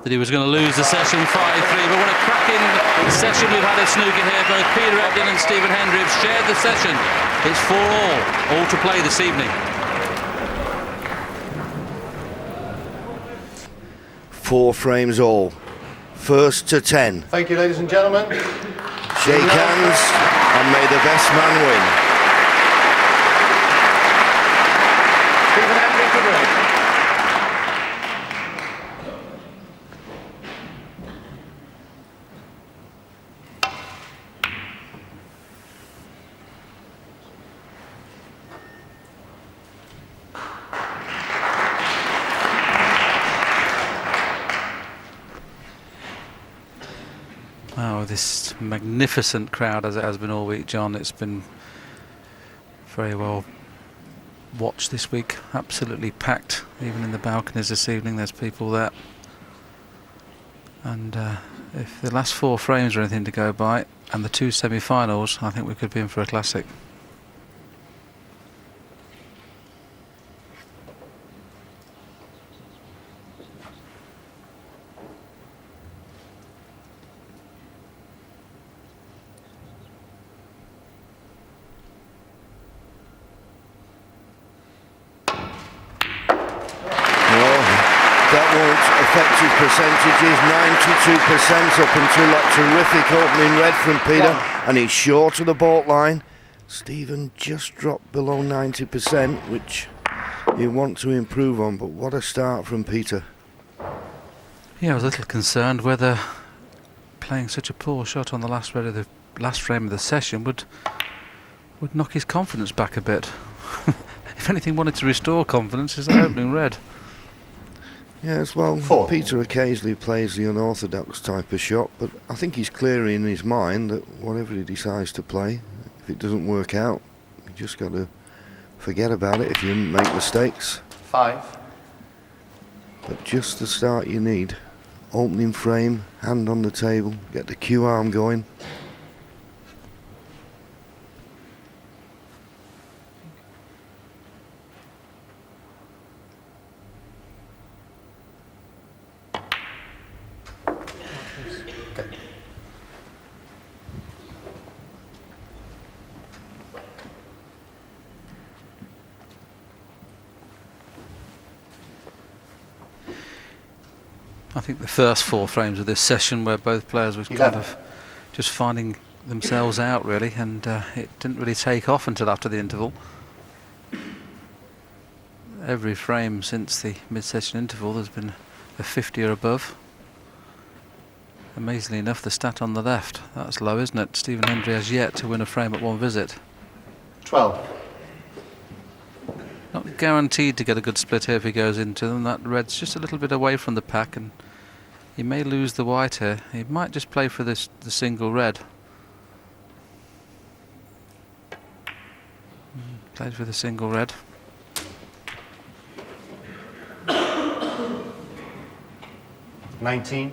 that he was going to lose the session 5-3, but what a cracking session we've had at snooker here. Both Peter Ebdon and Stephen Hendry have shared the session. It's 4-all to play this evening.
4 frames all. first to 10.
Thank you, ladies and gentlemen.
Shake hands and may the best man win.
Stephen Hendry to break.
Oh, this magnificent crowd as it has been all week, John. It's been very well watched this week. Absolutely packed, even in the balconies this evening. There's people there. And if the last 4 frames are anything to go by, and the 2 semi-finals, I think we could be in for a classic.
Effective percentages 92% up until that terrific opening red from Peter, and he's short of the baulk line. Stephen just dropped below 90%, which you want to improve on, but what a start from Peter.
Yeah, I was a little concerned whether playing such a poor shot on the last red of the last frame of the session would knock his confidence back a bit. If anything wanted to restore confidence, is that opening red.
Yes, well,
4.
Peter occasionally plays the unorthodox type of shot, but I think he's clear in his mind that whatever he decides to play, if it doesn't work out, you just got to forget about it if you make mistakes.
5.
But just the start you need. Opening frame, hand on the table, get the cue arm going.
I think the first 4 frames of this session where both players were kind of just finding themselves out really, and it didn't really take off until after the interval. Every frame since the mid-session interval there's been a 50 or above. Amazingly enough, the stat on the left, that's low, isn't it? Stephen Hendry has yet to win a frame at one visit.
12.
Not guaranteed to get a good split here if he goes into them. That red's just a little bit away from the pack, and he may lose the white here. He might just play for the single red. Plays with a single red.
$19.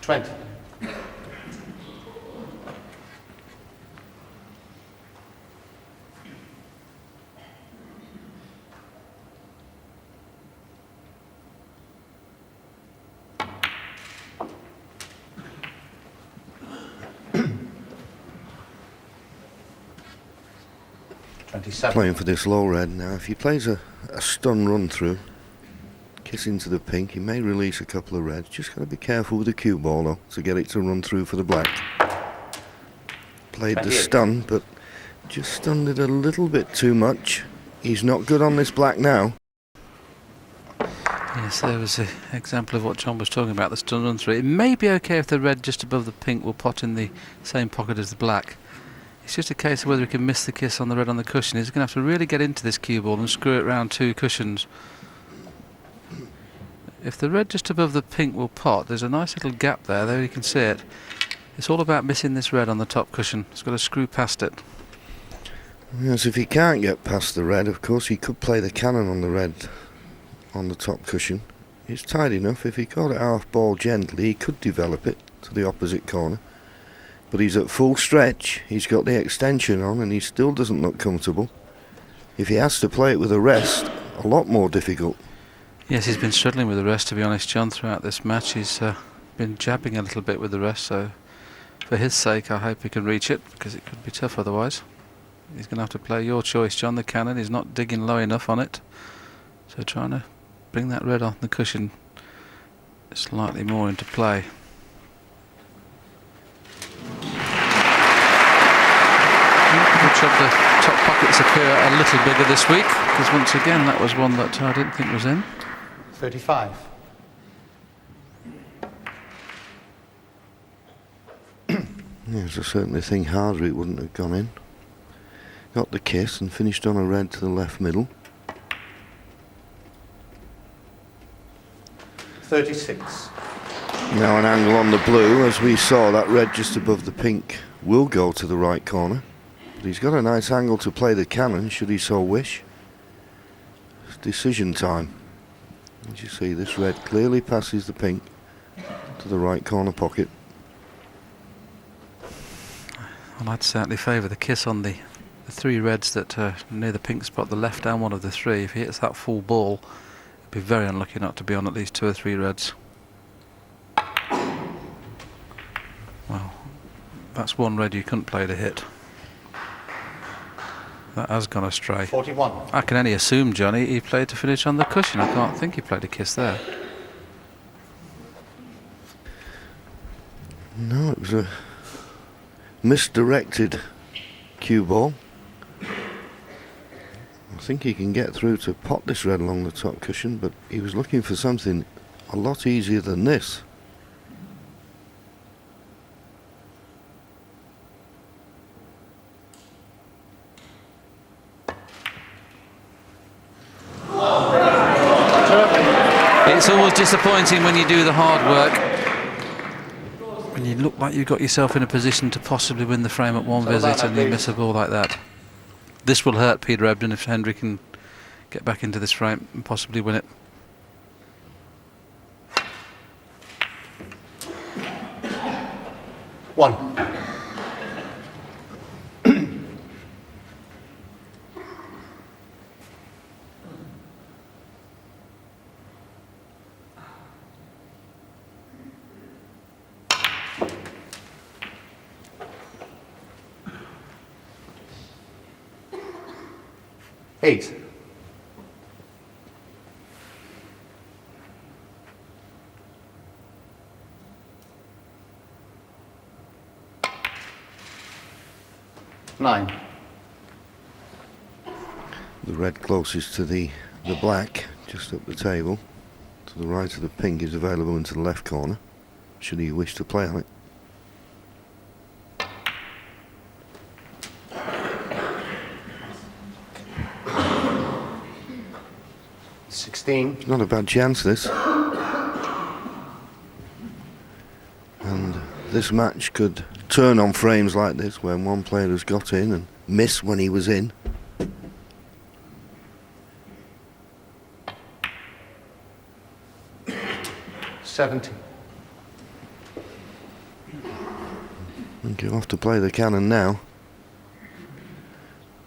$20.
Playing for this low red now. If he plays a stun run through, kiss into the pink, he may release a couple of reds. Just got to be careful with the cue ball though, to get it to run through for the black. Played the stun, but just stunned it a little bit too much. He's not good on this black now.
Yes, there was an example of what John was talking about, the stun run through. It may be okay if the red just above the pink will pot in the same pocket as the black. It's just a case of whether he can miss the kiss on the red on the cushion. He's going to have to really get into this cue ball and screw it round 2 cushions. If the red just above the pink will pot, there's a nice little gap there you can see it. It's all about missing this red on the top cushion. He's got to screw past it.
Yes, if he can't get past the red, of course he could play the cannon on the red on the top cushion. It's tight enough. If he got it half ball gently, he could develop it to the opposite corner. But he's at full stretch, he's got the extension on, and he still doesn't look comfortable. If he has to play it with a rest, a lot more difficult.
Yes, he's been struggling with the rest, to be honest, John, throughout this match. He's been jabbing a little bit with the rest, so for his sake I hope he can reach it, because it could be tough otherwise. He's going to have to play your choice, John, the cannon. He's not digging low enough on it, so trying to bring that red on the cushion slightly more into play. Good job the top pockets appear a little bigger this week, because once again that was one that I didn't think was in.
35.
Yes, I certainly think harder it wouldn't have gone in. Got the kiss and finished on a red to the left middle.
36.
Now an angle on the blue, as we saw, that red just above the pink will go to the right corner. But he's got a nice angle to play the cannon, should he so wish. It's decision time. As you see, this red clearly passes the pink to the right corner pocket.
I'd certainly favour the kiss on the three reds that near the pink spot, the left and one of the three. If he hits that full ball, he'd be very unlucky not to be on at least 2 or 3 reds. Well, that's one red you couldn't play to hit. That has gone astray.
41.
I can only assume, Johnny, he played to finish on the cushion. I can't think he played a kiss there.
No, it was a misdirected cue ball. I think he can get through to pot this red along the top cushion, but he was looking for something a lot easier than this.
It's always disappointing when you do the hard work, when you look like you've got yourself in a position to possibly win the frame at one visit and you miss a ball like that. This will hurt Peter Ebdon if Hendry can get back into this frame and possibly win it.
One. Eight. Nine.
The red closest to the black, just up the table. To the right of the pink is available into the left corner, should he wish to play on it. Not a bad chance, this. And this match could turn on frames like this when one player has got in and missed when he was in.
$70.
And you have to play the cannon now.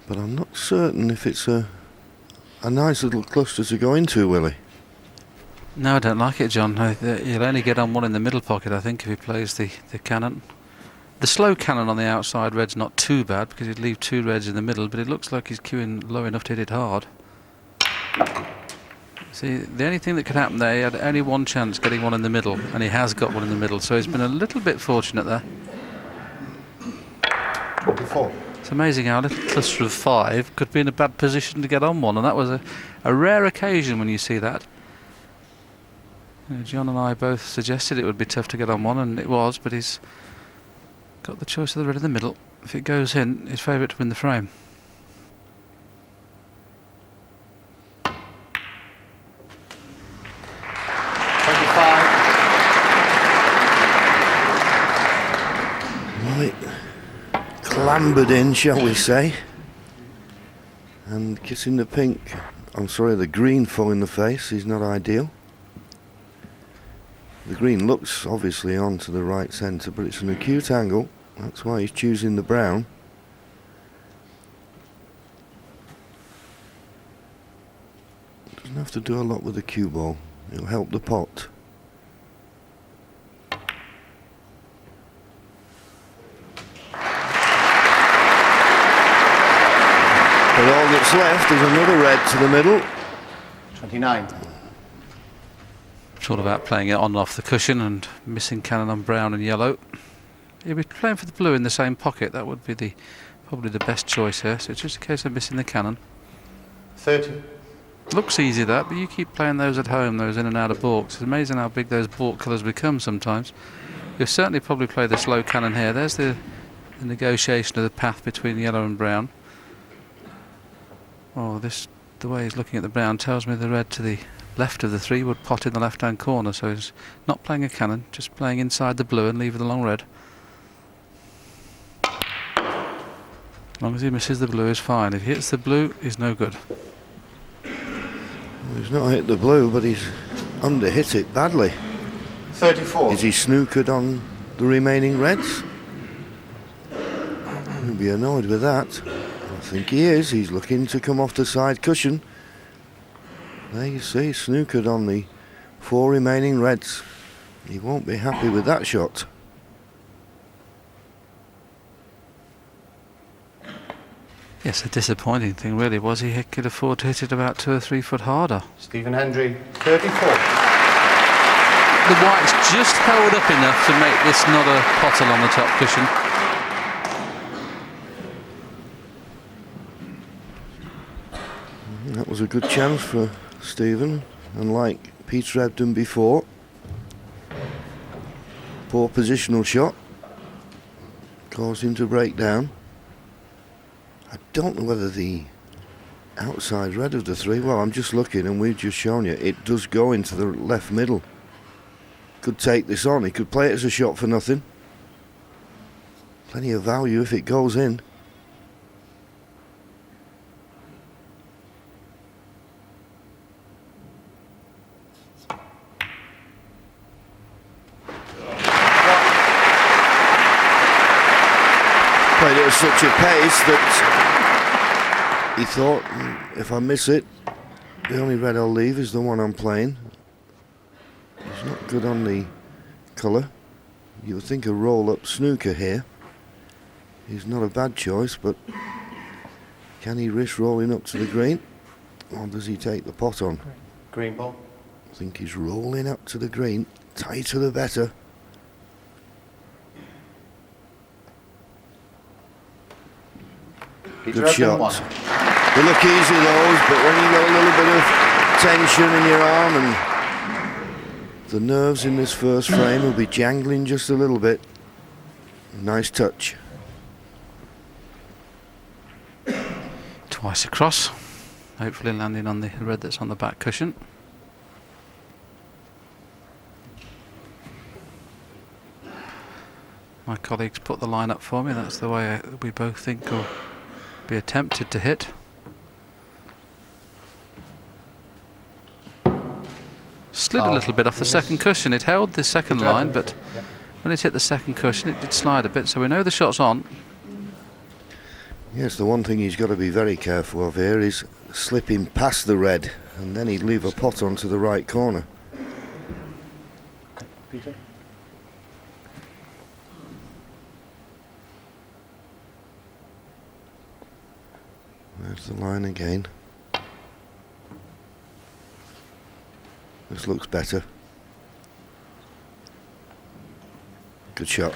But I'm not certain if it's a nice little cluster to go into, Willie.
No, I don't like it, John. He'll only get on one in the middle pocket, I think, if he plays the cannon. The slow cannon on the outside red's not too bad, because he'd leave 2 reds in the middle, but it looks like he's queuing low enough to hit it hard. See, the only thing that could happen there, he had only one chance getting one in the middle, and he has got one in the middle, so he's been a little bit fortunate there.
24.
It's amazing how a little cluster of 5 could be in a bad position to get on one, and that was a rare occasion when you see that. You know, John and I both suggested it would be tough to get on one, and it was, but he's got the choice of the red in the middle. If it goes in, his favourite to win the frame.
Right. Clambered in, shall we say. And kissing the pink, I'm sorry, the green full in the face is not ideal. The green looks obviously on to the right centre, but it's an acute angle. That's why he's choosing the brown. Doesn't have have to do a lot with the cue ball. It'll help the pot. But all that's left is another red to the middle.
29.
It's all about playing it on and off the cushion and missing cannon on brown and yellow. He'll be playing for the blue in the same pocket. That would be probably the best choice here. So it's just a case of missing the cannon.
30.
Looks easy that, but you keep playing those at home, those in and out of balks. It's amazing how big those balk colours become sometimes. You'll certainly probably play the slow cannon here. There's the negotiation of the path between yellow and brown. Oh, the way he's looking at the brown tells me the red to the left of the 3 would pot in the left-hand corner, so he's not playing a cannon, just playing inside the blue and leaving the long red. As long as he misses the blue, is fine. If he hits the blue, he's no good.
Well, he's not hit the blue, but he's under-hit it badly.
34.
Is he snookered on the remaining reds? He'll be annoyed with that. I think he is. He's looking to come off the side cushion. There you see, snookered on the 4 remaining reds. He won't be happy with that shot.
Yes, a disappointing thing really was he could afford to hit it about 2 or 3 foot harder.
Stephen Hendry, 34.
The white's just held up enough to make this not a pottle on the top cushion.
That was a good chance for Stephen, unlike Peter Ebdon before. Poor positional shot caused him to break down. I don't know whether the outside red of the 3, well, I'm just looking and we've just shown you, it does go into the left middle. Could take this on, he could play it as a shot for nothing. Plenty of value if it goes in. Played it at such a pace that he thought, if I miss it, the only red I'll leave is the one I'm playing. He's not good on the colour. You would think a roll-up snooker here. He's not a bad choice, but can he risk rolling up to the green? Or does he take the pot on?
Green ball.
I think he's rolling up to the green. Tighter the better.
Peter
Good
Ebdon,
shot.
1.
They look easy those, but when you got a little bit of tension in your arm and the nerves in this first frame will be jangling just a little bit. Nice touch.
Twice across, hopefully landing on the red that's on the back cushion. My colleagues put the line up for me. That's the way we both think will be attempted to hit. Slid a little bit off the second cushion. It held the second line, but when it hit the second cushion, it did slide a bit. So we know the shot's on.
Yes, the one thing he's got to be very careful of here is slipping past the red, and then he'd leave a pot onto the right corner.
Peter.
There's the line again. This looks better. Good shot.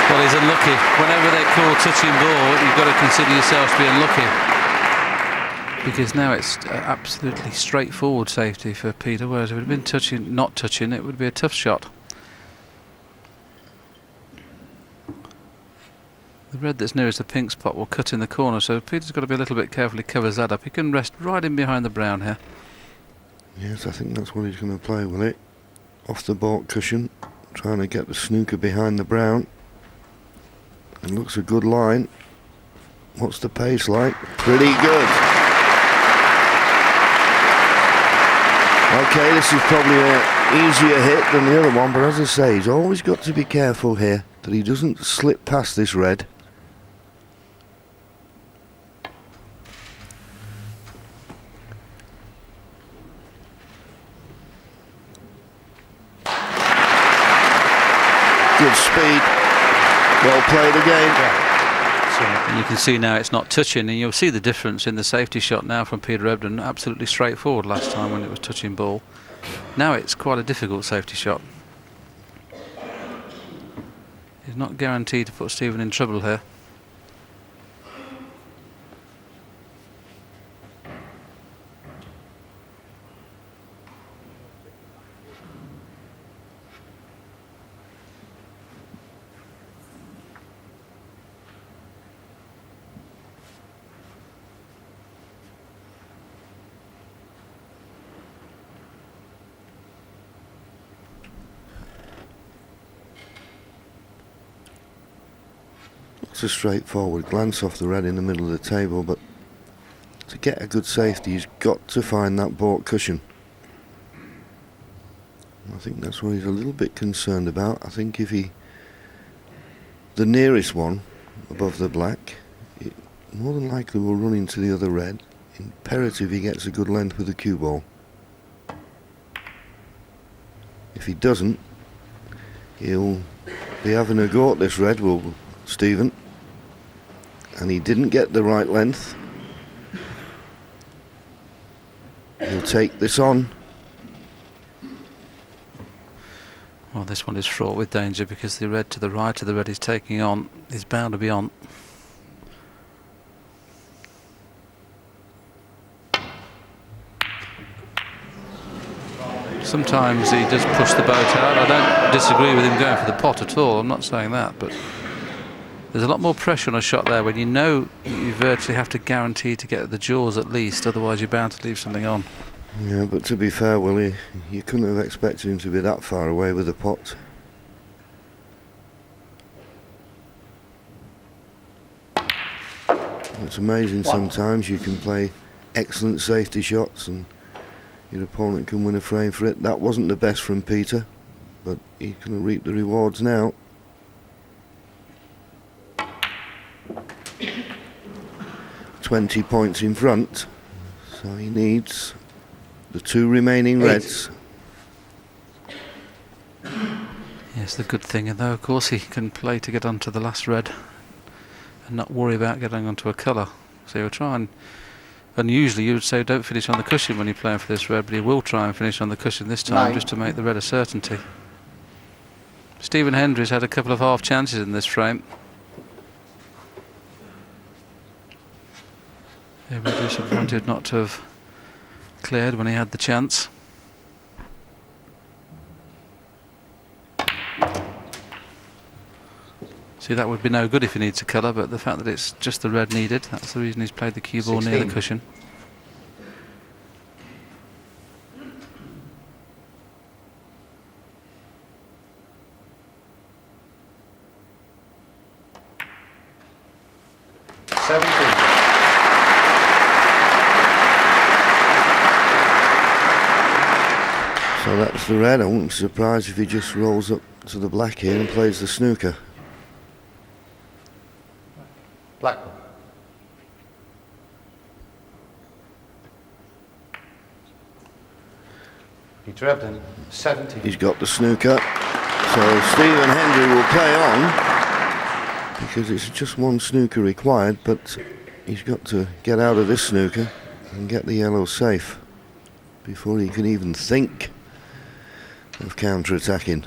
Well, he's unlucky. Whenever they call touching ball, you've got to consider yourself to be unlucky. Because now it's absolutely straightforward safety for Peter, whereas if it had been touching, not touching, it would be a tough shot. The red that's nearest the pink spot will cut in the corner, so Peter's got to be a little bit careful he covers that up. He can rest right in behind the brown here.
Yes, I think that's what he's going to play, will it? Off the baulk cushion, trying to get the snooker behind the brown. It looks a good line. What's the pace like? Pretty good. Okay, this is probably an easier hit than the other one, but as I say, he's always got to be careful here that he doesn't slip past this red. Well played again.
And you can see now it's not touching, and you'll see the difference in the safety shot now from Peter Ebdon. Absolutely straightforward last time when it was touching ball. Now it's quite a difficult safety shot. He's not guaranteed to put Stephen in trouble here.
It's a straightforward glance off the red in the middle of the table, but to get a good safety, he's got to find that baulk cushion. I think that's what he's a little bit concerned about. I think if the nearest one above the black, it more than likely will run into the other red. Imperative he gets a good length with the cue ball. If he doesn't, he'll be having a go at this red, will Stephen. And he didn't get the right length. He'll take this on.
Well, this one is fraught with danger because the red to the right of the red he's taking on is bound to be on. Sometimes he does push the boat out. I don't disagree with him going for the pot at all. I'm not saying that, but there's a lot more pressure on a shot there when you know you virtually have to guarantee to get the jaws at least, otherwise you're bound to leave something on.
Yeah, but to be fair, Willie, you couldn't have expected him to be that far away with the pot. It's amazing sometimes you can play excellent safety shots and your opponent can win a frame for it. That wasn't the best from Peter, but he can reap the rewards now. $20 points in front, so he needs the two remaining reds.
Yes, the good thing, though, of course, he can play to get onto the last red and not worry about getting onto a colour. So he'll try and usually you would say don't finish on the cushion when you're playing for this red, but he will try and finish on the cushion this time just to make the red a certainty. Stephen Hendry's had a couple of half chances in this frame. He was disappointed not to have cleared when he had the chance. See, that would be no good if he needs a colour, but the fact that it's just the red needed, that's the reason he's played the cue ball near the cushion.
So that's the red. I wouldn't be surprised if he just rolls up to the black here and plays the snooker.
Black. Peter Ebdon, 70.
He's got the snooker. So Stephen Hendry will play on because it's just one snooker required, but he's got to get out of this snooker and get the yellow safe before he can even think of counter-attacking.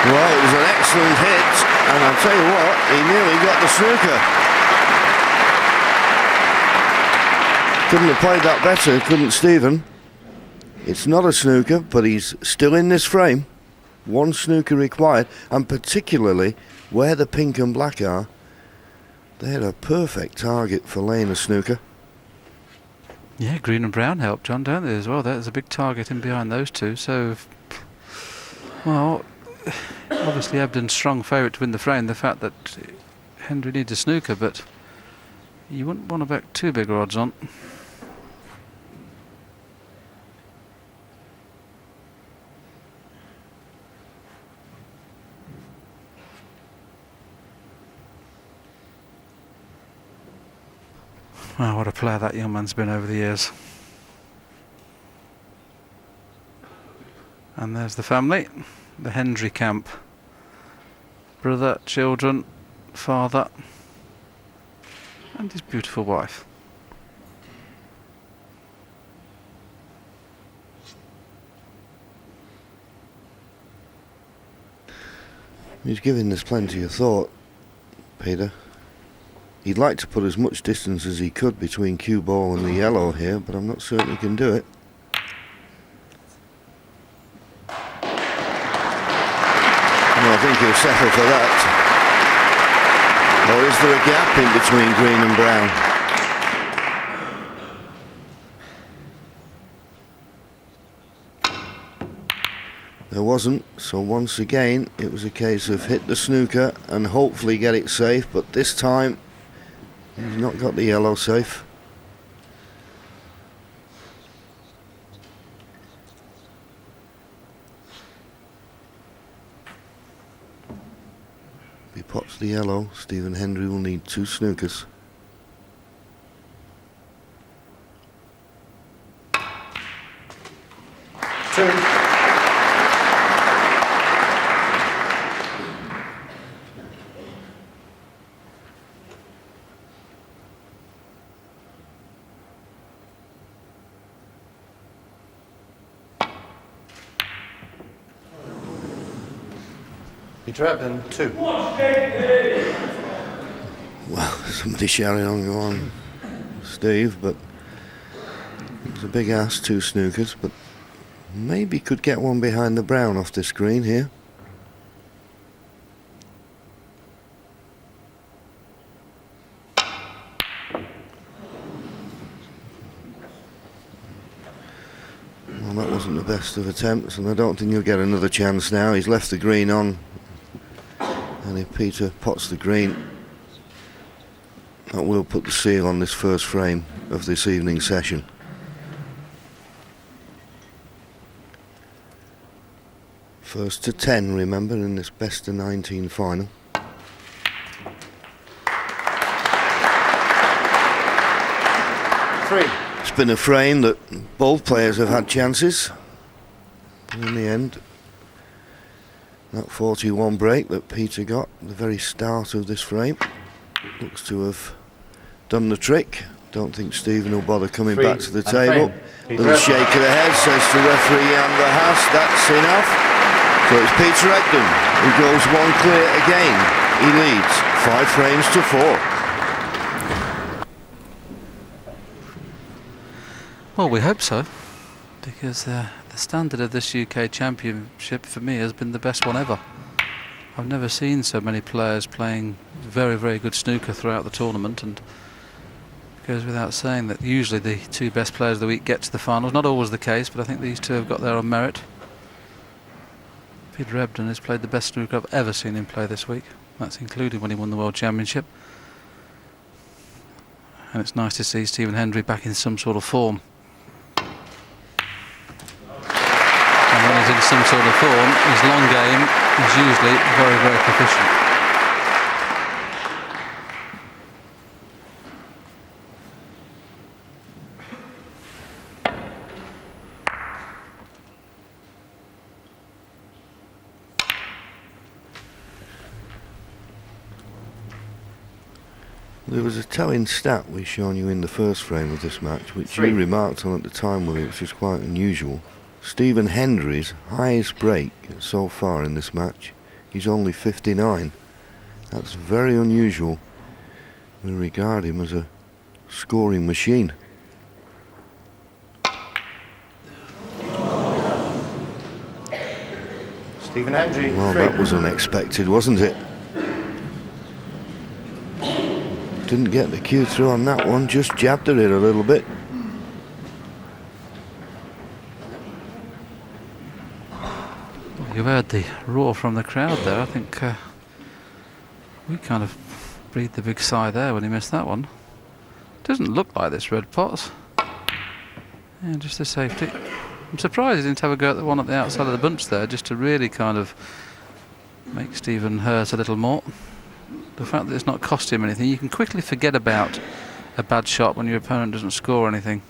Well, it was an excellent hit, and I'll tell you what, he nearly got the snooker. Couldn't have played that better, couldn't Stephen? It's not a snooker, but he's still in this frame. One snooker required, and particularly where the pink and black are, they're a perfect target for laying a snooker.
Yeah, green and brown help, John, don't they, as well? There's a big target in behind those two, so... Well, obviously Ebdon's strong favourite to win the frame, the fact that Hendry needs a snooker, but you wouldn't want to bet too big odds on. Oh, what a player that young man's been over the years. And there's the family, the Hendry camp. Brother, children, father, and his beautiful wife.
He's giving this plenty of thought, Peter. He'd like to put as much distance as he could between cue ball and the yellow here, but I'm not certain he can do it. No, I think he'll settle for that. Or is there a gap in between green and brown? There wasn't, so once again it was a case of hit the snooker and hopefully get it safe, but this time he's not got the yellow safe. If he pots the yellow, Stephen Hendry will need 2 snookers.
Peter Ebdon, 2.
Well, somebody shouting on, go on, Steve, but it was a big ass, 2 snookers, but maybe could get one behind the brown off this green here. Well, that wasn't the best of attempts, and I don't think he'll get another chance now. He's left the green on, and if Peter pots the green, that will put the seal on this first frame of this evening's session. First to 10, remember, in this best of 19 final. It's been a frame that both players have had chances. And in the end, that 41 break that Peter got at the very start of this frame looks to have done the trick. Don't think Stephen will bother coming back to the table. Little shake of the head says to referee Jan de Haas, that's enough. So it's Peter Ebdon who goes 1 clear again. He leads 5 frames to 4.
Well, we hope so, because the standard of this UK Championship for me has been the best one ever. I've never seen so many players playing very, very good snooker throughout the tournament, and it goes without saying that usually the 2 best players of the week get to the finals. Not always the case, but I think these 2 have got there on merit. Peter Ebdon has played the best snooker I've ever seen him play this week. That's including when he won the World Championship. And it's nice to see Stephen Hendry back in some sort of form. And when he's in some sort of form, his long game is usually very, very proficient.
There was a telling stat we've shown you in the first frame of this match, which you remarked on at the time, Willie, which is quite unusual. Stephen Hendry's highest break so far in this match, he's only 59. That's very unusual. We regard him as a scoring machine.
Stephen Hendry,
Well,
3.
that was unexpected, wasn't it? Didn't get the cue through on that one, just jabbed at it a little bit.
You heard the roar from the crowd there. I think we kind of breathed the big sigh there when he missed that one. Doesn't look like this red pot. Yeah, just a safety. I'm surprised he didn't have a go at the one at the outside of the bunch there, just to really kind of make Stephen hurt a little more. The fact that it's not cost him anything, you can quickly forget about a bad shot when your opponent doesn't score anything.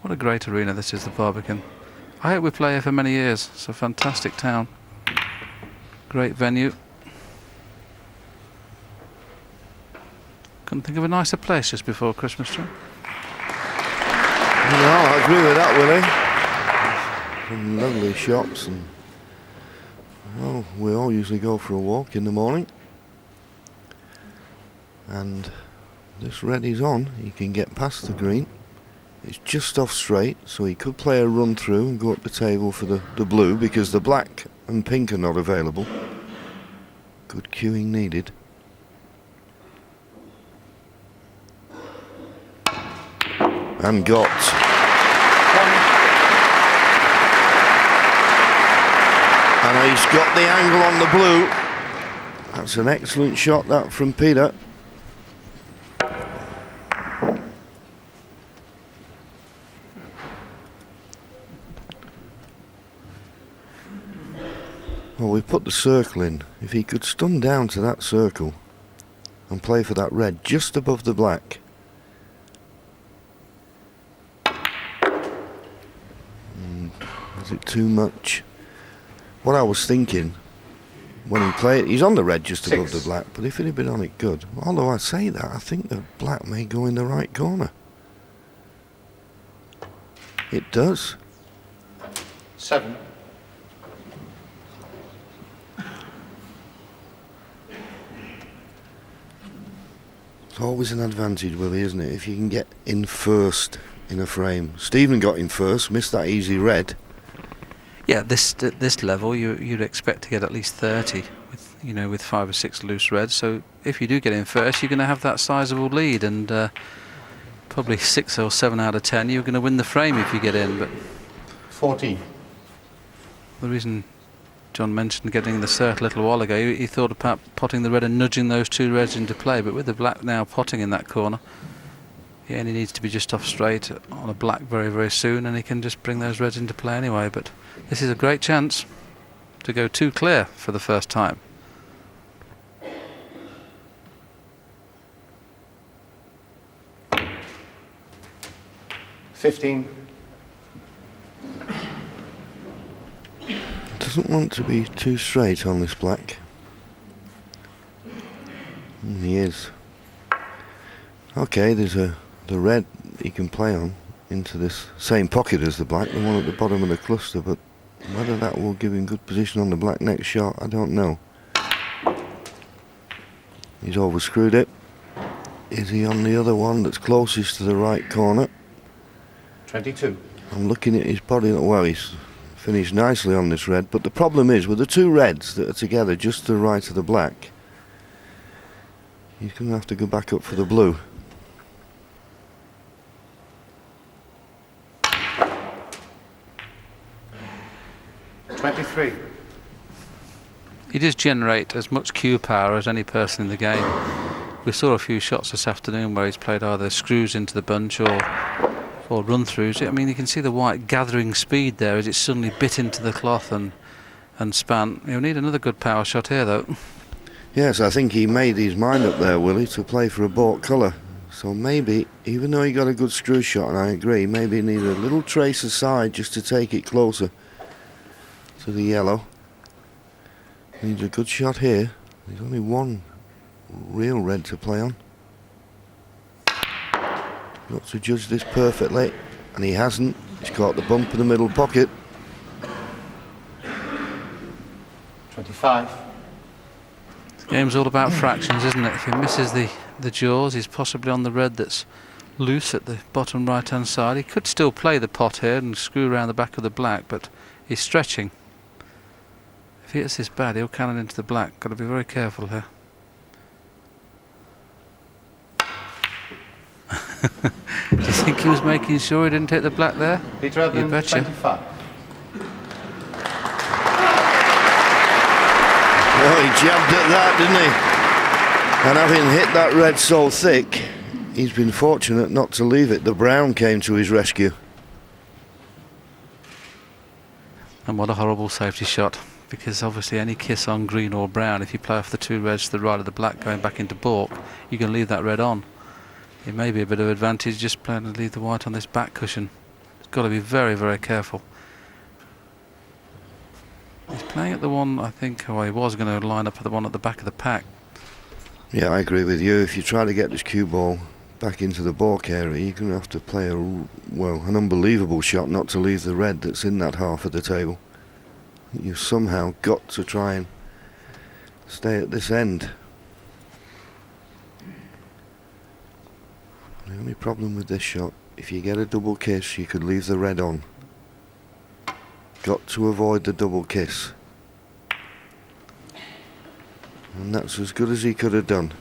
What a great arena this is, the Barbican. I hope we play here for many years. It's a fantastic town. Great venue. Couldn't think of a nicer place just before Christmas, John.
No, I agree with that, Willie. Some lovely shops, and well, we all usually go for a walk in the morning. And this red is on. He can get past the green. It's just off straight, so he could play a run through and go up the table for the blue, because the black and pink are not available. Good cueing needed. And got. And he's got the angle on the blue. That's an excellent shot, that, from Peter. Well, we put the circle in. If he could stun down to that circle and play for that red just above the black. Is it too much? What I was thinking when he played, he's on the red just above the black, but if it had been on it good, although I say that, I think the black may go in the right corner. It does.
7.
It's always an advantage, Willie, isn't it, if you can get in first in a frame. Stephen got in first, missed that easy red.
Yeah, this level you'd expect to get at least 30 with, you know, with 5 or 6 loose reds. So if you do get in first, you're going to have that sizable lead, and probably 6 or 7 out of 10 you're going to win the frame if you get in. But
14.
the reason John mentioned getting the circle a little while ago, he thought about potting the red and nudging those 2 reds into play, but with the black now potting in that corner, he only needs to be just off straight on a black very, very soon, and he can just bring those reds into play anyway. But this is a great chance to go 2 clear for the first time.
$15.
Doesn't want to be too straight on this black. He is. Okay, there's the red he can play on into this same pocket as the black, the one at the bottom of the cluster, but whether that will give him good position on the black next shot, I don't know. He's overscrewed it. Is he on the other one that's closest to the right corner?
22.
I'm looking at his body. Well, he's finished nicely on this red, but the problem is with the 2 reds that are together just to the right of the black, he's going to have to go back up for the blue.
$23.
He does generate as much cue power as any person in the game. We saw a few shots this afternoon where he's played either screws into the bunch or run-throughs. I mean, you can see the white gathering speed there as it suddenly bit into the cloth and span. He'll need another good power shot here, though.
Yes, I think he made his mind up there, Willie, to play for a bought colour. So maybe, even though he got a good screw shot, and I agree, maybe he needed a little trace aside just to take it closer to the yellow. Needs a good shot here. There's only one real red to play on. Got to judge this perfectly, and he hasn't. He's caught the bump in the middle pocket.
25.
The game's all about fractions, isn't it? If he misses the jaws, he's possibly on the red that's loose at the bottom right-hand side. He could still play the pot here and screw around the back of the black, but he's stretching. If he hits this bad, he'll cannon into the black. Got to be very careful here. Do you think he was making sure he didn't hit the black there?
Peter Ebdon,
You betcha.
25.
Oh, he jabbed at that, didn't he? And having hit that red so thick, he's been fortunate not to leave it. The brown came to his rescue.
And what a horrible safety shot, because obviously any kiss on green or brown, if you play off the 2 reds to the right of the black going back into baulk, you can leave that red on. it may be a bit of advantage just playing to leave the white on this back cushion. He's got to be very, very careful. He's playing at the one, I think, he was going to line up at the one at the back of the pack.
Yeah, I agree with you. If you try to get this cue ball back into the balk area, you're going to have to play an unbelievable shot not to leave the red that's in that half of the table. You've somehow got to try and stay at this end. The only problem with this shot, if you get a double kiss, you could leave the red on. Got to avoid the double kiss. And that's as good as he could have done.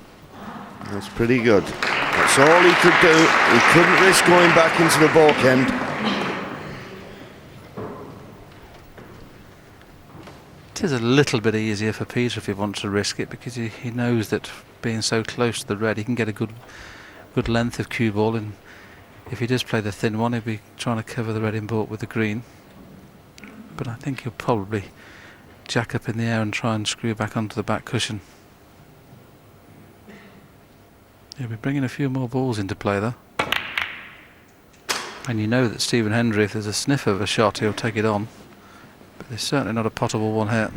That's pretty good. That's all he could do. He couldn't risk going back into the balk end.
It is a little bit easier for Peter if he wants to risk it, because he knows that being so close to the red, he can get a good length of cue ball, and if he does play the thin one, he'll be trying to cover the red in balk with the green. But I think he'll probably jack up in the air and try and screw back onto the back cushion. He'll be bringing a few more balls into play though. And you know that Stephen Hendry, if there's a sniff of a shot, he'll take it on. But there's certainly not a potable one here.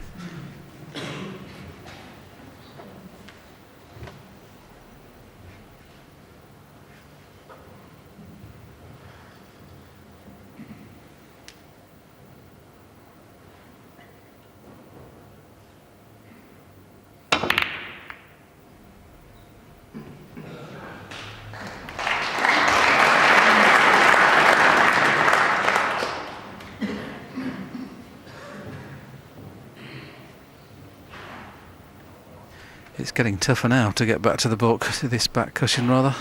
It's getting tougher now to get back to the balk, this back cushion rather.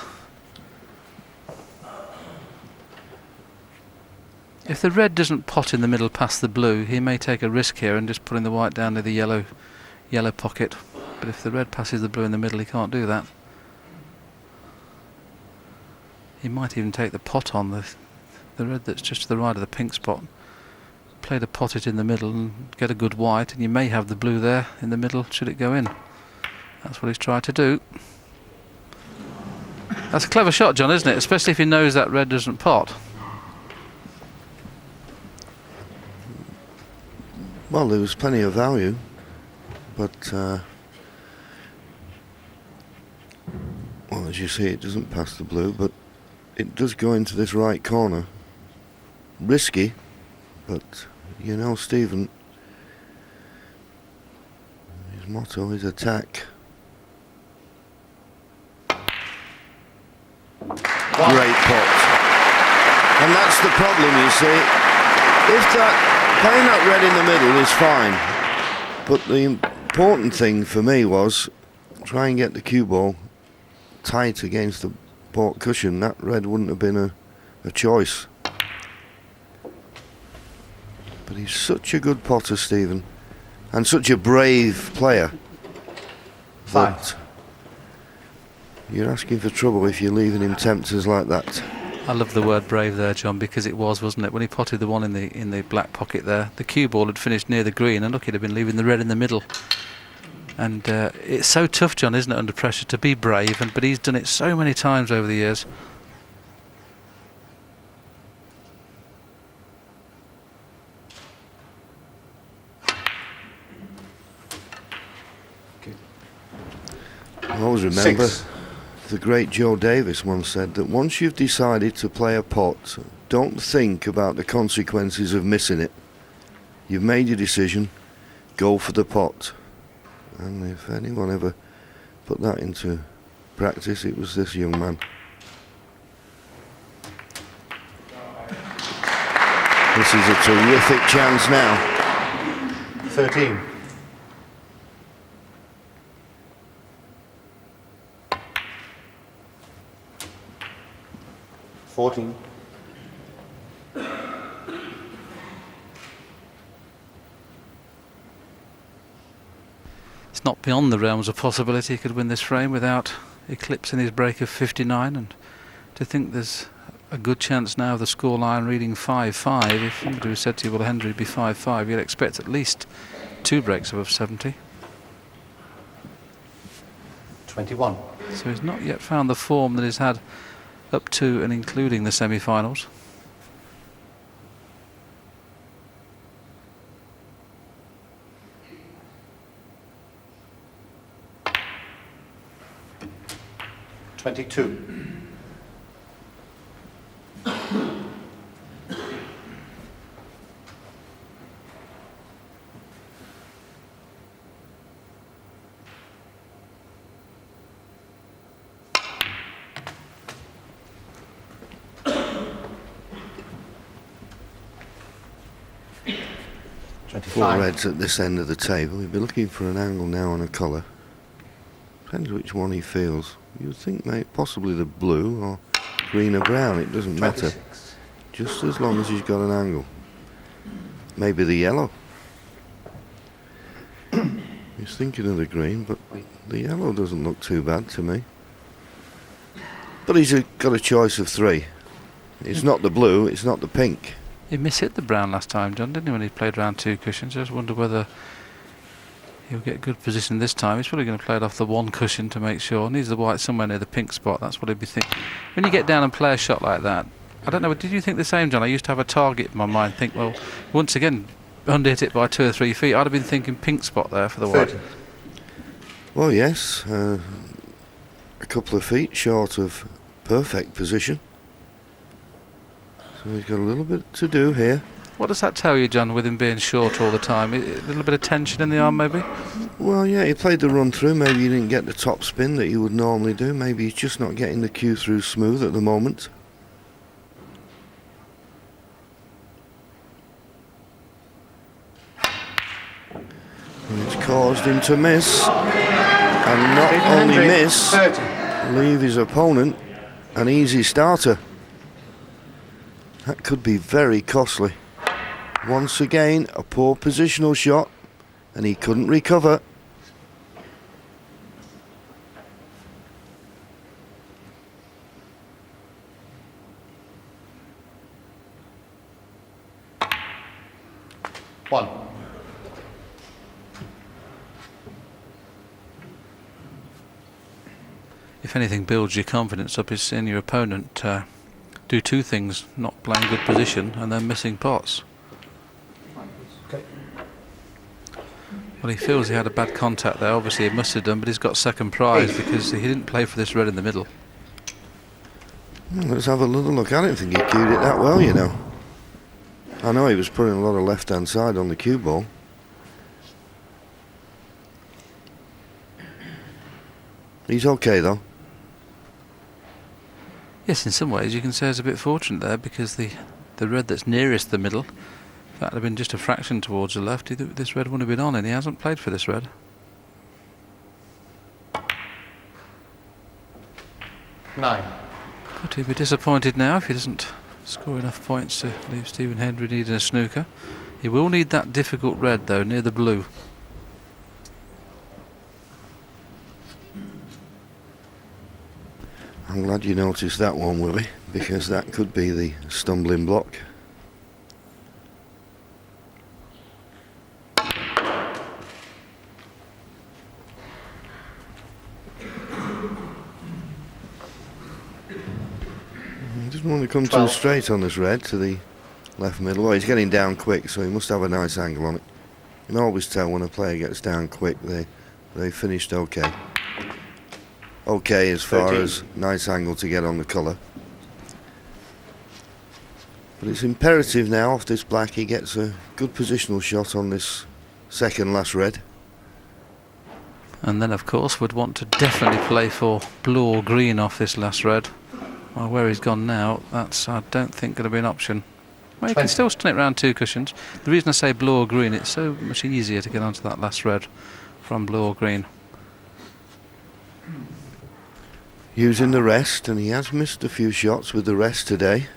If the red doesn't pot in the middle past the blue, he may take a risk here and just putting the white down to the yellow pocket. But if the red passes the blue in the middle, he can't do that. He might even take the pot on the red that's just to the right of the pink spot. Play the pot it in the middle and get a good white, and you may have the blue there in the middle should it go in. That's what he's tried to do. That's a clever shot, John, isn't it? Especially if he knows that red doesn't pot.
Well, there was plenty of value, but well, as you see, it doesn't pass the blue, but it does go into this right corner. Risky, but you know, Stephen, his motto is attack. Great pot. And that's the problem, you see. If playing that red in the middle is fine, but the important thing for me was try and get the cue ball tight against the balk cushion. That red wouldn't have been a choice. But he's such a good potter, Stephen, and such a brave player.
Five.
You're asking for trouble if you're leaving him tempters like that.
I love the word brave there, John, because it was, wasn't it? When he potted the one in the black pocket there, the cue ball had finished near the green, and look, he'd have been leaving the red in the middle. And it's so tough, John, isn't it, under pressure to be brave? But he's done it so many times over the years.
I always remember
6.
the great Joe Davis once said that once you've decided to play a pot, don't think about the consequences of missing it. You've made your decision, go for the pot. And if anyone ever put that into practice, it was this young man. This is a terrific chance now.
13.
It's not beyond the realms of possibility he could win this frame without eclipsing his break of 59, and to think there's a good chance now of the scoreline reading 5-5. If somebody was said to you, well, Hendry would be 5-5, you'd expect at least 2 breaks above 70.
21.
So he's not yet found the form that he's had up to and including the semi-finals.
.22.
Four reds at this end of the table. He'll be looking for an angle now on a colour. Depends which one he feels. You would think maybe possibly the blue or green or brown. It doesn't matter.
26.
Just as long as he's got an angle. Maybe the yellow. He's thinking of the green, but the yellow doesn't look too bad to me. But he's got a choice of three. It's not the blue, it's not the pink.
He mishit the brown last time, John, didn't he, when he played around 2 cushions? I just wonder whether he'll get good position this time. He's probably going to play it off the 1 cushion to make sure. Needs the white somewhere near the pink spot. That's what he'd be thinking. When you get down and play a shot like that, I don't know, did you think the same, John? I used to have a target in my mind, think, well, once again, under-hit it by 2 or 3 feet. I'd have been thinking pink spot there for the white.
30.
Well, yes, a couple of feet short of perfect position. So he's got a little bit to do here.
What does that tell you, John, with him being short all the time? A little bit of tension in the arm, maybe?
Well, yeah, he played the run through. Maybe he didn't get the top spin that he would normally do. Maybe he's just not getting the cue through smooth at the moment. And it's caused him to miss. And not only miss,
30.
leave his opponent an easy starter. That could be very costly. Once again, a poor positional shot, and he couldn't recover.
One.
If anything builds your confidence up is seeing your opponent do 2 things, not playing good position and then missing pots.
Okay.
Well, he feels he had a bad contact there. Obviously he must have done, but he's got second prize because he didn't play for this red in the middle.
Well, let's have a little look. I don't think he cued it that well, you know. I know he was putting a lot of left-hand side on the cue ball. He's okay, though.
Yes, in some ways you can say it's a bit fortunate there because the red that's nearest the middle, if that had been just a fraction towards the left, this red wouldn't have been on, and he hasn't played for this red.
9.
But he'll be disappointed now if he doesn't score enough points to leave Stephen Hendry needing a snooker. He will need that difficult red though, near the blue.
I'm glad you noticed that one, Willie, because that could be the stumbling block. He doesn't want to come
12.
too straight on this red to the left middle. Well, he's getting down quick, so he must have a nice angle on it. You can always tell when a player gets down quick, they finished okay. Okay as far
13.
as nice angle to get on the colour. But it's imperative now off this black he gets a good positional shot on this second last red.
And then of course would want to definitely play for blue or green off this last red. Well, where he's gone now, that's I don't think going to be an option. Well, you can
20.
still stun it round 2 cushions. The reason I say blue or green, it's so much easier to get onto that last red from blue or green.
Using the rest, and he has missed a few shots with the rest today.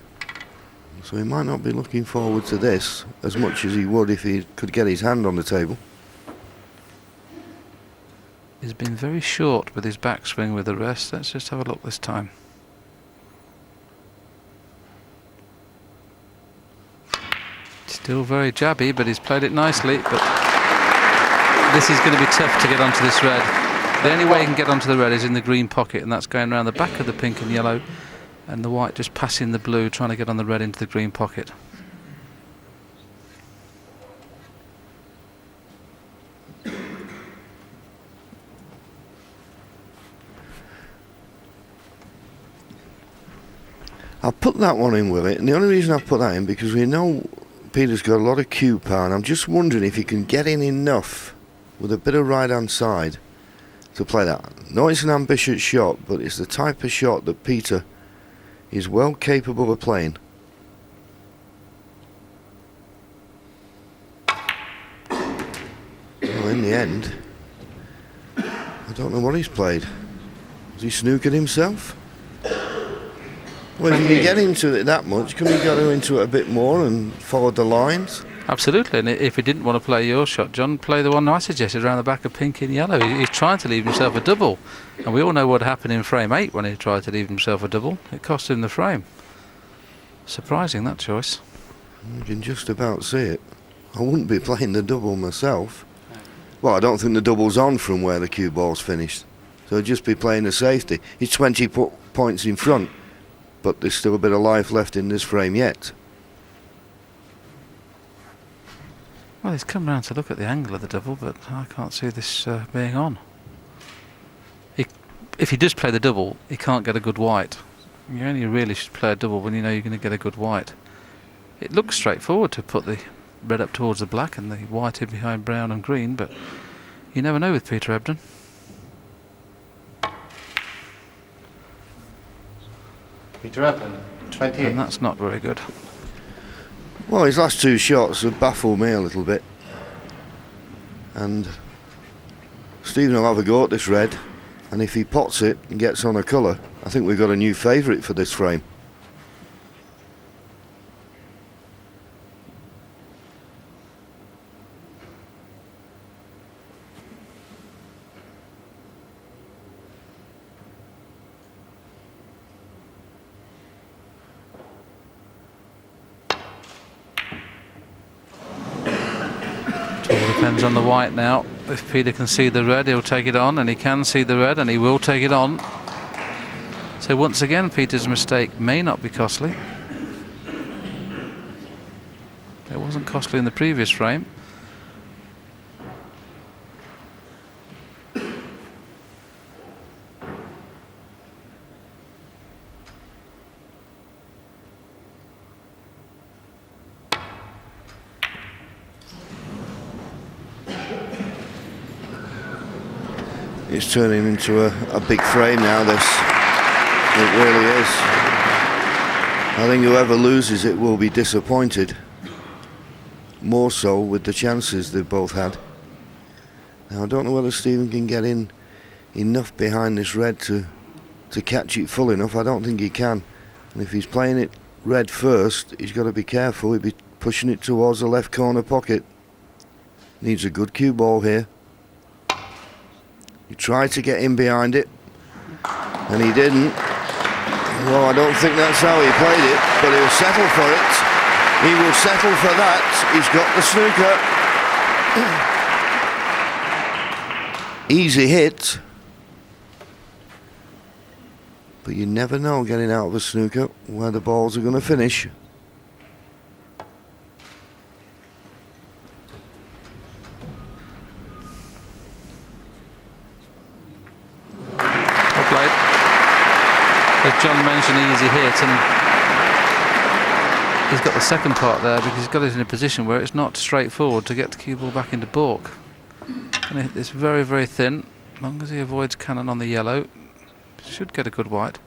So he might not be looking forward to this as much as he would if he could get his hand on the table.
He's been very short with his backswing with the rest. Let's just have a look this time. Still very jabby, but he's played it nicely. But this is going to be tough to get onto this red. The only way he can get onto the red is in the green pocket, and that's going around the back of the pink and yellow. and the white just passing the blue, trying to get on the red into the green pocket.
I'll put that one in, Willie, and the only reason I put that in because we know Peter's got a lot of cue power, and I'm just wondering if he can get in enough with a bit of right hand side to play that. No, it's an ambitious shot, but it's the type of shot that Peter is well capable of playing. Well, in the end, I don't know what he's played. Has he snookered himself? Well, if you can get into it that much, can we go into it a bit more and follow the lines?
Absolutely, and if he didn't want to play your shot, John, play the one I suggested around the back of pink and yellow. He's trying to leave himself a double, and we all know what happened in frame 8 when he tried to leave himself a double. It cost him the frame. Surprising, that choice.
You can just about see it. I wouldn't be playing the double myself. Well, I don't think the double's on from where the cue ball's finished, so I'd just be playing the safety. He's 20 points in front, but there's still a bit of life left in this frame yet.
Well, he's come round to look at the angle of the double, but I can't see this being on. If he does play the double, he can't get a good white. You only really should play a double when you know you're going to get a good white. It looks straightforward to put the red up towards the black and the white in behind brown and green, but you never know with Peter Ebdon.
Peter Ebdon, 28.
And that's not very good.
Well, his last two shots have baffled me a little bit. And Stephen will have a go at this red, and if he pots it and gets on a colour, I think we've got a new favourite for this frame.
Depends on the white now. If Peter can see the red, he'll take it on, and he can see the red, and he will take it on. So once again, Peter's mistake may not be costly. It wasn't costly in the previous frame.
It's turning into a big frame now, this. It really is. I think whoever loses it will be disappointed. More so with the chances they've both had. Now I don't know whether Stephen can get in enough behind this red to catch it full enough. I don't think he can. And if he's playing it red first, he's got to be careful. He'll be pushing it towards the left corner pocket. Needs a good cue ball here. He tried to get in behind it, and he didn't. Well, I don't think that's how he played it, but he'll settle for it. He will settle for that. He's got the snooker. Easy hit. But you never know getting out of a snooker where the balls are going to finish.
As John mentioned, easy hit, and he's got the second part there because he's got it in a position where it's not straightforward to get the cue ball back into baulk. And it's very, very thin. As long as he avoids cannon on the yellow, should get a good white.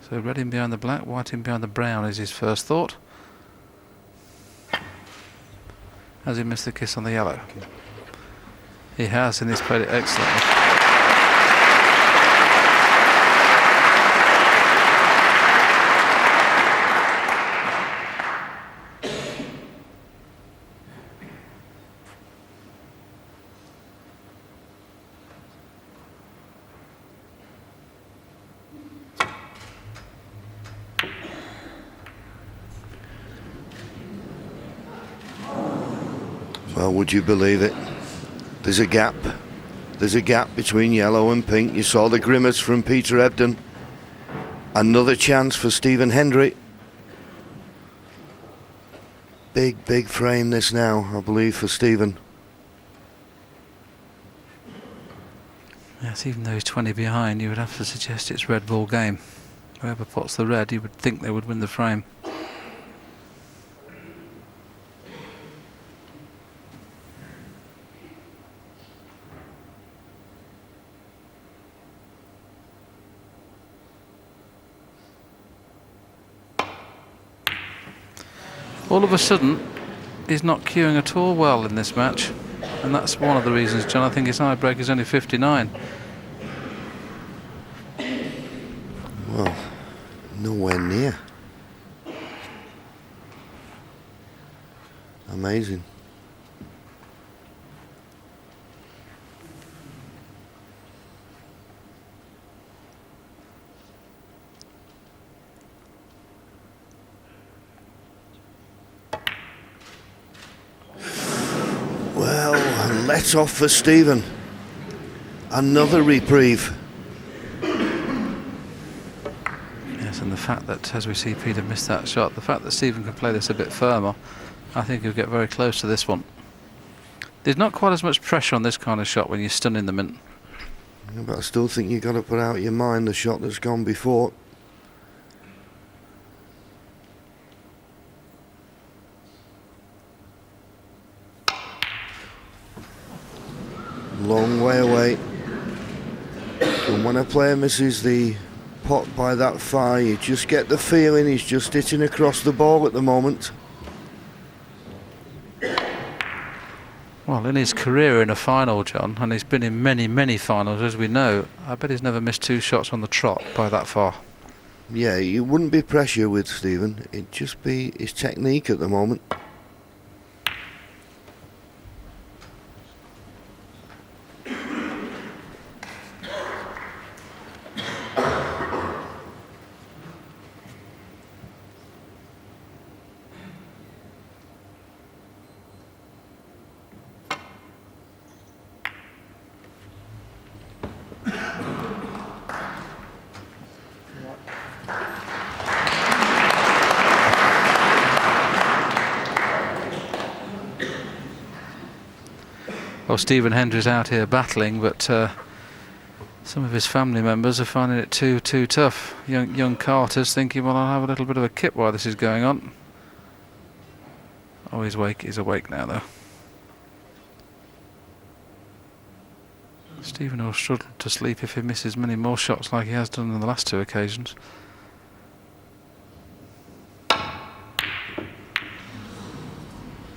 So red in behind the black, white in behind the brown is his first thought. Has he missed the kiss on the yellow? He has, and he's played it excellently.
Well, would you believe it? There's a gap. There's a gap between yellow and pink. You saw the grimace from Peter Ebdon. Another chance for Stephen Hendry. Big frame this now, I believe, for Stephen.
Yes, even though he's 20 behind, you would have to suggest it's red ball game. Whoever pots the red, you would think they would win the frame. All of a sudden, he's not cueing at all well in this match, and that's one of the reasons, John. I think his high break is only 59.
Well, nowhere near. Amazing. Well, let off for Stephen. Another reprieve.
Yes, and the fact that, as we see Peter miss that shot, the fact that Stephen can play this a bit firmer, I think he'll get very close to this one. There's not quite as much pressure on this kind of shot when you're stunning the mint.
Yeah, but I still think you've got to put out of your mind the shot that's gone before. Long way away. And when a player misses the pot by that far, you just get the feeling he's just hitting across the ball at the moment.
Well, in his career in a final, John, and he's been in many finals, as we know, I bet he's never missed 2 shots on the trot by that far.
Yeah, it wouldn't be pressure with Stephen, it'd just be his technique at the moment.
Well, Stephen Hendry's out here battling, but some of his family members are finding it too tough. Young Carter's thinking, well, I'll have a little bit of a kip while this is going on. Oh, he's awake. He's awake now, though. Stephen will struggle to sleep if he misses many more shots like he has done on the last 2 occasions.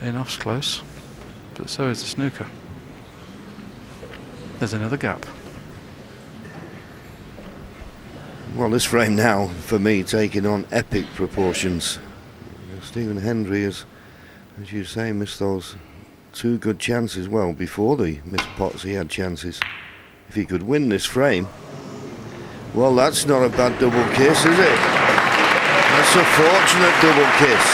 In-off's close, but so is the snooker. There's another gap.
Well, this frame now, for me, taking on epic proportions. Stephen Hendry has, as you say, missed those 2 good chances. Well, before the missed pots, he had chances. If he could win this frame, well, that's not a bad double kiss, is it? That's a fortunate double kiss.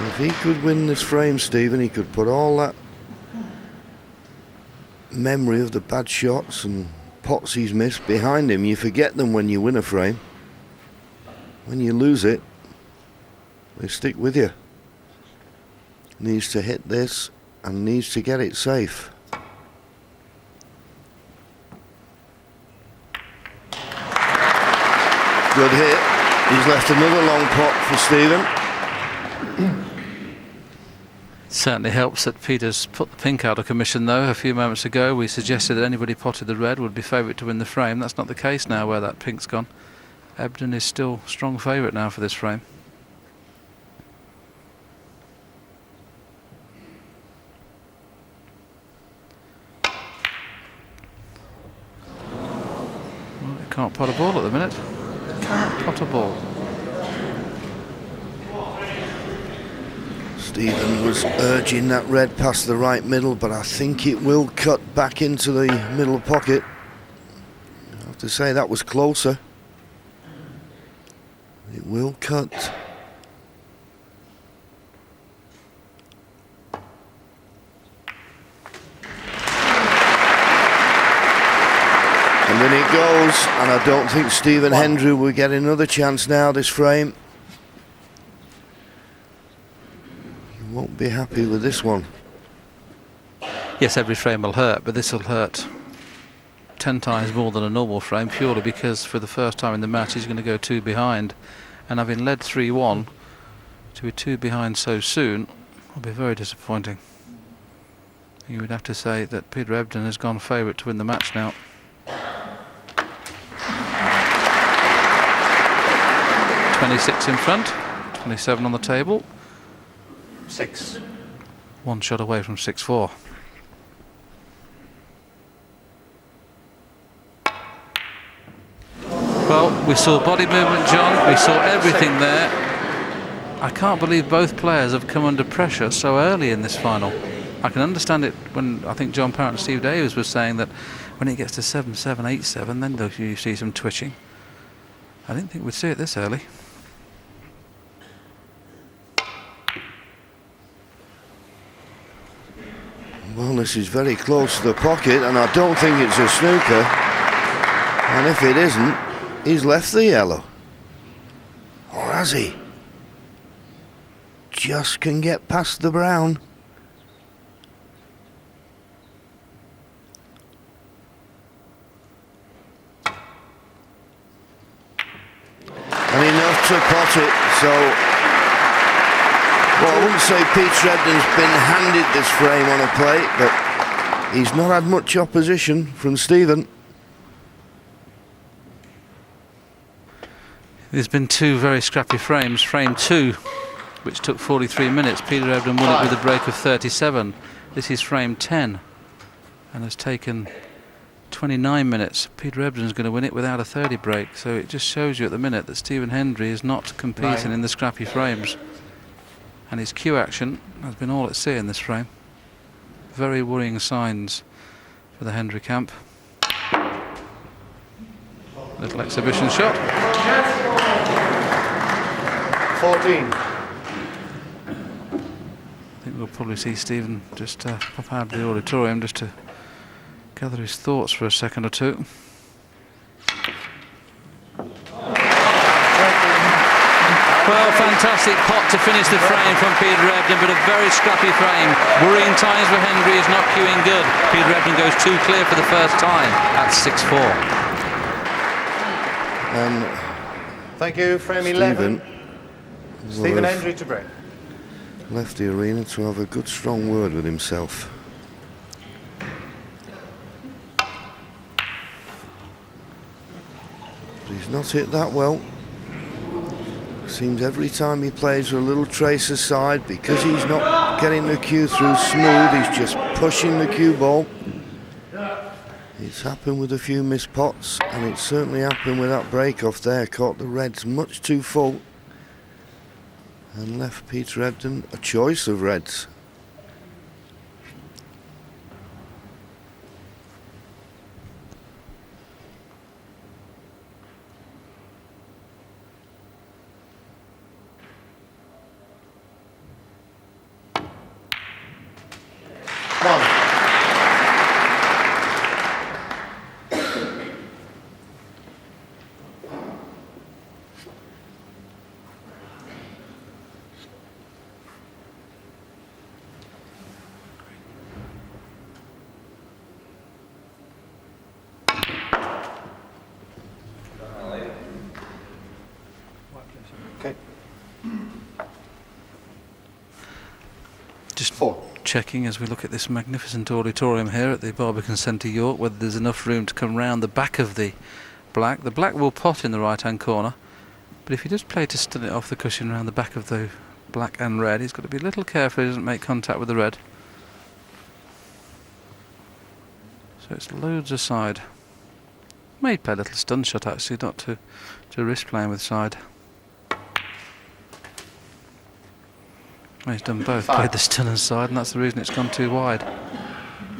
If he could win this frame, Stephen, he could put all that memory of the bad shots and pots he's missed behind him. You forget them when you win a frame. When you lose it, they stick with you. Needs to hit this and needs to get it safe. Good hit. He's left another long pot for Stephen.
Certainly helps that Peter's put the pink out of commission, though. A few moments ago we suggested that anybody potted the red would be favourite to win the frame. That's not the case now where that pink's gone. Ebdon is still strong favourite now for this frame. Well, he can't pot a ball at the minute. Can't pot a ball.
Stephen was urging that red past the right middle, but I think it will cut back into the middle pocket. I have to say that was closer. It will cut. And then it goes. chance, and I don't think Stephen Hendry will get another chance now this frame. He won't be happy with this one.
Yes, every frame will hurt, but this will hurt 10 times more than a normal frame, purely because for the first time in the match he's going to go 2 behind, and having led 3-1, to be 2 behind so soon will be very disappointing. You would have to say that Peter Ebdon has gone favourite to win the match now. .26 in front, 27 on the table.
6.
1 shot away from 6-4. Well, we saw body movement, John. We saw everything there. I can't believe both players have come under pressure so early in this final. I can understand it when I think John Parrott and Steve Davis was saying that when it gets to 7-7, 8-7, then you see some twitching. I didn't think we'd see it this early.
Well, this is very close to the pocket, and I don't think it's a snooker. And if it isn't, he's left the yellow. Or has he? Just can get past the brown. And enough to pot it, so... Well, I wouldn't say Peter Ebdon's been handed this frame on a plate, but he's not had much opposition from Stephen.
There's been 2 very scrappy frames. Frame 2, which took 43 minutes. Peter Ebdon won it with a break of 37. This is frame 10 and has taken 29 minutes. Peter Ebdon's going to win it without a 30 break, so it just shows you at the minute that Stephen Hendry is not competing in the scrappy frames. And his cue action has been all at sea in this frame. Very worrying signs for the Hendry camp. Little exhibition shot.
14.
I think we'll probably see Stephen just pop out of the auditorium just to gather his thoughts for a second or two. Well, fantastic pot to finish the frame from Peter Ebdon, but a very scrappy frame. Worrying times for Hendry, is not cueing good. Peter Ebdon goes 2 clear for the first time at 6-4.
Thank you. Frame 11. Stephen Hendry to break.
Left the arena to have a good strong word with himself. But he's not hit that well. Seems every time he plays with a little trace aside, because he's not getting the cue through smooth, he's just pushing the cue ball. It's happened with a few missed pots, and it certainly happened with that break off there. Caught the reds much too full and left Peter Ebdon a choice of reds.
Just checking as we look at this magnificent auditorium here at the Barbican Centre, York, whether there's enough room to come round the back of the black. The black will pot in the right-hand corner, but if he does play to stun it off the cushion around the back of the black and red, he's got to be a little careful he doesn't make contact with the red. So it's loads aside. May play a little stun shot actually, not to risk playing with side. Well, he's done both, played the stun side, and that's the reason it's gone too wide.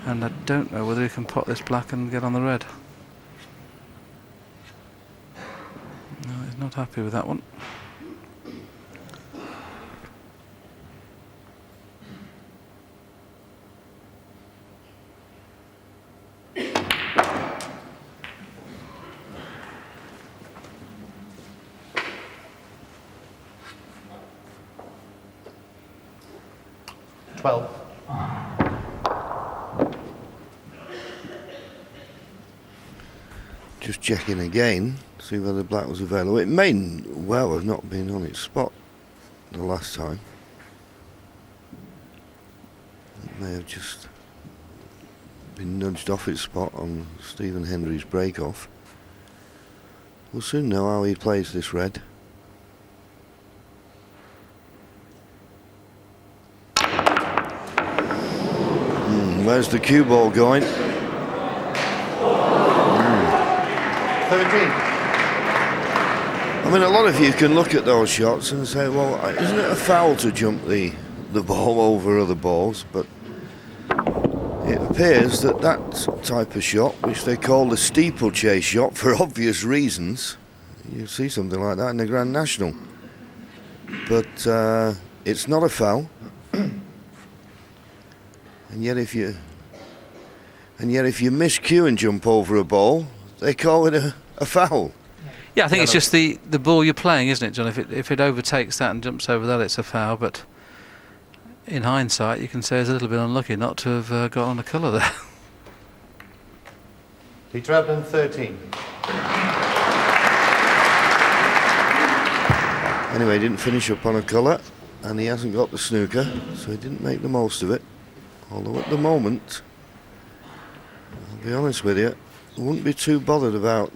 And I don't know whether he can pot this black and get on the red. No, he's not happy with that one.
12.
Just checking again, see whether black was available. It may well have not been on its spot the last time. It may have just been nudged off its spot on Stephen Hendry's break-off. We'll soon know how he plays this red. Where's the cue ball going?
13.
I mean, a lot of you can look at those shots and say, well, isn't it a foul to jump the ball over other balls? But it appears that that type of shot, which they call the steeplechase shot for obvious reasons, you see something like that in the Grand National. But it's not a foul. And yet if you miss cue and jump over a ball, they call it a foul.
Yeah, I think it's just the ball you're playing, isn't it, John? If it overtakes that and jumps over that, it's a foul. But in hindsight, you can say it's a little bit unlucky not to have got on the colour there.
Peter Ebdon, 13.
Anyway, he didn't finish up on a colour, and he hasn't got the snooker, so he didn't make the most of it. Although at the moment, I'll be honest with you, I wouldn't be too bothered about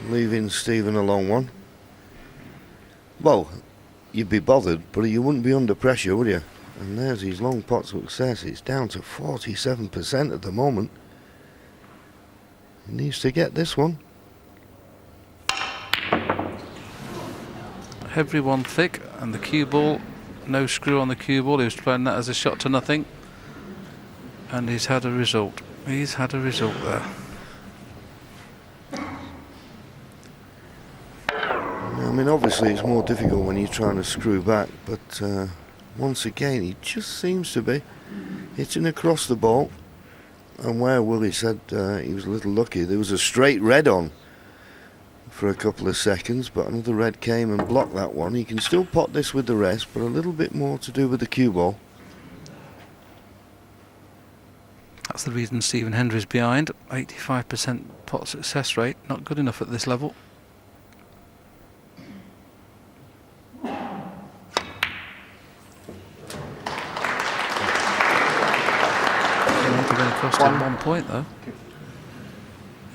leaving Stephen a long one. Well, you'd be bothered, but you wouldn't be under pressure, would you? And there's his long pot success. It's down to 47% at the moment. He needs to get this one.
Every one thick, and the cue ball, no screw on the cue ball. He was playing that as a shot to nothing. And he's had a result. He's had a result there.
I mean, obviously it's more difficult when you're trying to screw back, but once again, he just seems to be hitting across the ball. And where Willie said he was a little lucky, there was a straight red on for a couple of seconds, but another red came and blocked that one. He can still pot this with the rest, but a little bit more to do with the cue ball.
That's the reason Stephen Hendry's behind. 85% pot success rate, not good enough at this level. It might have only cost him 1 point though.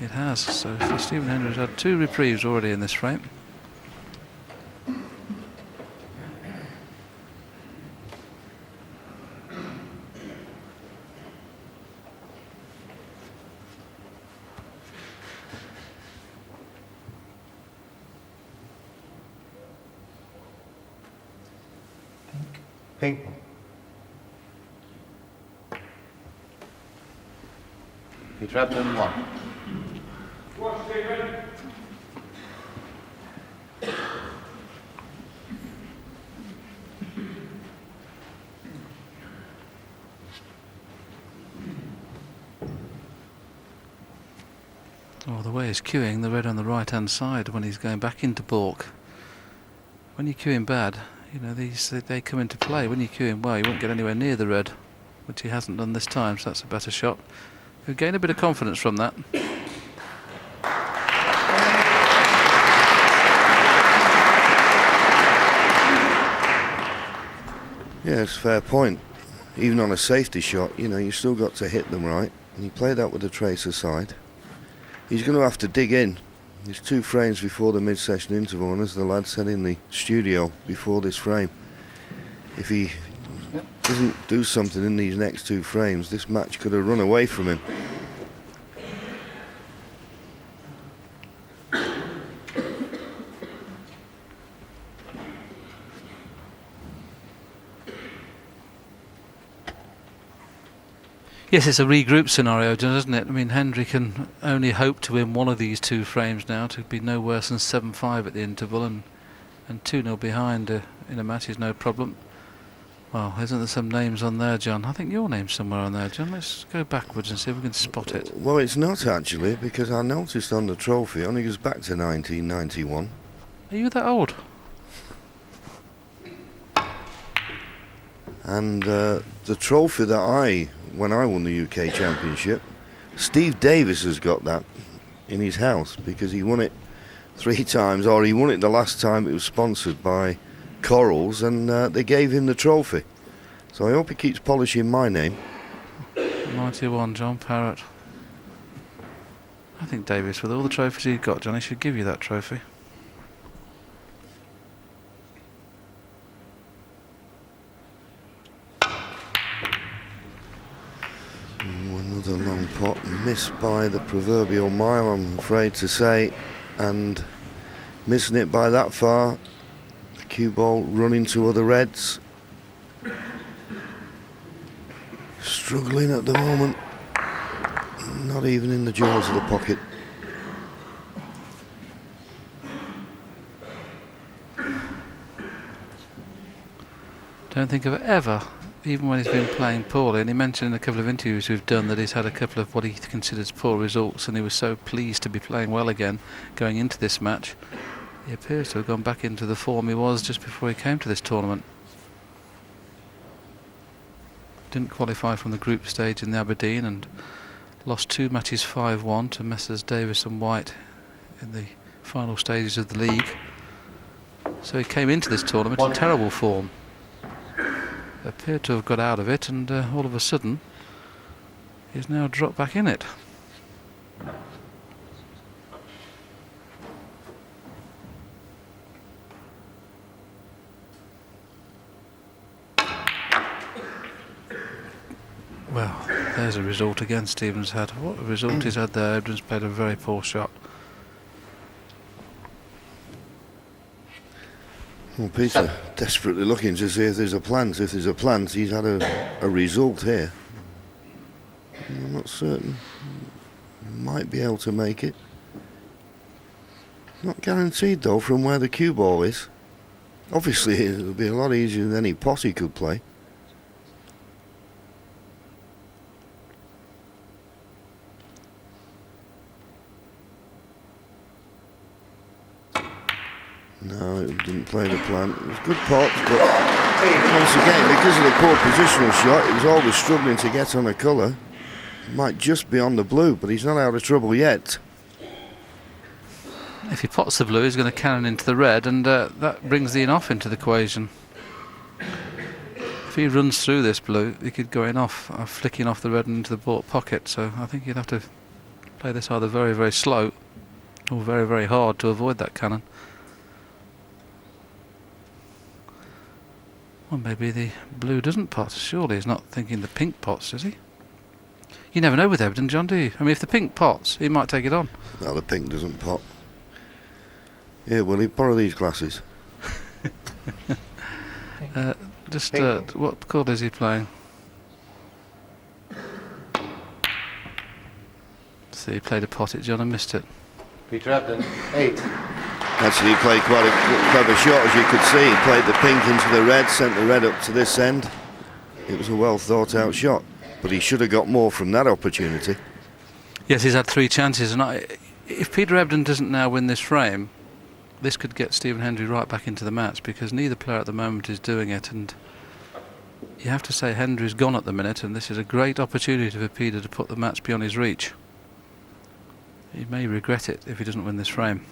It has, so Stephen Hendry's had 2 reprieves already in this frame.
Pink. Peter Ebdon, 1.
Oh, the way he's queuing, the red on the right hand side when he's going back into balk. When you're queuing bad, you know, they come into play. When you're queuing well, you won't get anywhere near the red, which he hasn't done this time, so that's a better shot. He'll gain a bit of confidence from that.
Yeah, it's a fair point. Even on a safety shot, you know, you still got to hit them right. And you play that with the tracer side. He's going to have to dig in. There's 2 frames before the mid-session interval, and as the lad said in the studio before this frame, if he doesn't do something in these next 2 frames, this match could have run away from him.
Yes, it's a regroup scenario, doesn't it? I mean, Hendry can only hope to win one of these 2 frames now to be no worse than 7-5 at the interval, and 2-0 behind in a match is no problem. Well, isn't there some names on there, John? I think your name's somewhere on there, John. Let's go backwards and see if we can spot it.
Well, it's not actually, because I noticed on the trophy it only goes back to 1991.
Are you that old?
And the trophy that when I won the UK Championship, Steve Davis has got that in his house because he won it 3 times, or he won it the last time it was sponsored by Corals, and they gave him the trophy. So I hope he keeps polishing my name.
91, John Parrott. I think Davis, with all the trophies he's got, Johnny, should give you that trophy.
Another long pot, missed by the proverbial mile, I'm afraid to say, and missing it by that far. The cue ball running to other reds. Struggling at the moment, not even in the jaws of the pocket.
Don't think I've ever, even when he's been playing poorly, and he mentioned in a couple of interviews we've done that he's had a couple of what he considers poor results, and he was so pleased to be playing well again going into this match. He appears to have gone back into the form he was just before he came to this tournament. Didn't qualify from the group stage in the Aberdeen and lost 2 matches 5-1 to Messrs Davis and White in the final stages of the league. So he came into this tournament in terrible form. Appeared to have got out of it, and all of a sudden he's now dropped back in it. Well, there's a result again Stephen's had. What a result he's had there. Ebdon's played a very poor shot.
Well, Peter desperately looking to see if there's a plant. If there's a plant, he's had a result here. I'm not certain. Might be able to make it. Not guaranteed though from where the cue ball is. Obviously it'll be a lot easier than any pot he could play. No, it didn't play the plant. It was a good pot, but once again, because of the poor positional shot, he was always struggling to get on a colour. Might just be on the blue, but he's not out of trouble yet.
If he pots the blue, he's going to cannon into the red, and that brings the in-off into the equation. If he runs through this blue, he could go in-off, flicking off the red and into the baulk pocket. So I think he'd have to play this either very, very slow or very, very hard to avoid that cannon. Well, maybe the blue doesn't pot. Surely he's not thinking the pink pots, is he? You never know with Ebdon, John, do you? I mean, if the pink pots, he might take it on.
No, the pink doesn't pot. Here, Willie, borrow these glasses.
What chord is he playing? See, he played a pot at John and missed it.
Peter Ebdon, 8.
Actually, he played quite a clever shot, as you could see. He played the pink into the red, sent the red up to this end. It was a well thought out shot, but he should have got more from that opportunity.
Yes, he's had 3 chances, and if Peter Ebdon doesn't now win this frame, this could get Stephen Hendry right back into the match, because neither player at the moment is doing it, and you have to say Hendry's gone at the minute, and this is a great opportunity for Peter to put the match beyond his reach. He may regret it if he doesn't win this frame.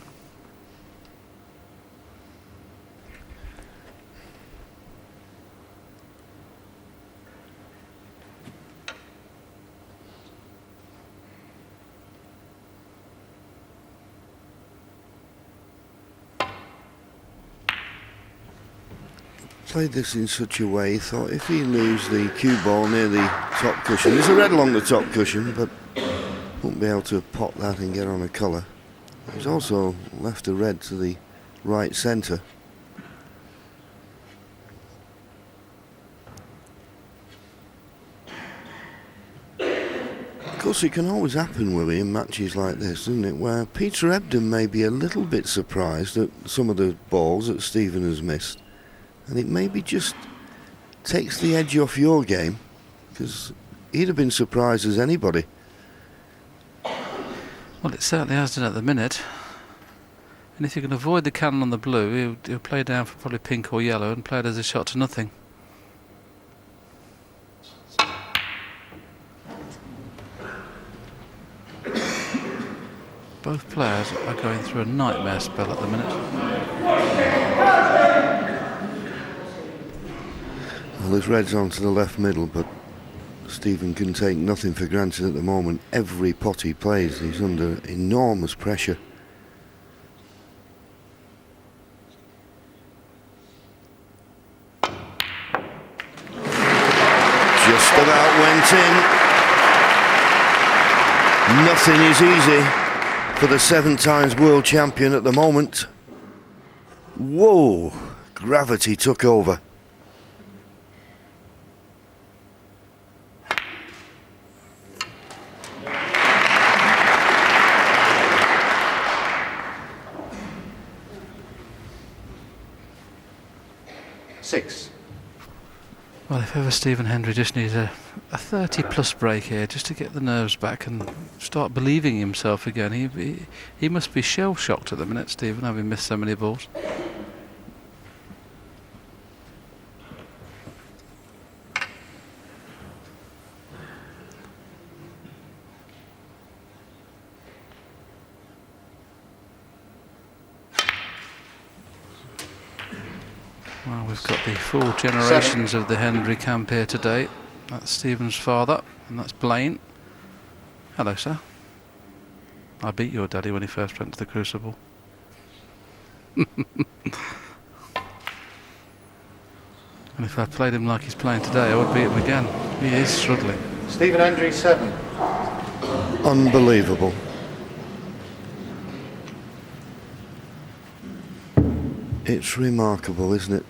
Played this in such a way, he thought if he leaves the cue ball near the top cushion, there's a red along the top cushion, but won't be able to pop that and get on a colour. He's also left a red to the right centre. Of course, it can always happen, Willie, in matches like this, doesn't it, where Peter Ebdon may be a little bit surprised at some of the balls that Stephen has missed. And it maybe just takes the edge off your game, because he'd have been surprised as anybody.
Well, it certainly has done at the minute. And if you can avoid the cannon on the blue, he'll play down for probably pink or yellow and play it as a shot to nothing. Both players are going through a nightmare spell at the minute.
Well, there's reds onto the left middle, but Stephen can take nothing for granted at the moment. Every pot he plays, he's under enormous pressure. Just about went in. Nothing is easy for the 7 times world champion at the moment. Whoa, gravity took over.
Well, if ever Stephen Hendry just needs a 30-plus break here just to get the nerves back and start believing himself again. He must be shell-shocked at the minute, Stephen, having missed so many balls. Well, we've got the 4 generations of the Hendry camp here today. That's Stephen's father, and that's Blaine. Hello, sir. I beat your daddy when he first went to the Crucible. And if I played him like he's playing today, I would beat him again. He is struggling.
Stephen Hendry, 7.
Unbelievable. It's remarkable, isn't it?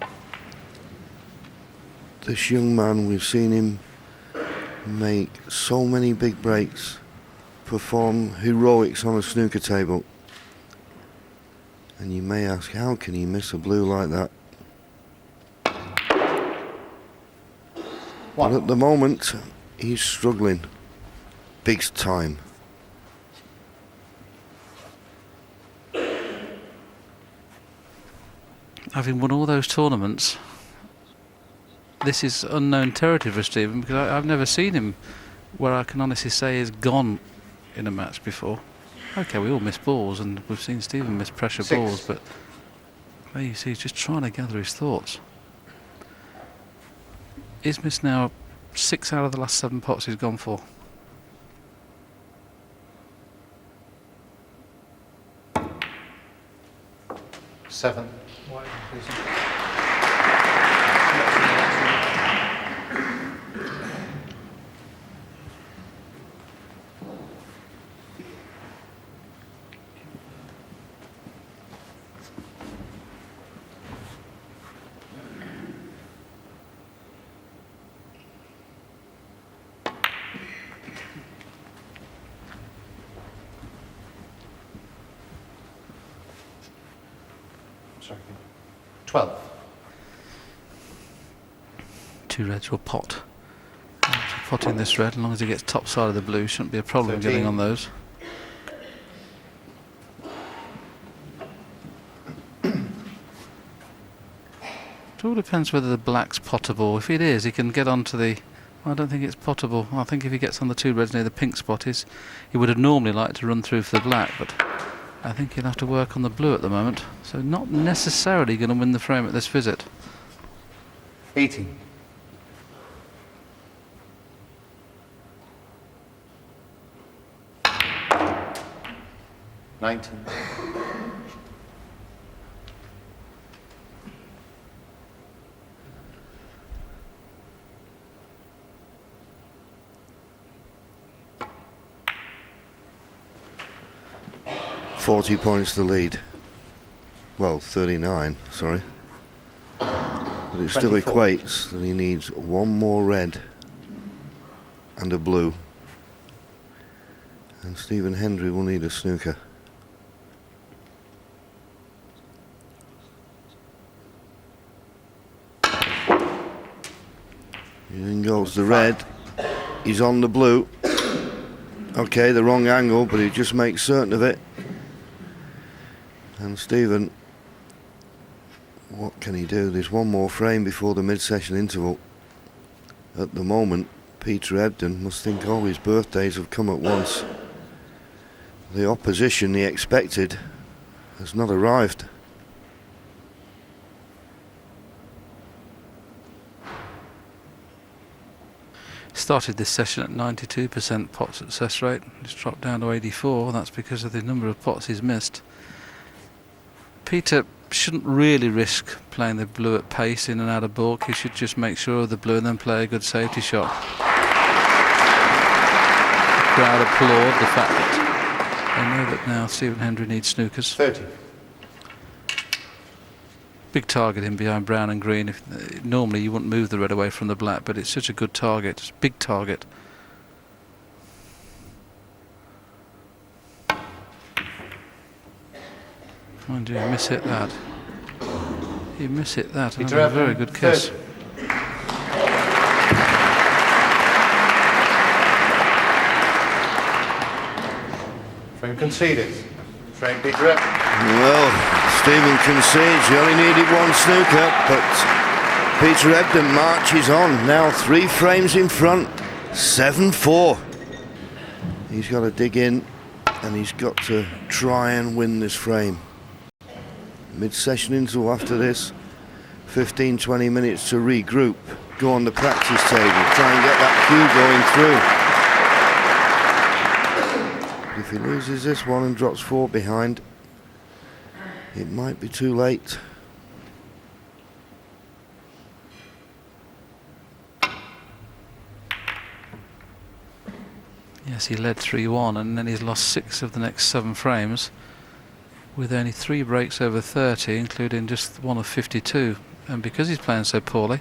This young man, we've seen him make so many big breaks, perform heroics on a snooker table. And you may ask, how can he miss a blue like that? But at the moment, he's struggling big time.
Having won all those tournaments, this is unknown territory for Stephen, because I've never seen him where I can honestly say he's gone in a match before. Okay, we all miss balls, and we've seen Stephen miss pressure
6.
balls, but there you see, he's just trying to gather his thoughts. He's missed now 6 out of the last 7 pots he's gone for.
Seven. Sorry. 12.
2 reds will pot. Potting this red, as long as he gets top side of the blue, shouldn't be a problem
13.
getting on those. It all depends whether the black's potable. If it is, he can get onto the... I don't think it's potable. I think if he gets on the 2 reds near the pink spot, he would have normally liked to run through for the black, but I think he'll have to work on the blue at the moment. So not necessarily going to win the frame at this visit.
18. $19.
$40 points the lead. Well, 39, sorry. But it still
24.
equates that he needs 1 more red and a blue. And Stephen Hendry will need a snooker. In goes the red. He's on the blue. Okay, the wrong angle, but he just makes certain of it. And Stephen, what can he do? There's 1 more frame before the mid-session interval. At the moment, Peter Ebdon must think all his birthdays have come at once. the opposition he expected has not arrived.
Started this session at 92% pot success rate. It's dropped down to 84. That's because of the number of pots he's missed. Peter shouldn't really risk playing the blue at pace in and out of baulk. He should just make sure of the blue and then play a good safety shot. The crowd applaud the fact that they know that now Stephen Hendry needs snookers.
30.
Big target in behind brown and green. Normally you wouldn't move the red away from the black, but it's such a good target. It's a big target. Mind you, miss hit that. You miss hit that. And a very good kiss.
Frame conceded. Frame Peter Ebdon.
Well, Stephen concedes. He only needed one snooker, but Peter Ebdon marches on. Now 3 frames in front. 7-4. He's got to dig in, and he's got to try and win this frame. Mid-session interval after this. 15-20 minutes to regroup. Go on the practice table. Try and get that cue going through. If he loses this one and drops 4 behind, it might be too late.
Yes, he led 3-1 and then he's lost 6 of the next 7 frames with only 3 breaks over 30, including just one of 52. And because he's playing so poorly,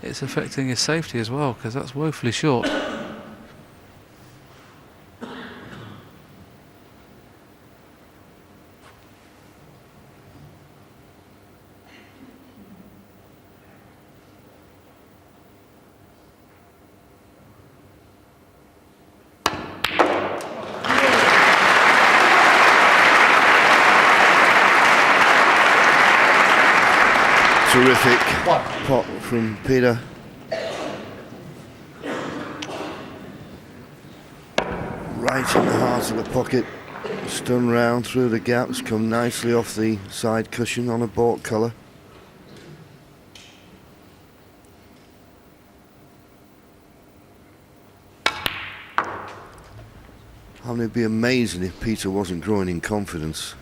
it's affecting his safety as well, because that's woefully short.
Terrific pot from Peter. Right in the heart of the pocket. Stun round through the gaps, come nicely off the side cushion on a baulk colour. I mean, it'd be amazing if Peter wasn't growing in confidence,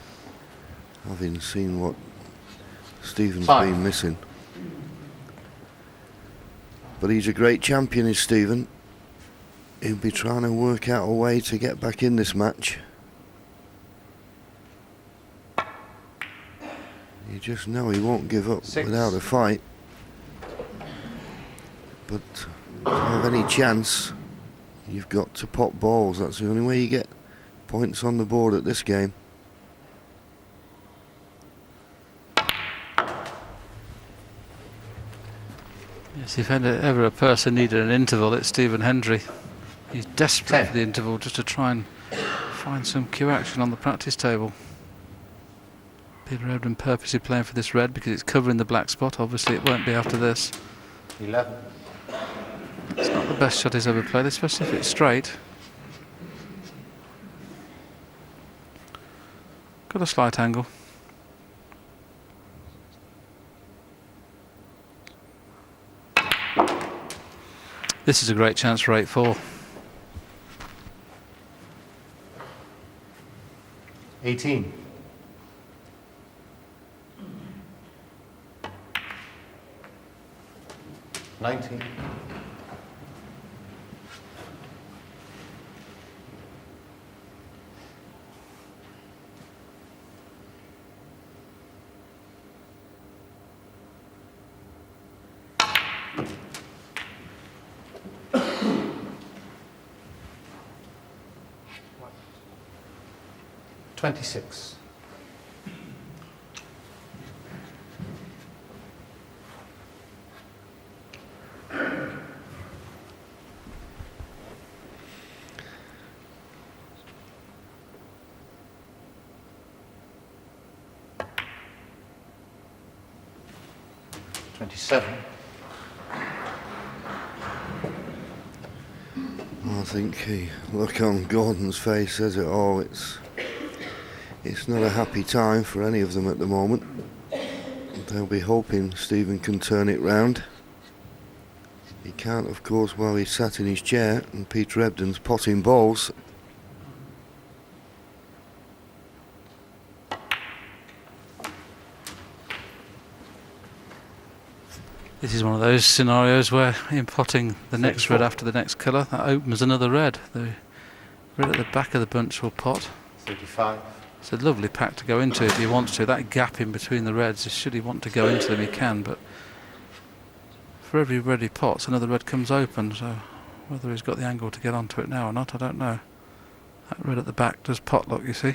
having seen what Stephen's been missing. But he's a great champion, is Stephen. He'll be trying to work out a way to get back in this match. You just know he won't give up without a fight. But to have any chance, you've got to pop balls. That's the only way you get points on the board at this game.
Yes, if ever a person needed an interval, it's Stephen Hendry. He's desperate for the interval just to try and find some cue action on the practice table. Peter Ebdon purposely playing for this red because it's covering the black spot. Obviously it won't be after this.
11.
It's not the best shot he's ever played, especially if it's straight. Got a slight angle. This is a great chance for 8-4.
18. 19. 26.
I think the look on Gordon's face says it all. It's It's not a happy time for any of them at the moment. They'll be hoping Stephen can turn it round. He can't, of course, while he's sat in his chair, and Peter Ebdon's potting balls.
This is one of those scenarios where in potting the next red after the next colour, that opens another red. The red at the back of the bunch will pot.
35.
It's a lovely pack to go into if he wants to. That gap in between the reds, should he want to go into them, he can, but for every red he pots, another red comes open, so whether he's got the angle to get onto it now or not, I don't know. That red at the back does pot, look, you see.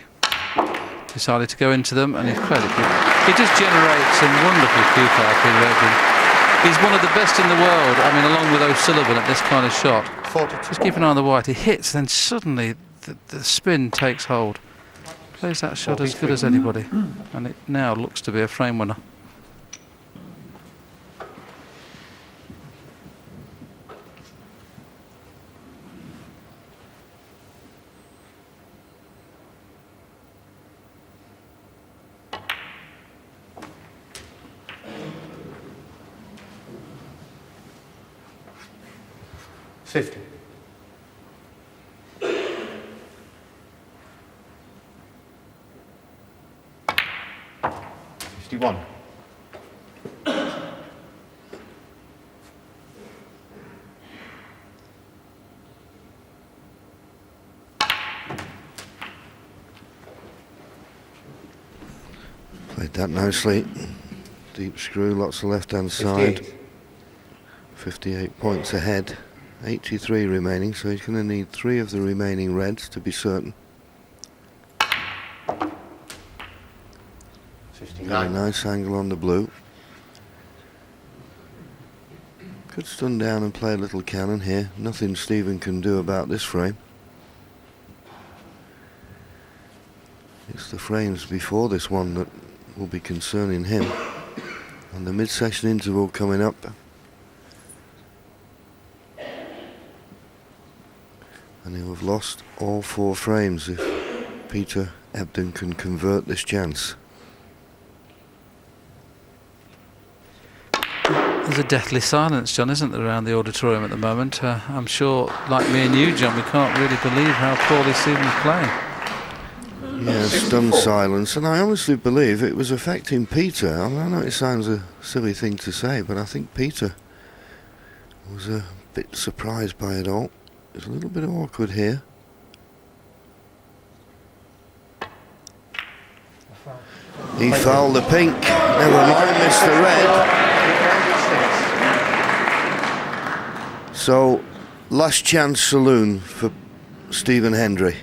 Decided to go into them, and he's credited. He just generates some wonderful cue power, Peter Ebdon. He's one of the best in the world, I mean, along with O'Sullivan at this kind of shot.
42.
Just keep an eye on the white. He hits, then suddenly the spin takes hold. Plays that shot as good as anybody, and it now looks to be a frame winner.
$50. 51.
Played that nicely. Deep screw, lots of left-hand side. 58 points ahead. 83 remaining, so he's going to need 3 of the remaining reds to be certain.
59.
Got a nice angle on the blue. Could stun down and play a little cannon here. Nothing Stephen can do about this frame. It's the frames before this one that will be concerning him. And the mid-session interval coming up. And he'll have lost all 4 frames if Peter Ebdon can convert this chance.
There's a deathly silence, John, isn't there, around the auditorium at the moment? I'm sure, like me and you, John, we can't really believe how poorly Stephen's playing.
Yeah, stunned silence, and I honestly believe it was affecting Peter. I mean, I know it sounds a silly thing to say, but I think Peter was a bit surprised by it all. It's a little bit awkward here. He fouled the pink. Never mind, missed the red. So, last chance saloon for Stephen Hendry.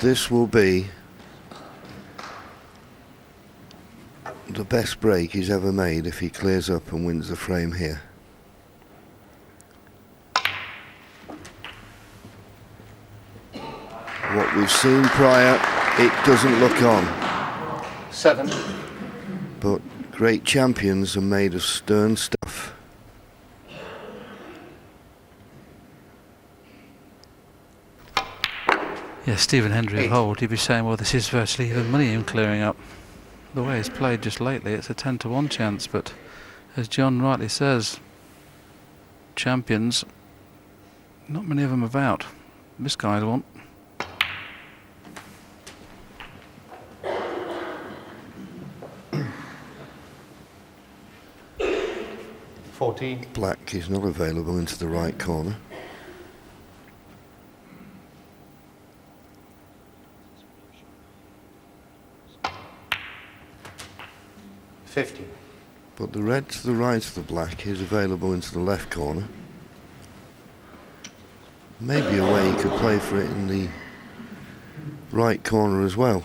This will be the best break he's ever made if he clears up and wins the frame here. What we've seen prior, it doesn't look on.
7.
But great champions are made of stern stuff.
Yeah, Stephen Hendry of hold, he'd be saying, well, this is virtually even money in clearing up. The way he's played just lately, it's a 10-to-1 chance, but as John rightly says, champions, not many of them about. This guy's one.
Black is not available into the right corner.
$50.
But the red to the right of the black is available into the left corner. Maybe a way he could play for it in the right corner as well.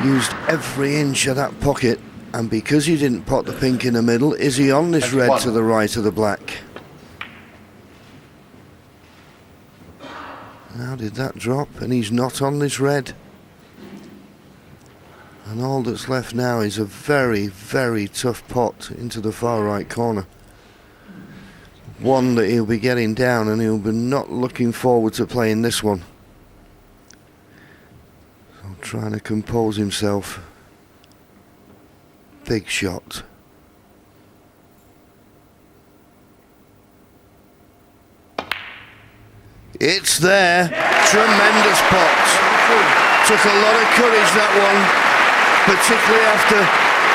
Used every inch of that pocket And because he didn't pot the pink in the middle, is he on this red to the right of the black? How did that drop? And he's not on this red. And all that's left now is a very, very tough pot into the far right corner. One that he'll be getting down, and he'll be not looking forward to playing this one. So trying to compose himself. Big shot. It's there. Tremendous pot. Took a lot of courage, that one, particularly after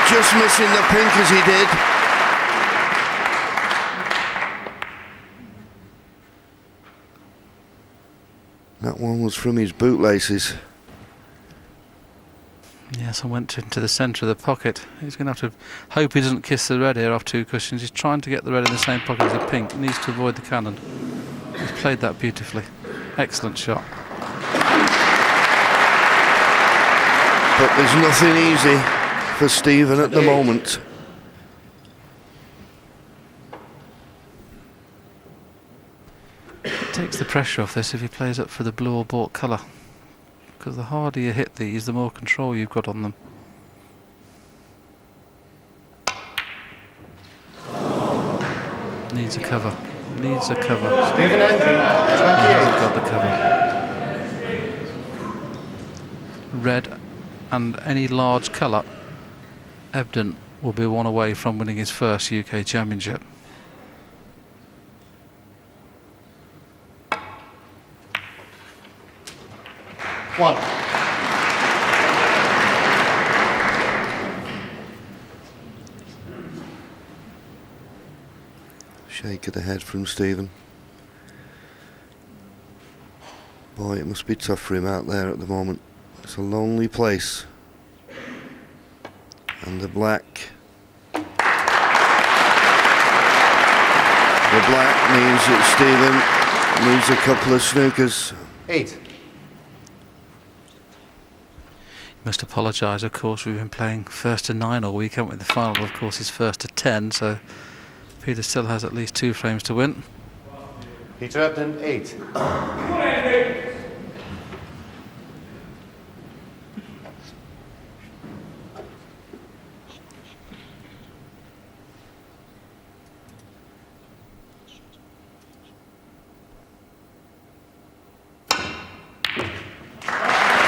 just missing the pink as he did. That one was from his bootlaces.
Yes, I went into the centre of the pocket. He's going to have to hope he doesn't kiss the red here off 2 cushions. He's trying to get the red in the same pocket as the pink. He needs to avoid the cannon. He's played that beautifully. Excellent shot.
But there's nothing easy for Stephen at the moment.
It takes the pressure off this if he plays up for the blue or bought colour. Because the harder you hit these, the more control you've got on them. Needs a cover. Needs a cover.
Stephen Hendry,
He hasn't got the cover. Red and any large colour, Ebdon will be one away from winning his first UK Championship.
one.
Shake of the head from Stephen. Boy, it must be tough for him out there at the moment. It's a lonely place. And the black. The black means that Stephen needs a couple of snookers.
8.
Must apologise, of course. We've been playing first to 9 all week, haven't we? The final, of course, is first to 10, so Peter still has at least 2 frames to win.
Peter Ebdon, 8.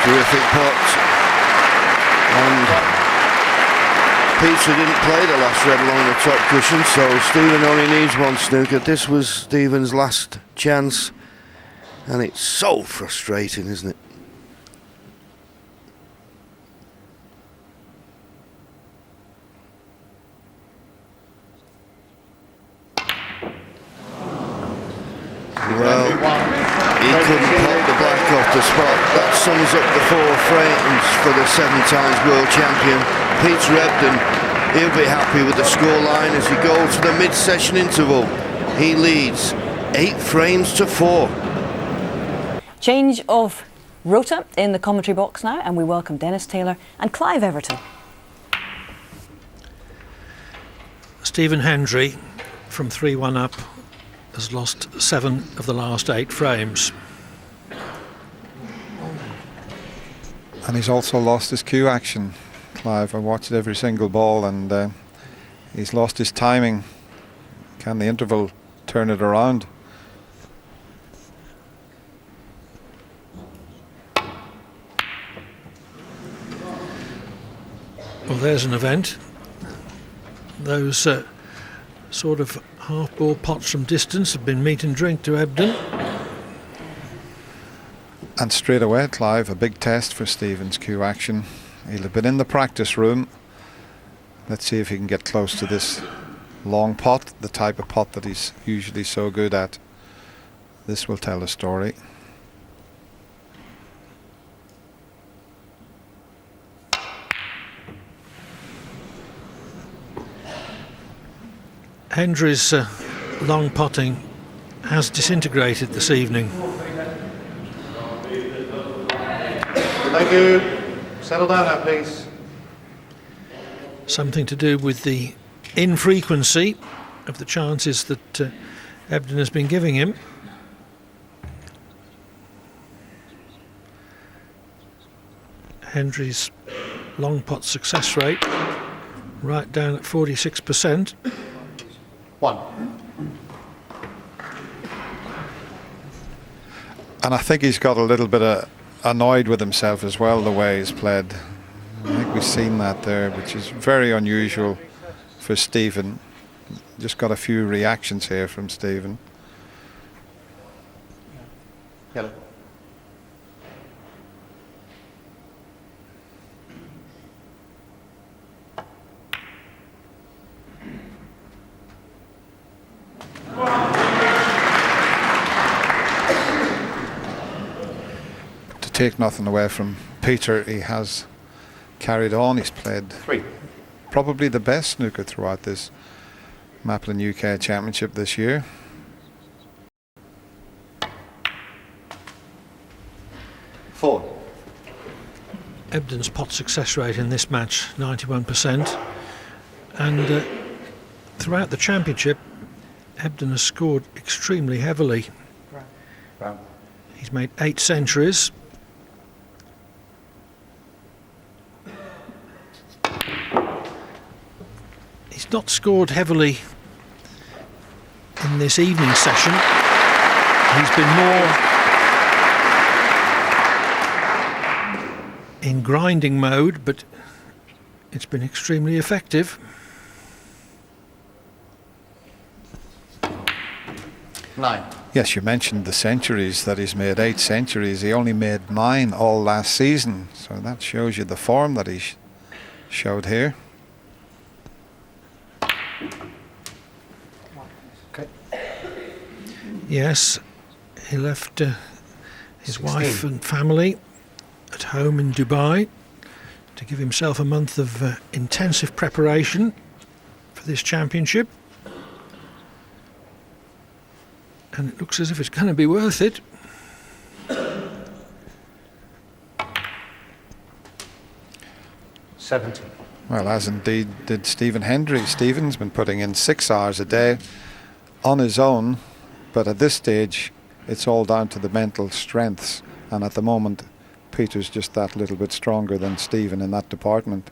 Terrific pot. And Peter didn't play the last red along the top cushion, so Stephen only needs 1 snooker. This was Stephen's last chance, and it's so frustrating, isn't it? Well, he couldn't pop the black off the spot. That sums up the 4 frames for the 7 times world champion. Peter Ebdon, he'll be happy with the scoreline as he goes to the mid-session interval. He leads 8 frames to 4.
Change of rota in the commentary box now, and we welcome Dennis Taylor and Clive Everton.
Stephen Hendry, from 3-1 up, has lost 7 of the last 8 frames.
And he's also lost his cue action, Clive. I watched every single ball, and he's lost his timing. Can the interval turn it around?
Well, there's an event. Those sort of half-ball pots from distance have been meat and drink to Ebdon.
And straight away, Clive, a big test for Stephen's cue action. He'll have been in the practice room. Let's see if he can get close to this long pot, the type of pot that he's usually so good at. This will tell a story.
Hendry's long potting has disintegrated this evening.
Thank you. Settle down now, please.
something to do with the infrequency of the chances that Ebdon has been giving him. Hendry's long pot success rate right down at 46%.
1.
And I think he's got a little bit annoyed with himself as well, the way he's played. I think we've seen that there, which is very unusual for Stephen. Just got a few reactions here from Stephen.
Yellow.
To take nothing away from Peter, he has carried on. He's played
3.
probably the best snooker throughout this Maplin UK Championship this year.
4.
Ebdon's pot success rate in this match 91%, and throughout the championship Ebdon has scored extremely heavily.
Brown.
He's made 8 centuries. He's not scored heavily in this evening session. He's been more in grinding mode, but it's been extremely effective.
9.
Yes, you mentioned the centuries, that he's made 8 centuries. He only made 9 all last season, so that shows you the form that he showed here.
Okay.
Yes, he left his
16.
wife and family at home in Dubai to give himself a month of intensive preparation for this championship. And it looks as if it's going to be worth it.
70.
Well, as indeed did Stephen Hendry. Stephen's been putting in 6 hours a day on his own, but at this stage it's all down to the mental strengths, and at the moment Peter's just that little bit stronger than Stephen in that department.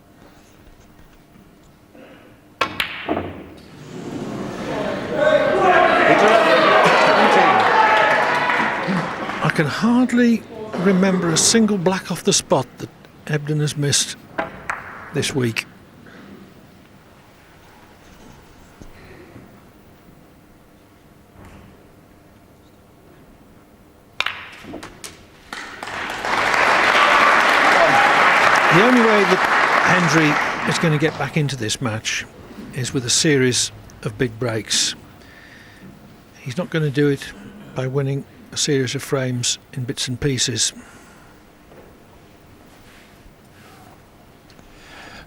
I can hardly remember a single black off the spot that Ebdon has missed this week. The only way that Hendry is going to get back into this match is with a series of big breaks. He's not going to do it by winning a series of frames in bits and pieces.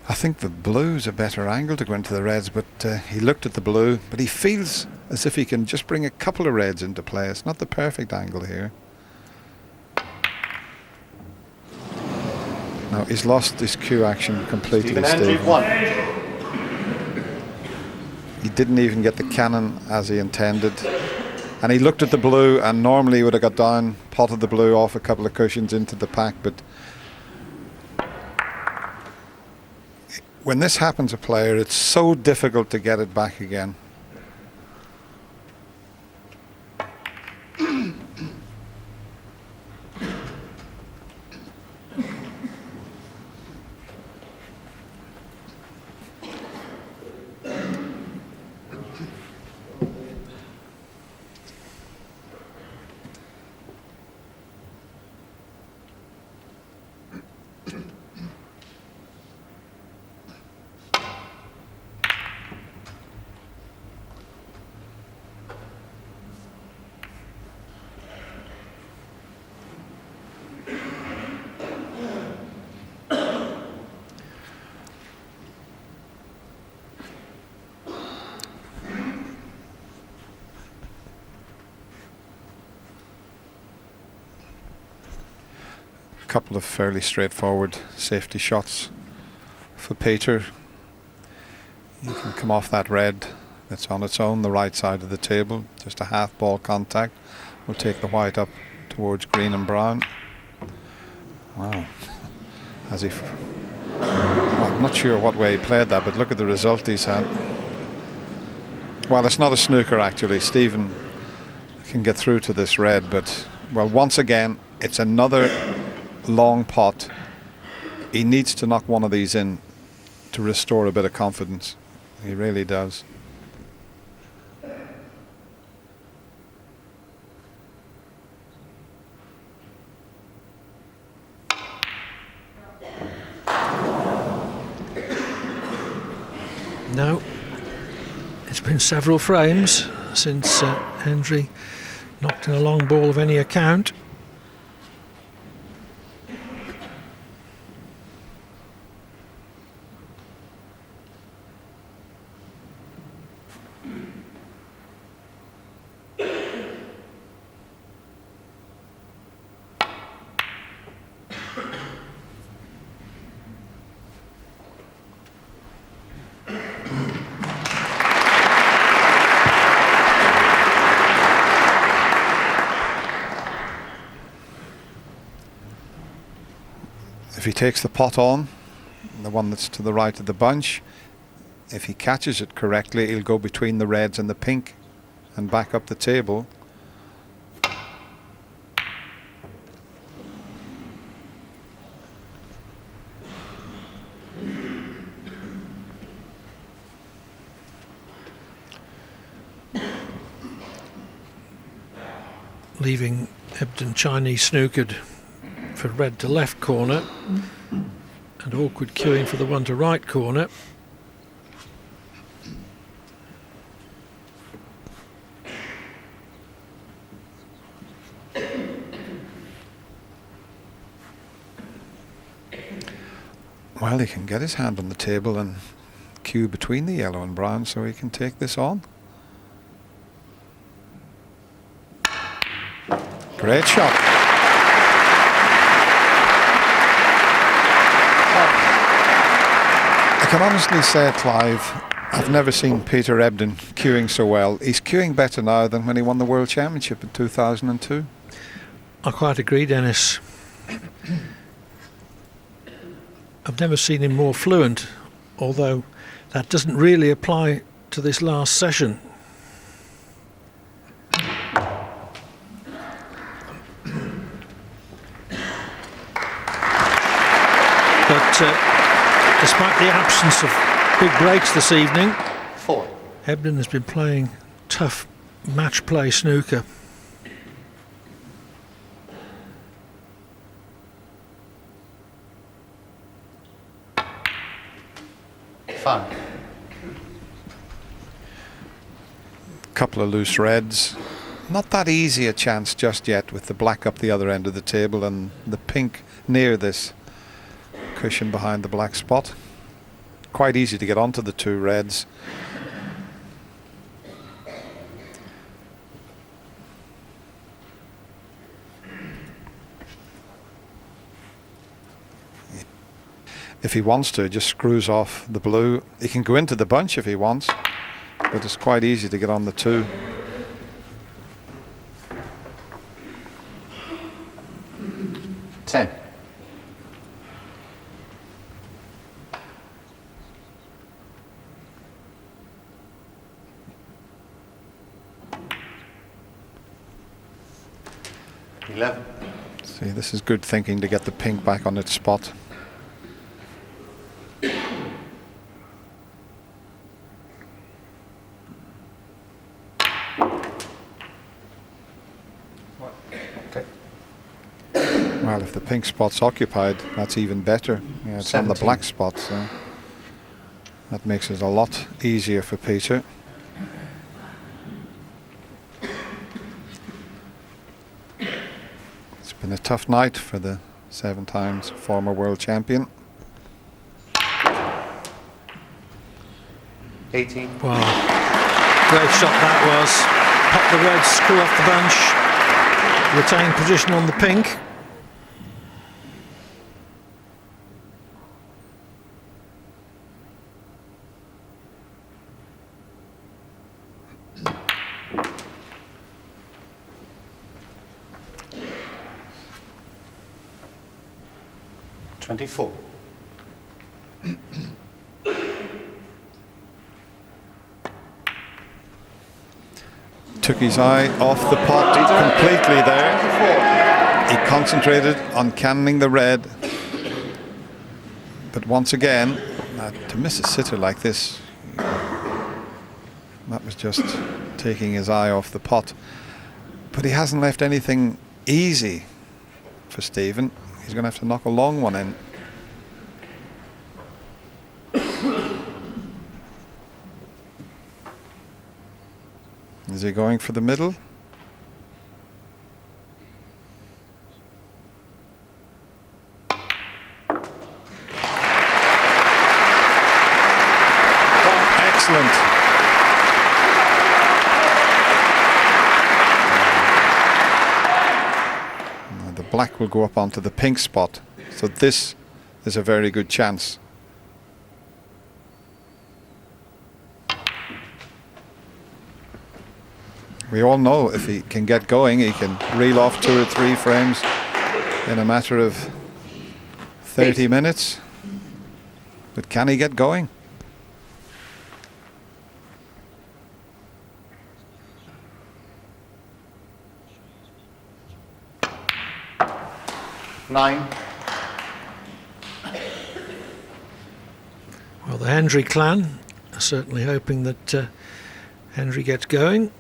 I think the blue's a better angle to go into the reds, but he looked at the blue, but he feels as if he can just bring a couple of reds into play. It's not the perfect angle here. No, he's lost his cue action completely,
Stephen Hendry,
Stephen.
1.
He didn't even get the cannon as he intended. And he looked at the blue, and normally he would have got down, potted the blue off a couple of cushions into the pack, but when this happens to a player, it's so difficult to get it back again. Couple of fairly straightforward safety shots for Peter. You can come off that red that's on its own, the right side of the table, just a half ball contact. We'll take the white up towards green and brown. Wow. As if, well, I'm not sure what way he played that, but look at the result he's had. Well, it's not a snooker actually. Stephen can get through to this red, but, well, once again, it's another long pot. He needs to knock one of these in to restore a bit of confidence. He really does.
No, it's been several frames since Hendry knocked in a long ball of any account.
If he takes the pot on, the one that's to the right of the bunch, if he catches it correctly, he'll go between the reds and the pink and back up the table.
Leaving Ebdon Chinese snookered for red to left corner and awkward queuing for the one to right corner.
Well, he can get his hand on the table and cue between the yellow and brown so he can take this on. Great shot. I can honestly say, Clive, I've never seen Peter Ebdon cueing so well. He's cueing better now than when he won the World Championship in 2002.
I quite agree, Dennis. I've never seen him more fluent, although that doesn't really apply to this last session. But despite the absence of big breaks this evening, Ebdon has been playing tough match play snooker.
Fun.
Couple of loose reds. Not that easy a chance just yet with the black up the other end of the table and the pink near this cushion behind the black spot. Quite easy to get onto the two reds. If he wants to, just screws off the blue. He can go into the bunch if he wants, but it's quite easy to get on the two. See, this is good thinking to get the pink back on its spot. Well, if the pink spot's occupied, that's even better. Yeah, it's 17. On the black spot, so that makes it a lot easier for Peter. It's been a tough night for the 7 times former world champion.
18.
Wow, great shot that was. Pop the red, screw off the bunch, retain position on the pink.
24.
Took his eye off the pot completely there. He concentrated on canning the red. But once again, to miss a sitter like this, that was just taking his eye off the pot. But he hasn't left anything easy for Stephen. He's going to have to knock a long one in. Is he going for the middle? Excellent. Now the black will go up onto the pink spot. So this is a very good chance. We all know if he can get going, he can reel off 2 or 3 frames in a matter of 30 minutes. But can he get going?
Nine.
Well, the Hendry clan are certainly hoping that Hendry gets going.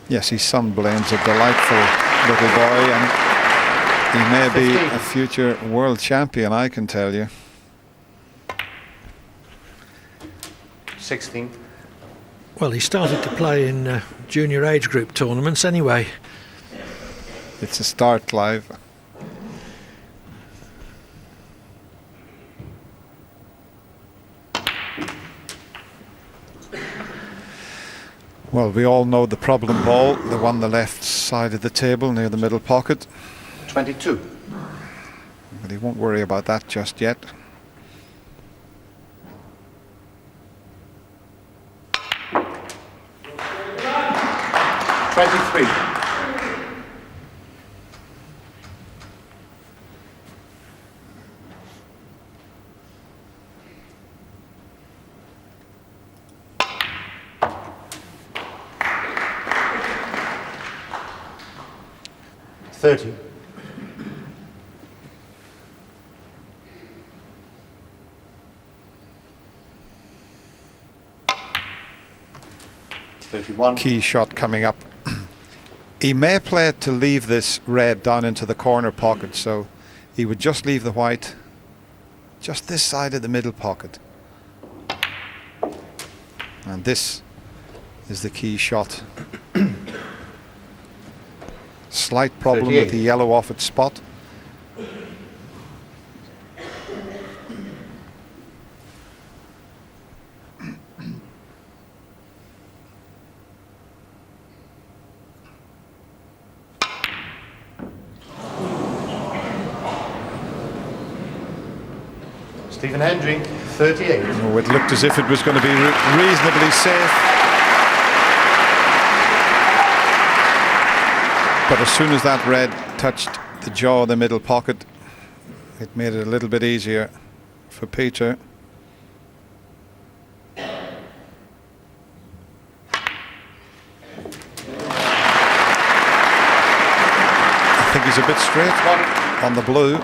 Yes, his son Blaine's a delightful little boy, and he may be a future world champion, I can tell you.
16.
Well, he started to play in junior age group tournaments anyway.
It's a start, Clive. Well, we all know the problem ball, the one on the left side of the table near the middle pocket.
22.
But he won't worry about that just yet.
$30. $31.
Key shot coming up. He may play it to leave this red down into the corner pocket, so he would just leave the white just this side of the middle pocket. And this is the key shot. Slight problem
38.
with the yellow off its spot.
Stephen Hendry, 38.
Oh, it looked as if it was going to be reasonably safe. But as soon as that red touched the jaw of the middle pocket, it made it a little bit easier for Peter. I think he's a bit straight on the blue.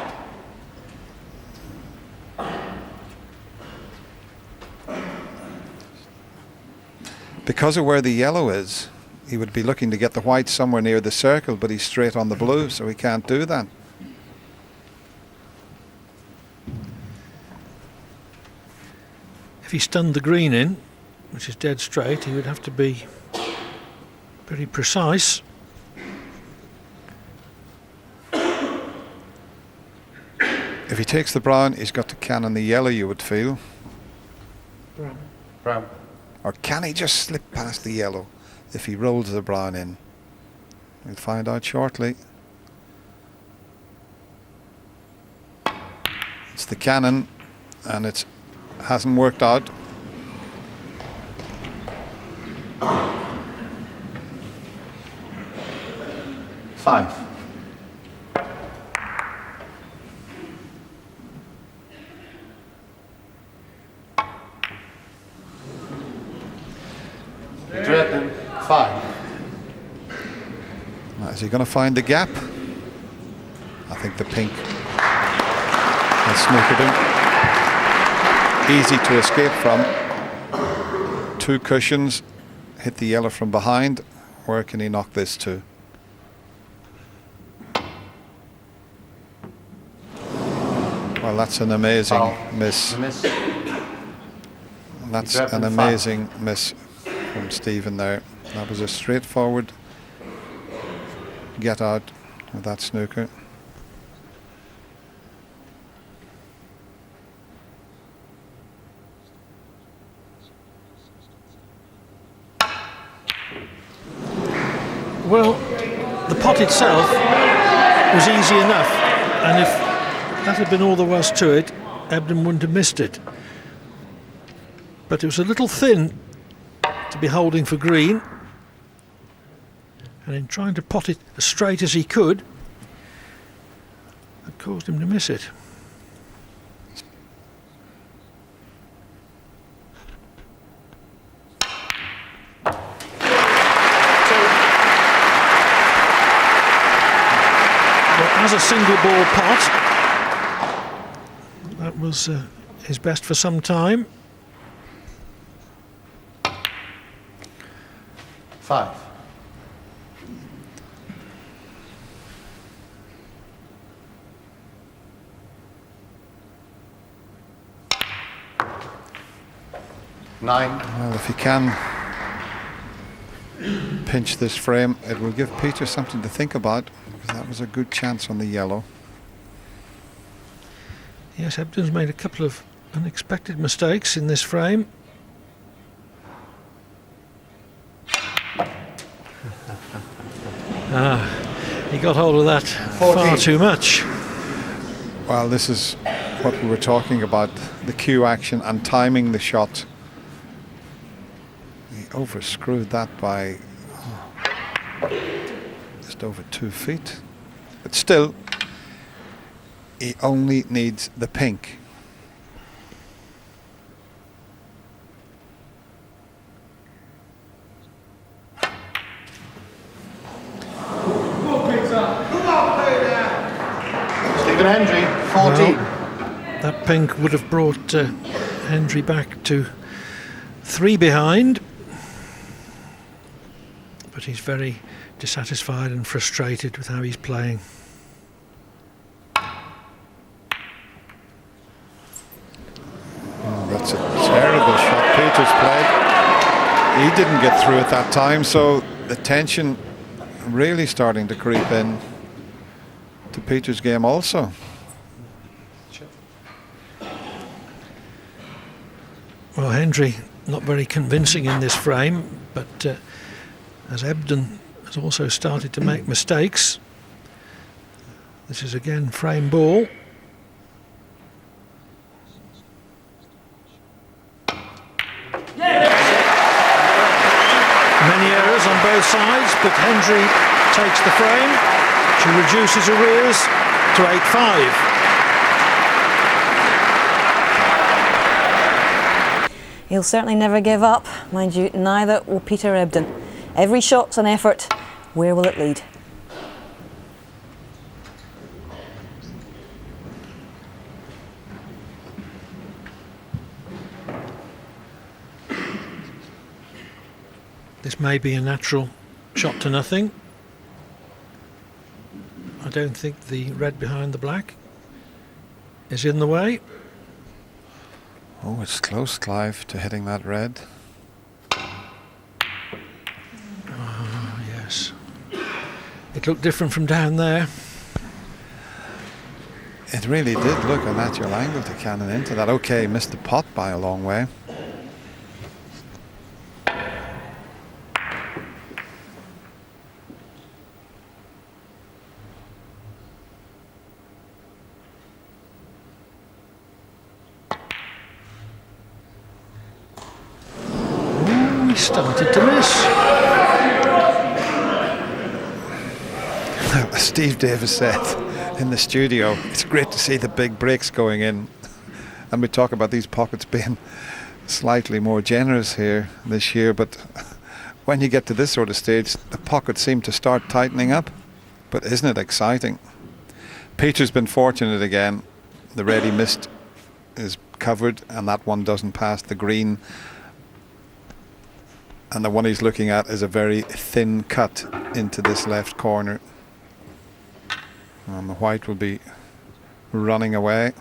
Because of where the yellow is, he would be looking to get the white somewhere near the circle, but he's straight on the blue, so he can't do that.
If he stunned the green in, which is dead straight, he would have to be pretty precise.
If he takes the brown, he's got to cannon the yellow, you would feel.
Brown.
Or can he just slip past the yellow if he rolls the brown in? We'll find out shortly. It's the cannon, and it hasn't worked out.
5. Peter Ebdon, 5.
Now, is he going to find the gap? I think the pink has snookered him. Easy to escape from. 2 cushions, hit the yellow from behind. Where can he knock this to? Well, that's an amazing miss. That's an amazing miss from Stephen there. That was a straightforward get out with that snooker.
Well, the pot itself was easy enough, and if that had been all there was to it, Ebdon wouldn't have missed it. But it was a little thin to be holding for green, and in trying to pot it as straight as he could, it caused him to miss it. As a single ball pot, that was his best for some time.
5. Nine.
Well, if he can pinch this frame, it will give Peter something to think about, because that was a good chance on the yellow.
Yes, Ebdon's made a couple of unexpected mistakes in this frame. He got hold of that
14.
far too much.
Well, this is what we were talking about, the cue action and timing the shot. He overscrewed that by just over 2 feet. But still, he only needs the pink.
Stephen Hendry, 14.
Well, that pink would have brought Hendry back to 3 behind. But he's very dissatisfied and frustrated with how he's playing.
That's a terrible shot Peter's played. He didn't get through it that time, so the tension really starting to creep in to Peter's game also.
Well, Hendry not very convincing in this frame, but as Ebdon has also started to make mistakes, this is again frame ball. Many errors on both sides, but Hendry takes the frame. She reduces arrears to 8-5.
He'll certainly never give up, mind you, neither will Peter Ebdon. Every shot's an effort. Where will it lead?
This may be a natural shot to nothing. I don't think the red behind the black is in the way.
Oh, it's close, Clive, to hitting that red.
Oh, yes. It looked different from down there.
It really did look a natural angle to cannon into that. Okay, missed the pot by a long way.
Started to miss.
Steve Davis said in the studio, it's great to see the big breaks going in. And we talk about these pockets being slightly more generous here this year, but when you get to this sort of stage, the pockets seem to start tightening up. But isn't it exciting? Peter's been fortunate again. The red he missed is covered, and that one doesn't pass the green. And the one he's looking at is a very thin cut into this left corner. And the white will be running away.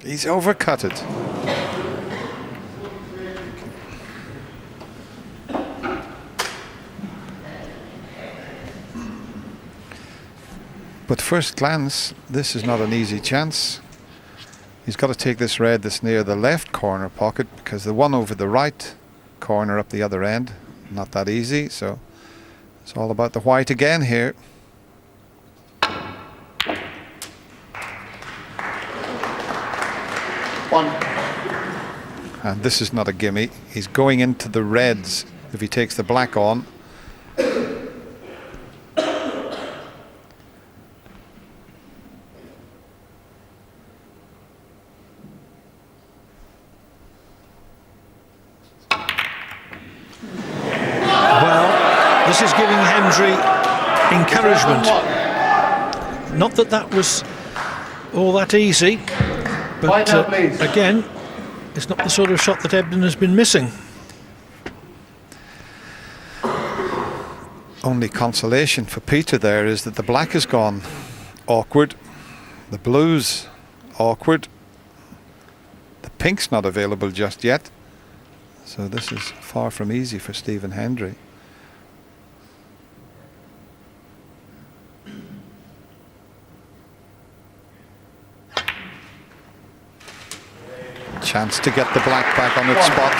He's overcut it. But first glance, this is not an easy chance. He's got to take this red that's near the left corner pocket, because the one over the right corner up the other end, not that easy. So it's all about the white again here.
One.
And this is not a gimme. He's going into the reds if he takes the black on.
This is giving Hendry encouragement. Not that that was all that easy, but again, it's not the sort of shot that Ebdon has been missing.
Only consolation for Peter there is that the black is gone. Awkward. The blue's awkward. The pink's not available just yet. So this is far from easy for Stephen Hendry. Chance to get the black back on its spot.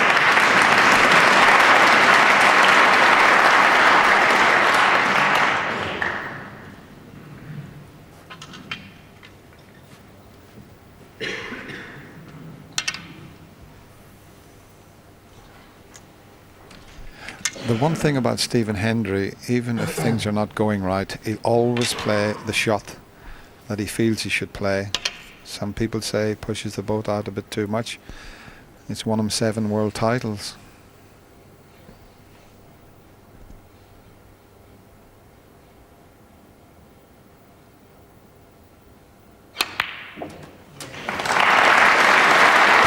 The one thing about Stephen Hendry, even if things are not going right, he'll always play the shot that he feels he should play. Some people say he pushes the boat out a bit too much. It's won him 7 world titles.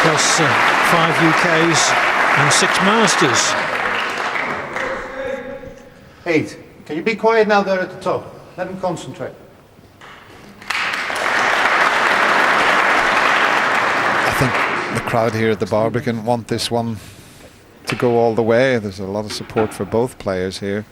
Plus 5 UKs and 6 Masters.
8. Can you be quiet now there at the top? Let him concentrate.
I think the crowd here at the Barbican want this one to go all the way. There's a lot of support for both players here.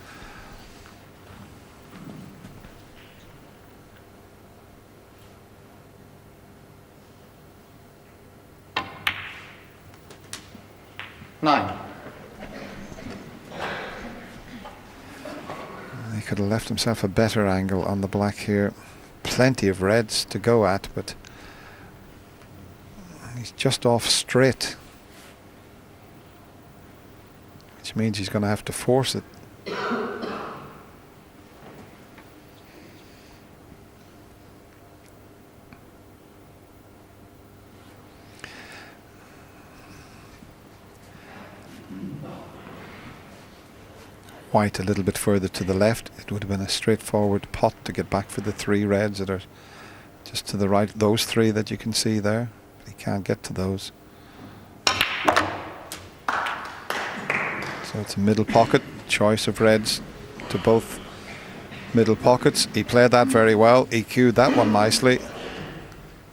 He could have left himself a better angle on the black here. Plenty of reds to go at, but he's just off straight, which means he's going to have to force it. White a little bit further to the left. It would have been a straightforward pot to get back for the 3 reds that are just to the right. Those 3 that you can see there. He can't get to those. So it's a middle pocket. Choice of reds to both middle pockets. He played that very well. He cued that one nicely.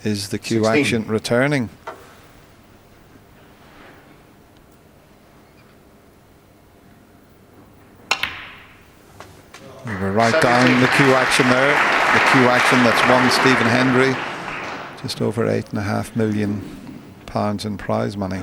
Is the cue
16.
action returning? We were right
17.
down the cue action there. The cue action that's won Stephen Hendry just over £8.5 million in prize money.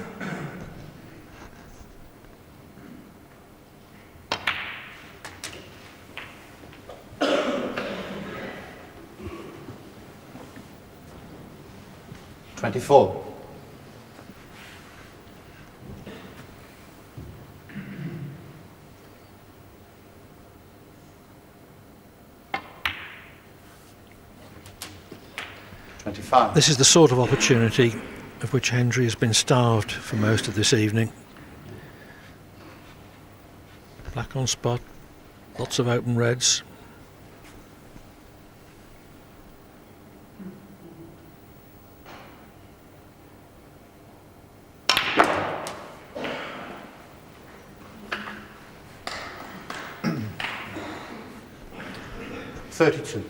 25.
This is the sort of opportunity of which Hendry has been starved for most of this evening. Black on spot, lots of open reds.
$32.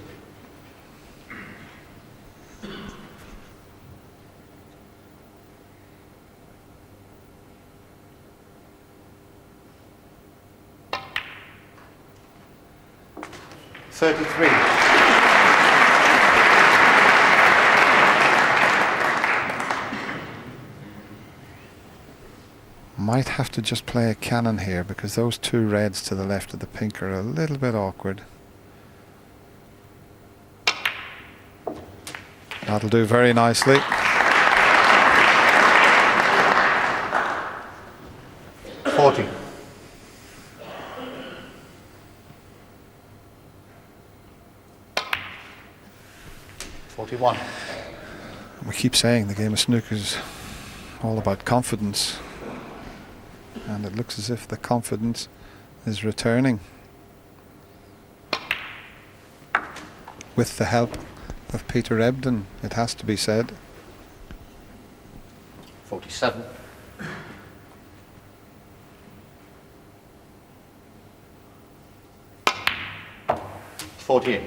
Might have to just play a cannon here because those two reds to the left of the pink are a little bit awkward. That'll do very nicely.
$40. $41.
We keep saying the game of snooker is all about confidence, and it looks as if the confidence is returning with the help of Peter Ebdon, it has to be said.
47. $48.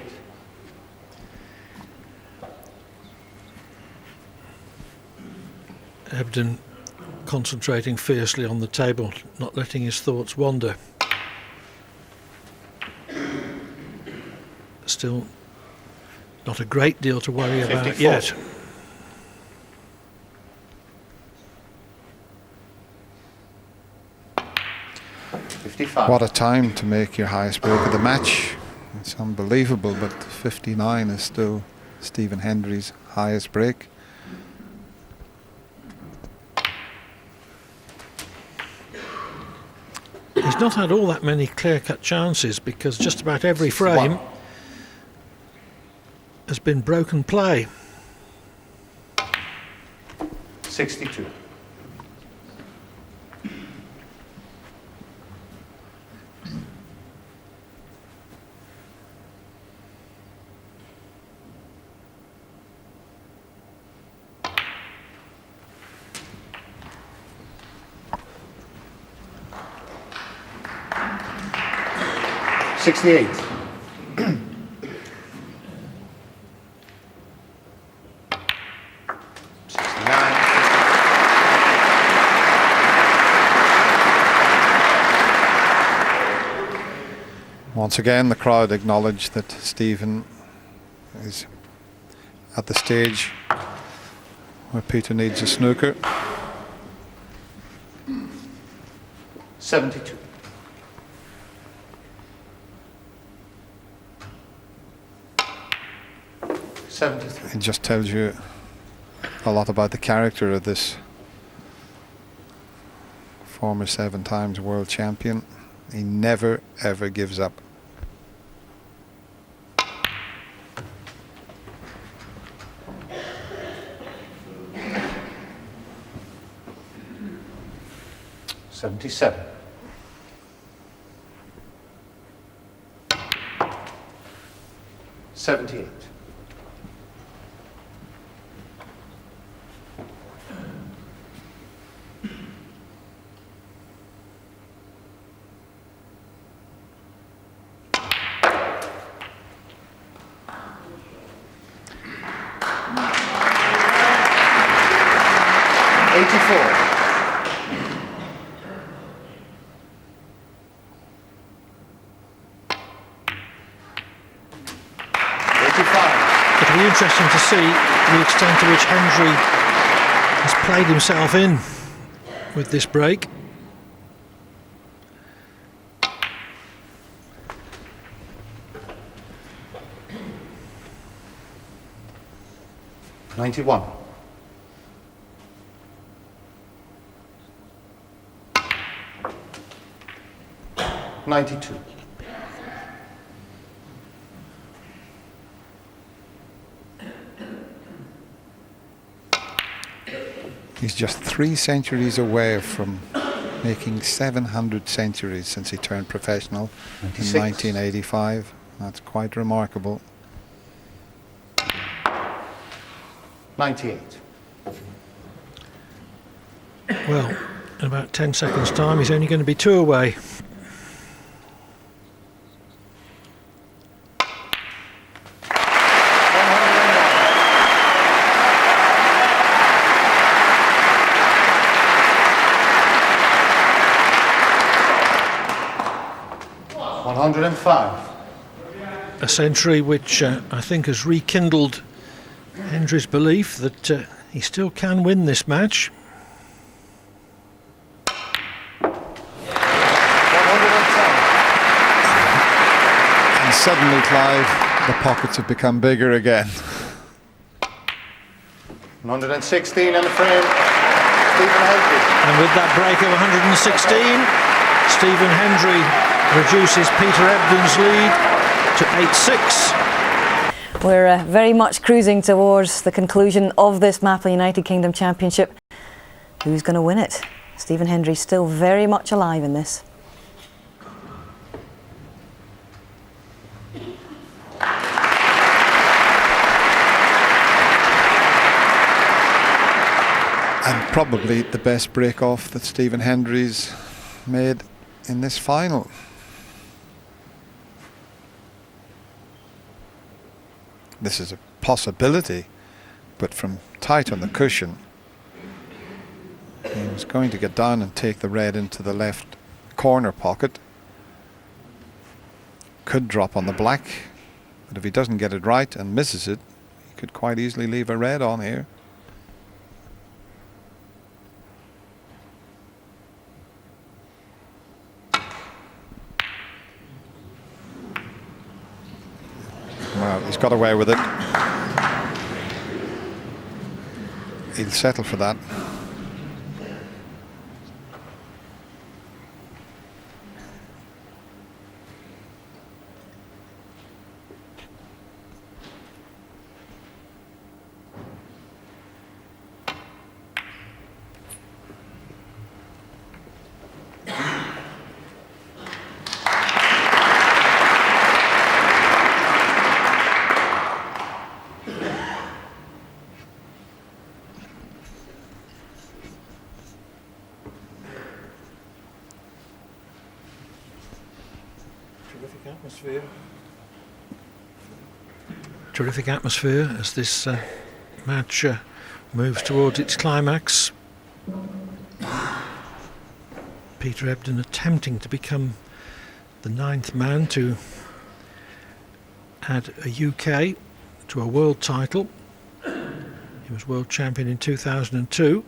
Ebdon concentrating fiercely on the table, not letting his thoughts wander. Still not a great deal to worry about
54.
yet.
$55.
What a time to make your highest break of the match. It's unbelievable, but 59 is still Stephen Hendry's highest break.
He's not had all that many clear-cut chances because just about every
61.
frame has been broken play.
62. $68.
Once again, the crowd acknowledge that Stephen is at the stage where Peter needs a snooker.
72.
It just tells you a lot about the character of this former 7 times world champion. He never ever gives up.
$77. $78.
It'll be interesting to see the extent to which Hendry has played himself in with this break.
$91. $92.
He's just 3 centuries away from making 700 centuries since he turned professional
96.
in 1985. That's quite remarkable.
98.
Well, in about 10 seconds' time, he's only going to be 2 away. A century which I think has rekindled Hendry's belief that he still can win this match.
110.
And suddenly, Clive, the pockets have become bigger again.
116 in the frame. Stephen Hendry.
And with that break of 116, Stephen Hendry reduces Peter Ebdon's lead to 8-6.
We're very much cruising towards the conclusion of this MAPA United Kingdom Championship. Who's going to win it? Stephen Hendry still very much alive in this.
And probably the best break-off that Stephen Hendry's made in this final. This is a possibility, but from tight on the cushion, he was going to get down and take the red into the left corner pocket. Could drop on the black, but if he doesn't get it right and misses it, he could quite easily leave a red on here. Well, he's got away with it. He'll settle for that.
Terrific atmosphere as this match moves towards its climax. Peter Ebdon attempting to become the 9th man to add a UK to a world title. He was world champion in 2002.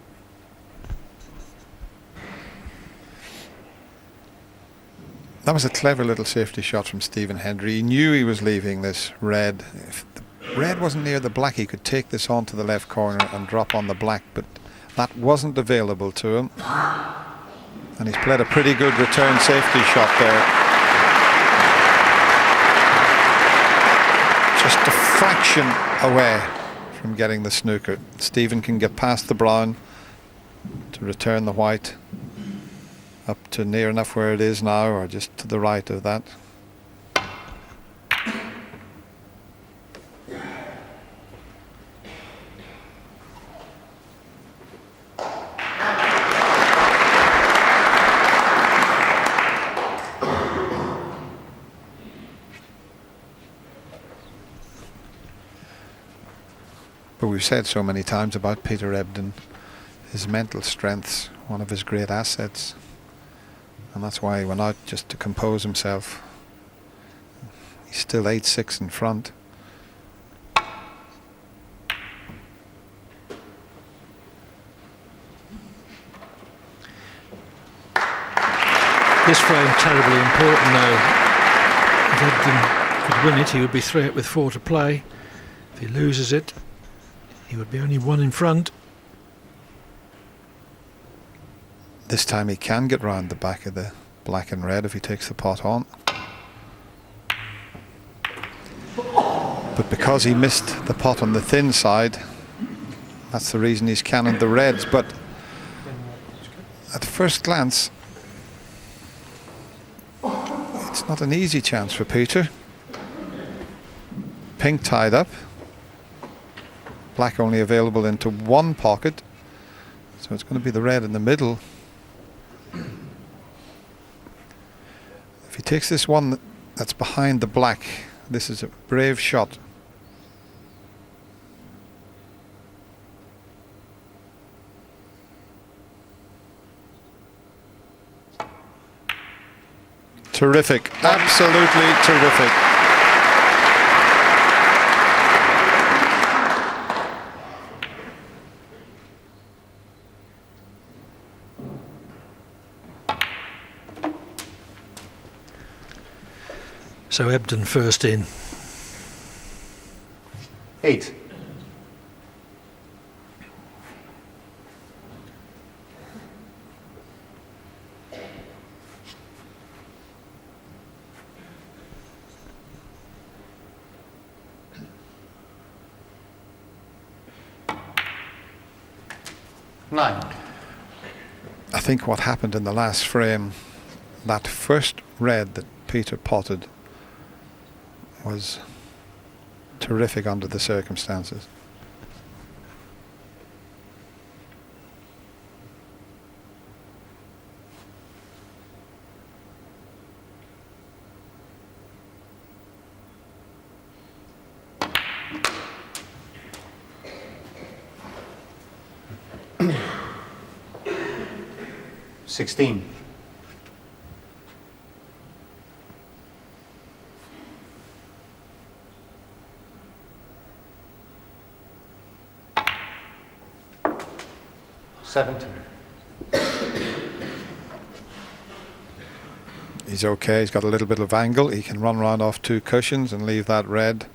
That was a clever little safety shot from Stephen Hendry. He knew he was leaving this red. If the red wasn't near the black, he could take this onto the left corner and drop on the black, but that wasn't available to him. And he's played a pretty good return safety shot there. Just a fraction away from getting the snooker. Stephen can get past the brown to return the white up to near enough where it is now, or just to the right of that. But we've said so many times about Peter Ebdon, his mental strength's one of his great assets. And that's why he went out just to compose himself. He's still 8-6 in front.
This frame terribly important though. If Ebdon could win it, he would be 3 up with 4 to play. If he loses it, he would be only 1 in front.
This time he can get round the back of the black and red if he takes the pot on. But because he missed the pot on the thin side, that's the reason he's cannoned the reds. But at first glance, it's not an easy chance for Peter. Pink tied up. Black only available into one pocket. So it's going to be the red in the middle. If he takes this one that's behind the black, this is a brave shot. Terrific, absolutely terrific.
So Ebdon first in.
8. Nine.
I think what happened in the last frame, that first red that Peter potted was terrific under the circumstances.
Sixteen.
He's okay, he's got a little bit of angle. He can run around off 2 cushions and leave that red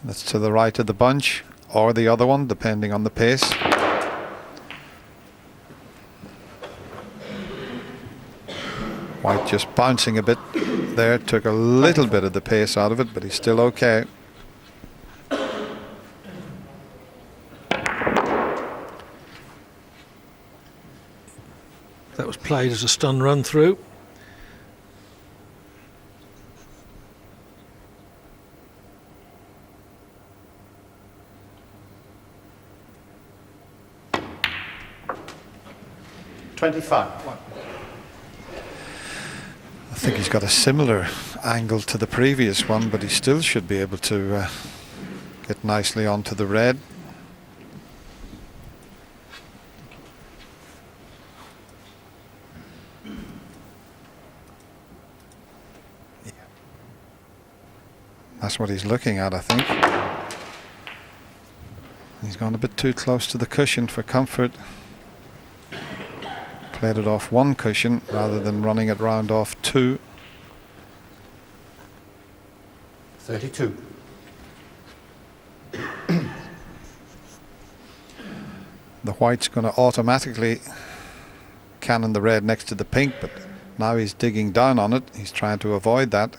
that's to the right of the bunch, or the other one, depending on the pace. White just bouncing a bit there, took a little bit of the pace out of it, but he's still okay.
That was played as a stun run through.
$25.
I think he's got a similar angle to the previous one, but he still should be able to get nicely onto the red. That's what he's looking at, I think. He's gone a bit too close to the cushion for comfort. Played it off 1 cushion rather than running it round off 2.
32.
The white's going to automatically cannon the red next to the pink, but now he's digging down on it. He's trying to avoid that.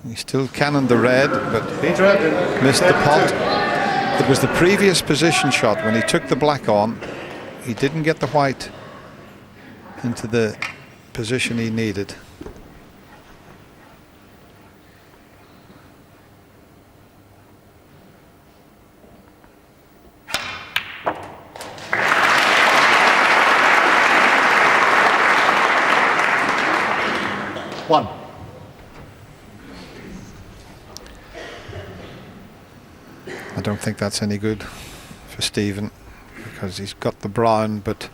He still cannoned the red, but missed the pot. It was the previous position shot when he took the black on. He didn't get the white into the position he needed.
One.
I don't think that's any good for Stephen, because he's got the brown, but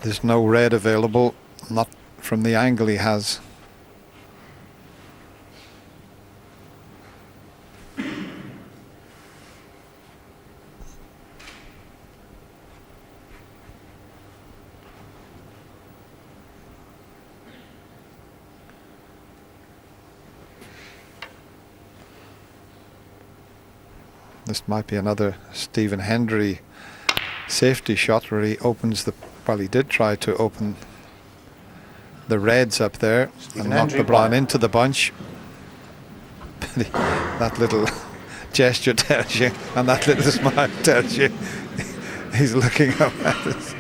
there's no red available, not from the angle he has. This might be another Stephen Hendry safety shot where he opens the, well, he did try to open the reds up there and knock the brown into the bunch. That little gesture tells you, and that little smile tells you He's looking up at us.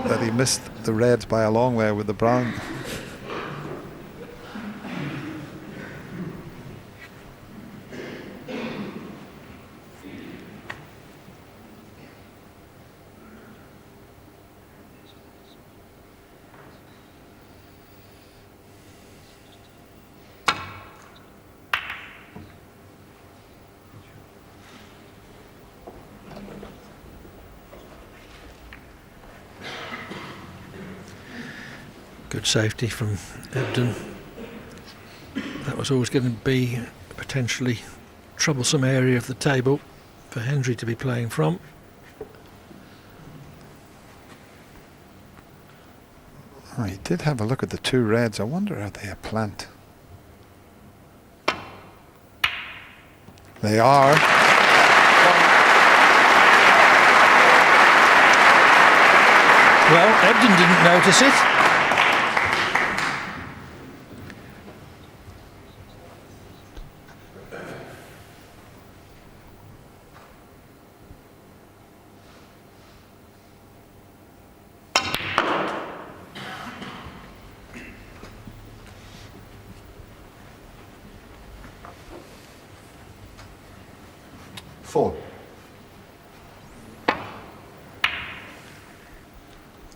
That he missed the reds by a long way with the brown.
Good safety from Ebdon. That was always going to be a potentially troublesome area of the table for Hendry to be playing from.
Oh, he did have a look at the two reds. I wonder are they a plant? They are.
Well, Ebdon didn't notice it.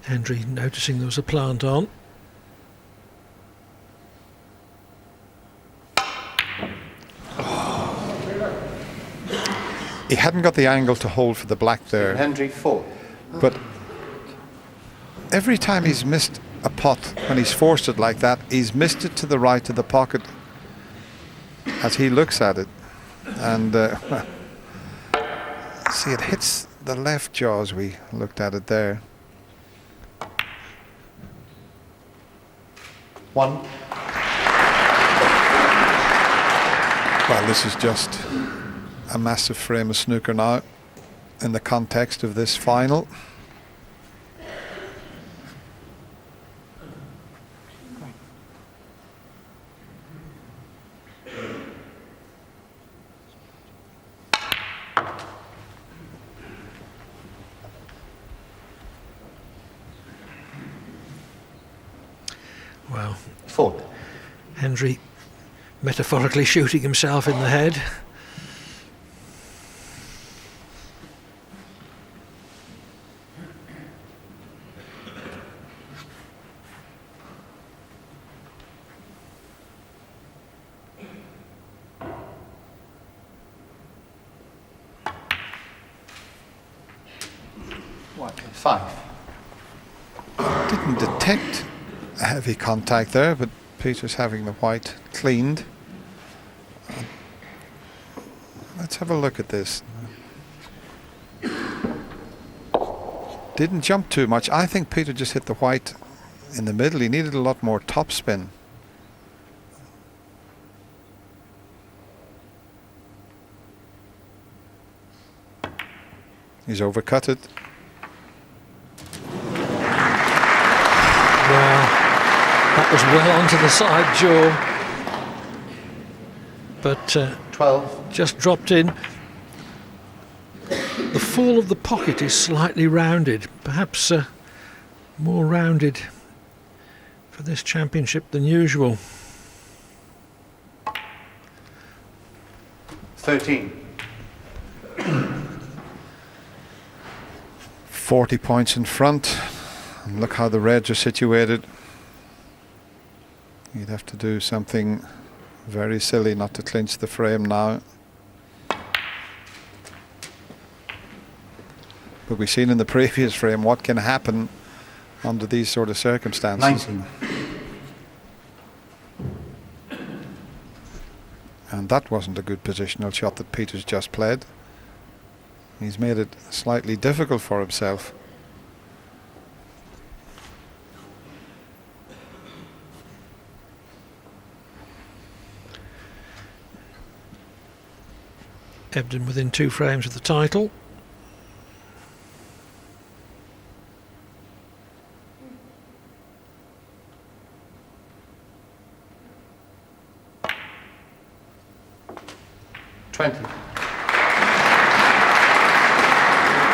Hendry noticing there was a plant on.
He hadn't got the angle to hold for the black there.
Hendry 4.
But every time he's missed a pot, when he's forced it like that, he's missed it to the right of the pocket as he looks at it. And see, it hits the left jaw as we looked at it there.
1.
Well, this is just a massive frame of snooker now in the context of this final.
Well,
4.
Hendry metaphorically shooting himself in the head.
What? 5.
Didn't detect a heavy contact there, but Peter's having the white cleaned. Let's have a look at this. Didn't jump too much. I think Peter just hit the white in the middle. He needed a lot more topspin. He's overcut it.
Well, that was well onto the side jaw. But
12.
just dropped in. The fall of the pocket is slightly rounded, perhaps more rounded for this championship than usual.
13.
40 points in front. And look how the reds are situated. You'd have to do something very silly not to clinch the frame now. But we've seen in the previous frame what can happen under these sort of circumstances.
19.
And that wasn't a good positional shot that Peter's just played. He's made it slightly difficult for himself.
Ebdon within 2 frames of the title.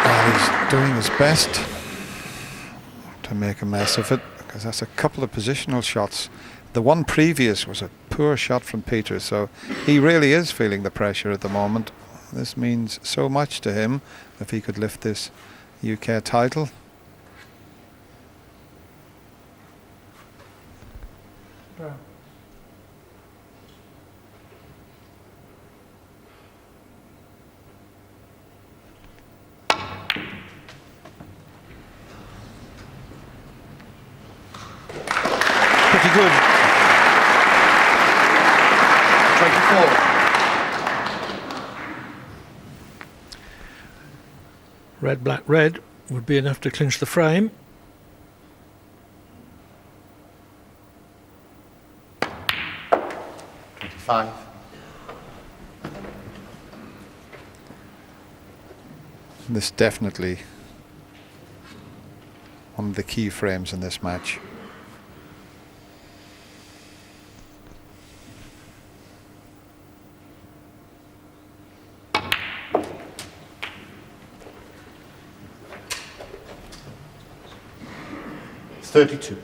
Well, he's doing his best to make a mess of it, because that's a couple of positional shots. The one previous was a poor shot from Peter, so he really is feeling the pressure at the moment. This means so much to him if he could lift this UK title.
Pretty good.
24.
Red, black, red would be enough to clinch the frame.
Five.
This definitely one of the key frames in this match.
It's 32.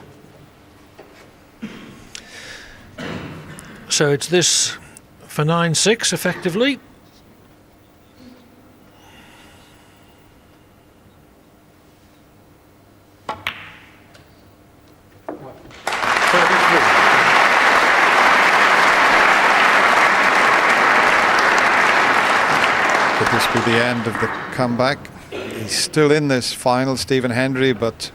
So it's this for 9-6 effectively.
Could this be the end of the comeback? He's still in this final, Stephen Hendry, but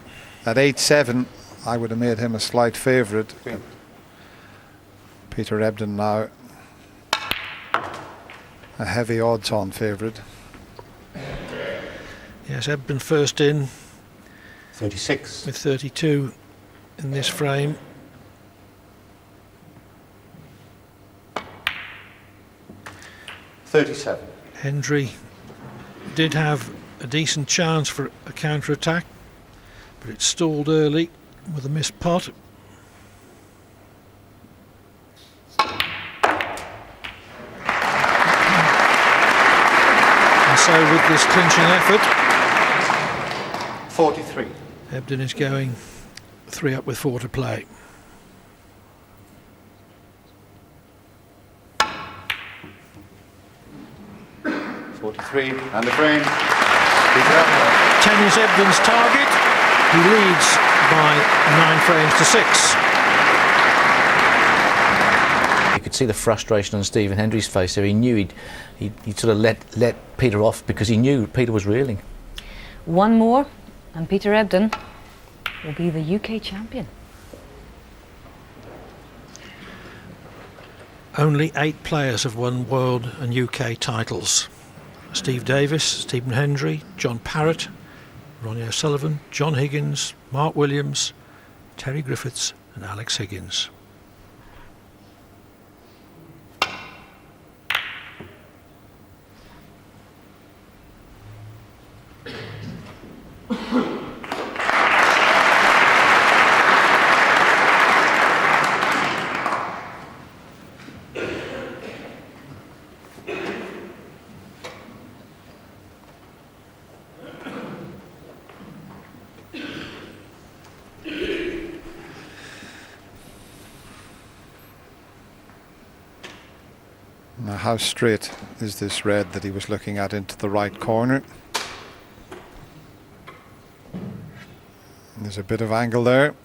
at 8-7, I would have made him a slight favourite. Peter Ebdon now a heavy odds-on favourite.
Yes, Ebdon first in
36.
with 32 in this frame.
$37.
Hendry did have a decent chance for a counter-attack, but it stalled early with a missed pot. And so with this clinching effort,
43.
Ebdon is going 3 up with 4 to play.
And the frame. Peter Ebdon.
10 is Ebdon's target. He leads by 9 frames to 6.
You could see the frustration on Stephen Hendry's face there. He knew he'd sort of let Peter off because he knew Peter was reeling.
One more, and Peter Ebdon will be the UK champion.
Only 8 players have won world and UK titles. Steve Davis, Stephen Hendry, John Parrott, Ronnie O'Sullivan, John Higgins, Mark Williams, Terry Griffiths and Alex Higgins.
Now, how straight is this red that he was looking at into the right corner? There's a bit of angle there,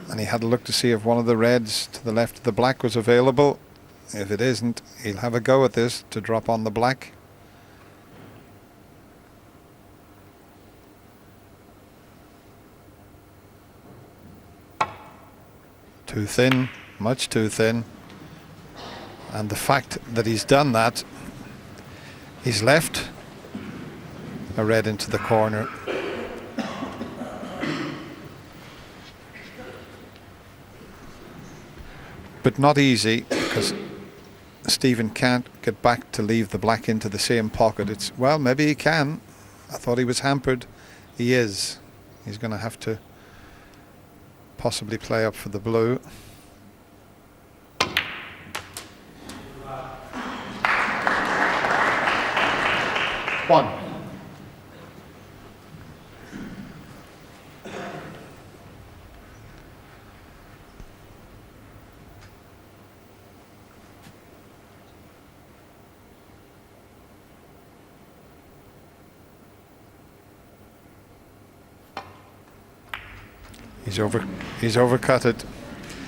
and he had a look to see if one of the reds to the left of the black was available. If it isn't, he'll have a go at this to drop on the black. Too thin, much too thin. And the fact that he's done that, he's left a red into the corner. But not easy, because Stephen can't get back to leave the black into the same pocket. It's, well, maybe he can. I thought he was hampered. He is. He's going to have to possibly play up for the blue.
One.
He's overcut it.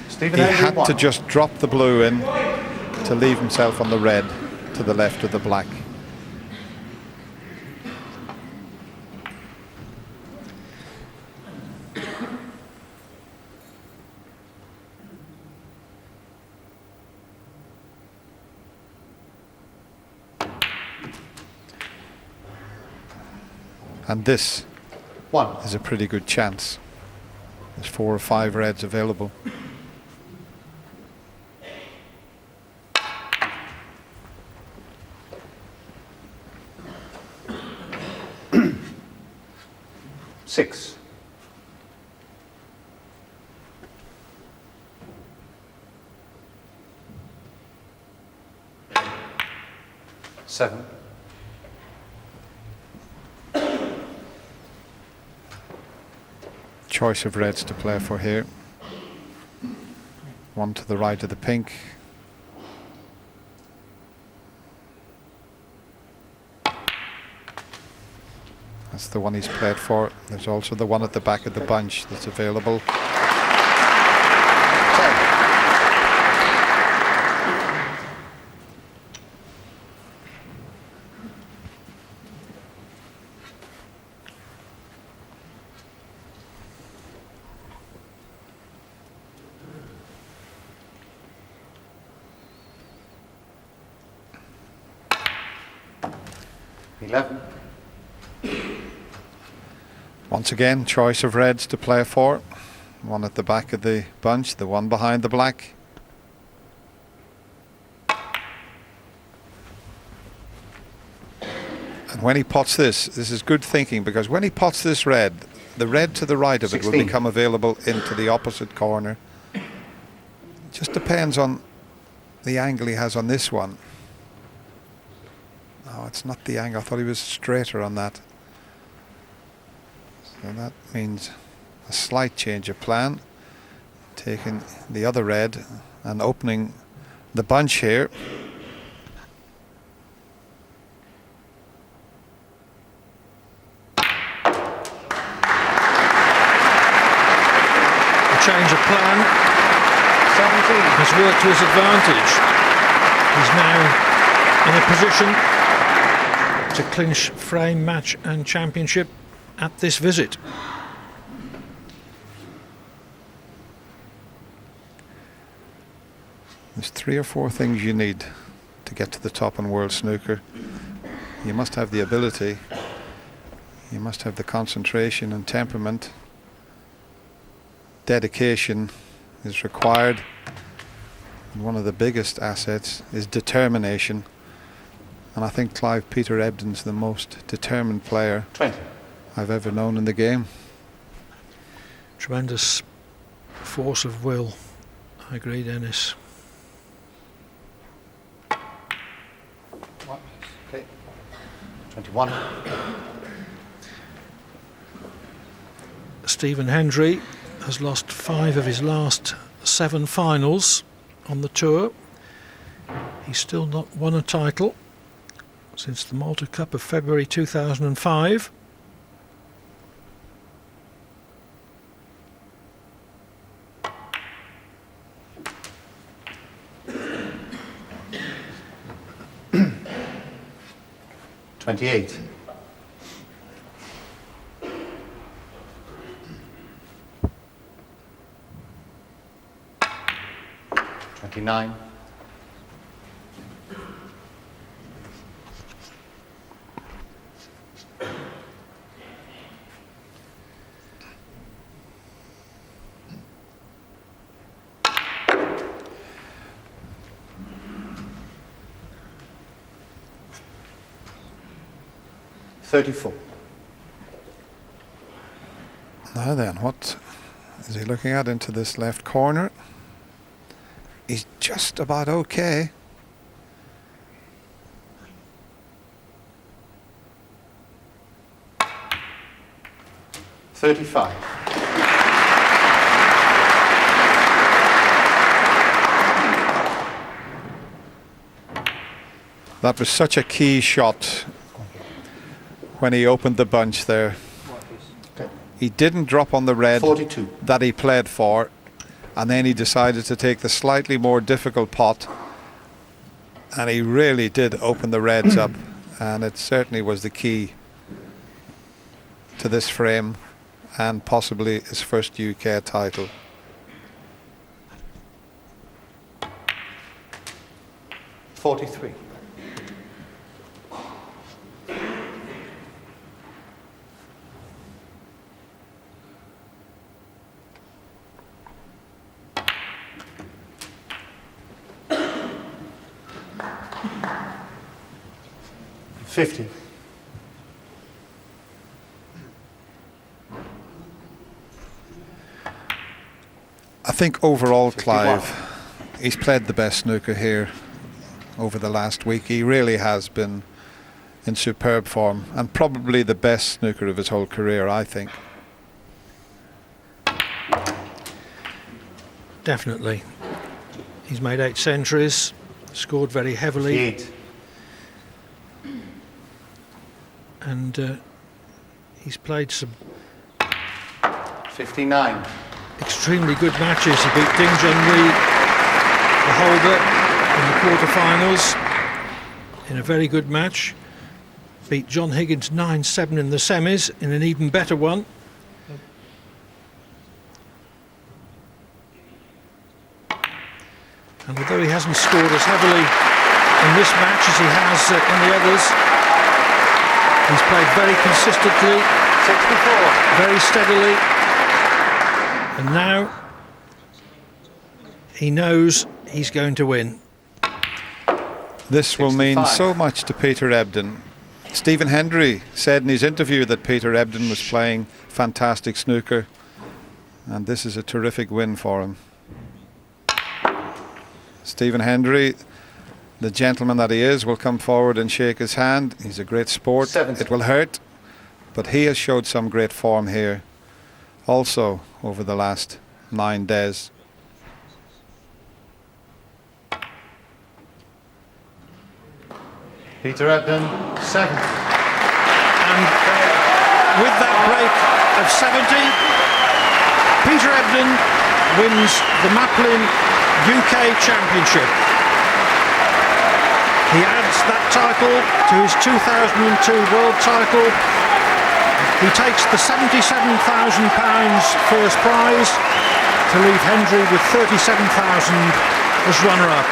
Stephen
He
Hendry,
had
one.
to just drop the blue in to leave himself on the red to the left of the black. And this
One.
is a pretty good chance. There's 4 or 5 reds available.
Six. Seven.
Choice of reds to play for here. One to the right of the pink. That's the one he's played for. There's also the one at the back of the bunch that's available.
10.
Once again, choice of reds to play for. One at the back of the bunch, the one behind the black. And when he pots this is good thinking, because when he pots this red, the red to the right of it
16.
will become available into the opposite corner. It just depends on the angle he has on this one. No, it's not the angle. I thought he was straighter on that. So that means a slight change of plan. Taking the other red and opening the bunch here.
A change of plan
17.
has worked to his advantage. He's now in a position to clinch frame, match and championship at this visit.
There's 3 or 4 things you need to get to the top in World Snooker. You must have the ability, you must have the concentration and temperament. Dedication is required. And one of the biggest assets is determination. And I think Clive Peter Ebdon's the most determined player
20.
I've ever known in the game.
Tremendous force of will. I agree, Dennis.
Okay. 21.
Stephen Hendry has lost 5 of his last 7 finals on the tour. He's still not won a title since the Malta Cup of February 2005.
$28. 29. 34.
Now then, what is he looking at into this left corner? He's just about okay.
$35.
That was such a key shot when he opened the bunch there. He didn't drop on the red
42.
that he played for, and then he decided to take the slightly more difficult pot, and he really did open the reds up, and it certainly was the key to this frame and possibly his first UK title.
$43. $50.
I think overall,
51.
Clive, he's played the best snooker here over the last week. He really has been in superb form, and probably the best snooker of his whole career, I think.
Definitely. He's made 8 centuries, scored very heavily.
8.
And he's played some
59.
extremely good matches. He beat Ding Junhui, the holder, in the quarterfinals in a very good match. Beat John Higgins 9-7 in the semis in an even better one. And although he hasn't scored as heavily in this match as he has in the others, he's played very consistently,
64.
very steadily, and now he knows he's going to win.
This will mean
65.
so much to Peter Ebdon. Stephen Hendry said in his interview that Peter Ebdon was playing fantastic snooker, and this is a terrific win for him. Stephen Hendry, the gentleman that he is, will come forward and shake his hand. He's a great sport.
70.
It will hurt, but he has showed some great form here also over the last 9 days.
Peter Ebdon, 7.
And with that break of 70, Peter Ebdon wins the Maplin UK Championship. He adds that title to his 2002 world title. He takes the £77,000 first prize to leave Hendry with £37,000 as runner-up.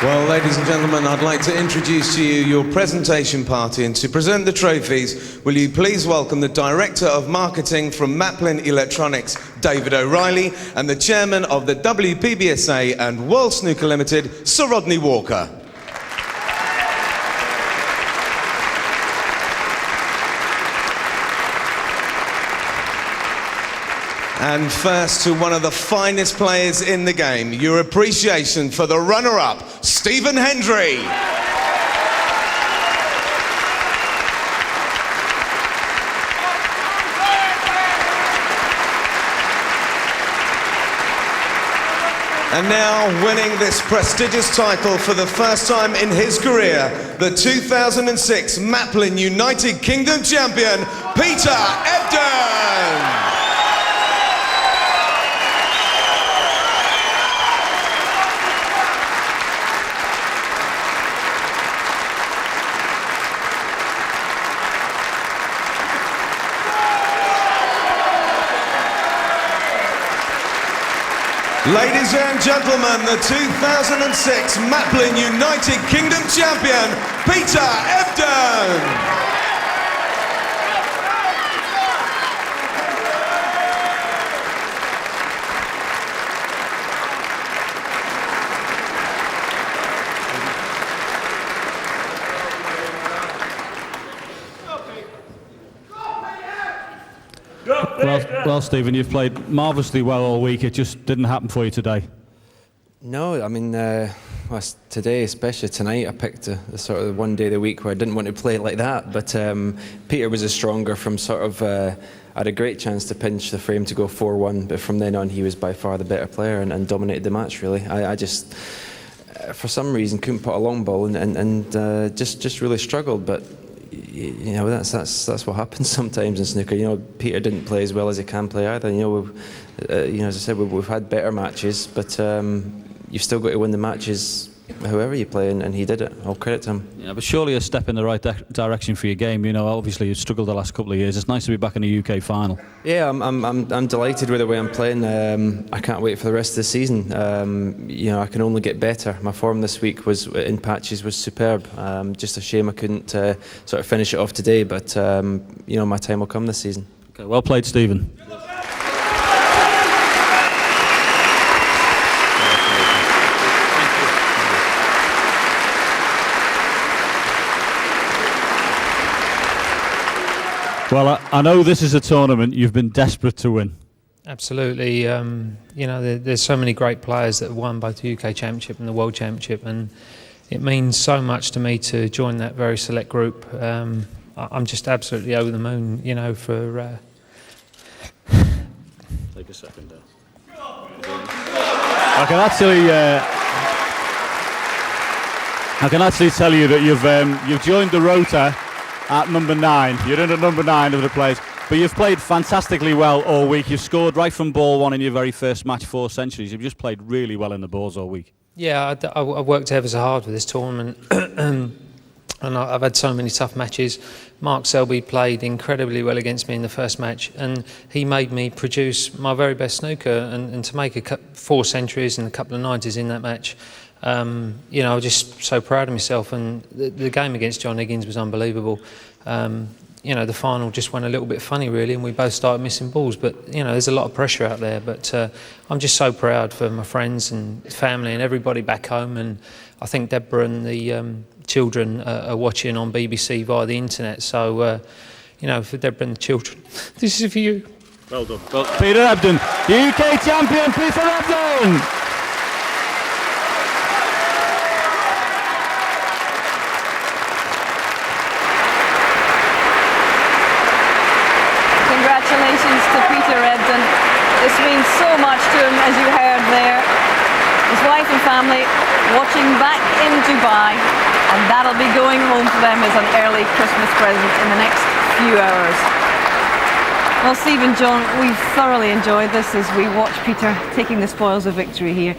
Well, ladies and gentlemen, I'd like to introduce to you your presentation party, and to present the trophies, will you please welcome the Director of Marketing from Maplin Electronics, David O'Reilly, and the Chairman of the WPBSA and World Snooker Limited, Sir Rodney Walker. And first, to one of the finest players in the game, your appreciation for the runner-up, Stephen Hendry. And now, winning this prestigious title for the first time in his career, the 2006 Maplin United Kingdom champion, Peter Ebdon. Ladies and gentlemen, the 2006 Maplin United Kingdom champion, Peter Ebdon.
Well, Stephen, you've played marvellously well all week. It just didn't happen for you today.
No, I mean, today, especially tonight, I picked the sort of one day of the week where I didn't want to play like that. But Peter was a stronger from sort of. I had a great chance to pinch the frame to go 4-1, but from then on he was by far the better player and dominated the match. Really, I just for some reason couldn't put a long ball and just really struggled. But you know that's what happens sometimes in snooker. You know, Peter didn't play as well as he can play either. You know, as I said, we've had better matches, but you've still got to win the matches whoever you play, and he did it. All credit to him.
Yeah, but surely a step in the right direction for your game. You know, obviously you've struggled the last couple of years. It's nice to be back in the UK final.
Yeah, I'm delighted with the way I'm playing. I can't wait for the rest of the season. You know, I can only get better. My form this week was in patches was superb. Just a shame I couldn't sort of finish it off today, but you know, my time will come this season.
Okay, well played, Stephen. Well, I know this is a tournament you've been desperate to win.
Absolutely. You know, there's so many great players that have won both the UK Championship and the World Championship, and it means so much to me to join that very select group. I'm just absolutely over the moon, you know, for...
Take a second there. I can actually tell you that you've joined the rota at number 9. You're in at number 9 of the players, but you've played fantastically well all week. You've scored right from ball 1 in your very first match, 4 centuries. You've just played really well in the balls all week.
Yeah, I worked ever so hard for this tournament, and I've had so many tough matches. Mark Selby played incredibly well against me in the first match, and he made me produce my very best snooker, and to make 4 centuries and a couple of 90s in that match. You know, I was just so proud of myself, and the game against John Higgins was unbelievable. You know, the final just went a little bit funny really, and we both started missing balls, but you know, there's a lot of pressure out there, but I'm just so proud for my friends and family and everybody back home, and I think Deborah and the children are watching on BBC via the internet, so you know, for Deborah and the children, this is for you.
Well done. Well, Peter Ebdon, UK champion, Peter Ebdon!
Congratulations to Peter Ebdon. This means so much to him, as you heard there. His wife and family watching back in Dubai, and that'll be going home for them as an early Christmas present in the next few hours. Well, Steve and John, we've thoroughly enjoyed this as we watch Peter taking the spoils of victory here.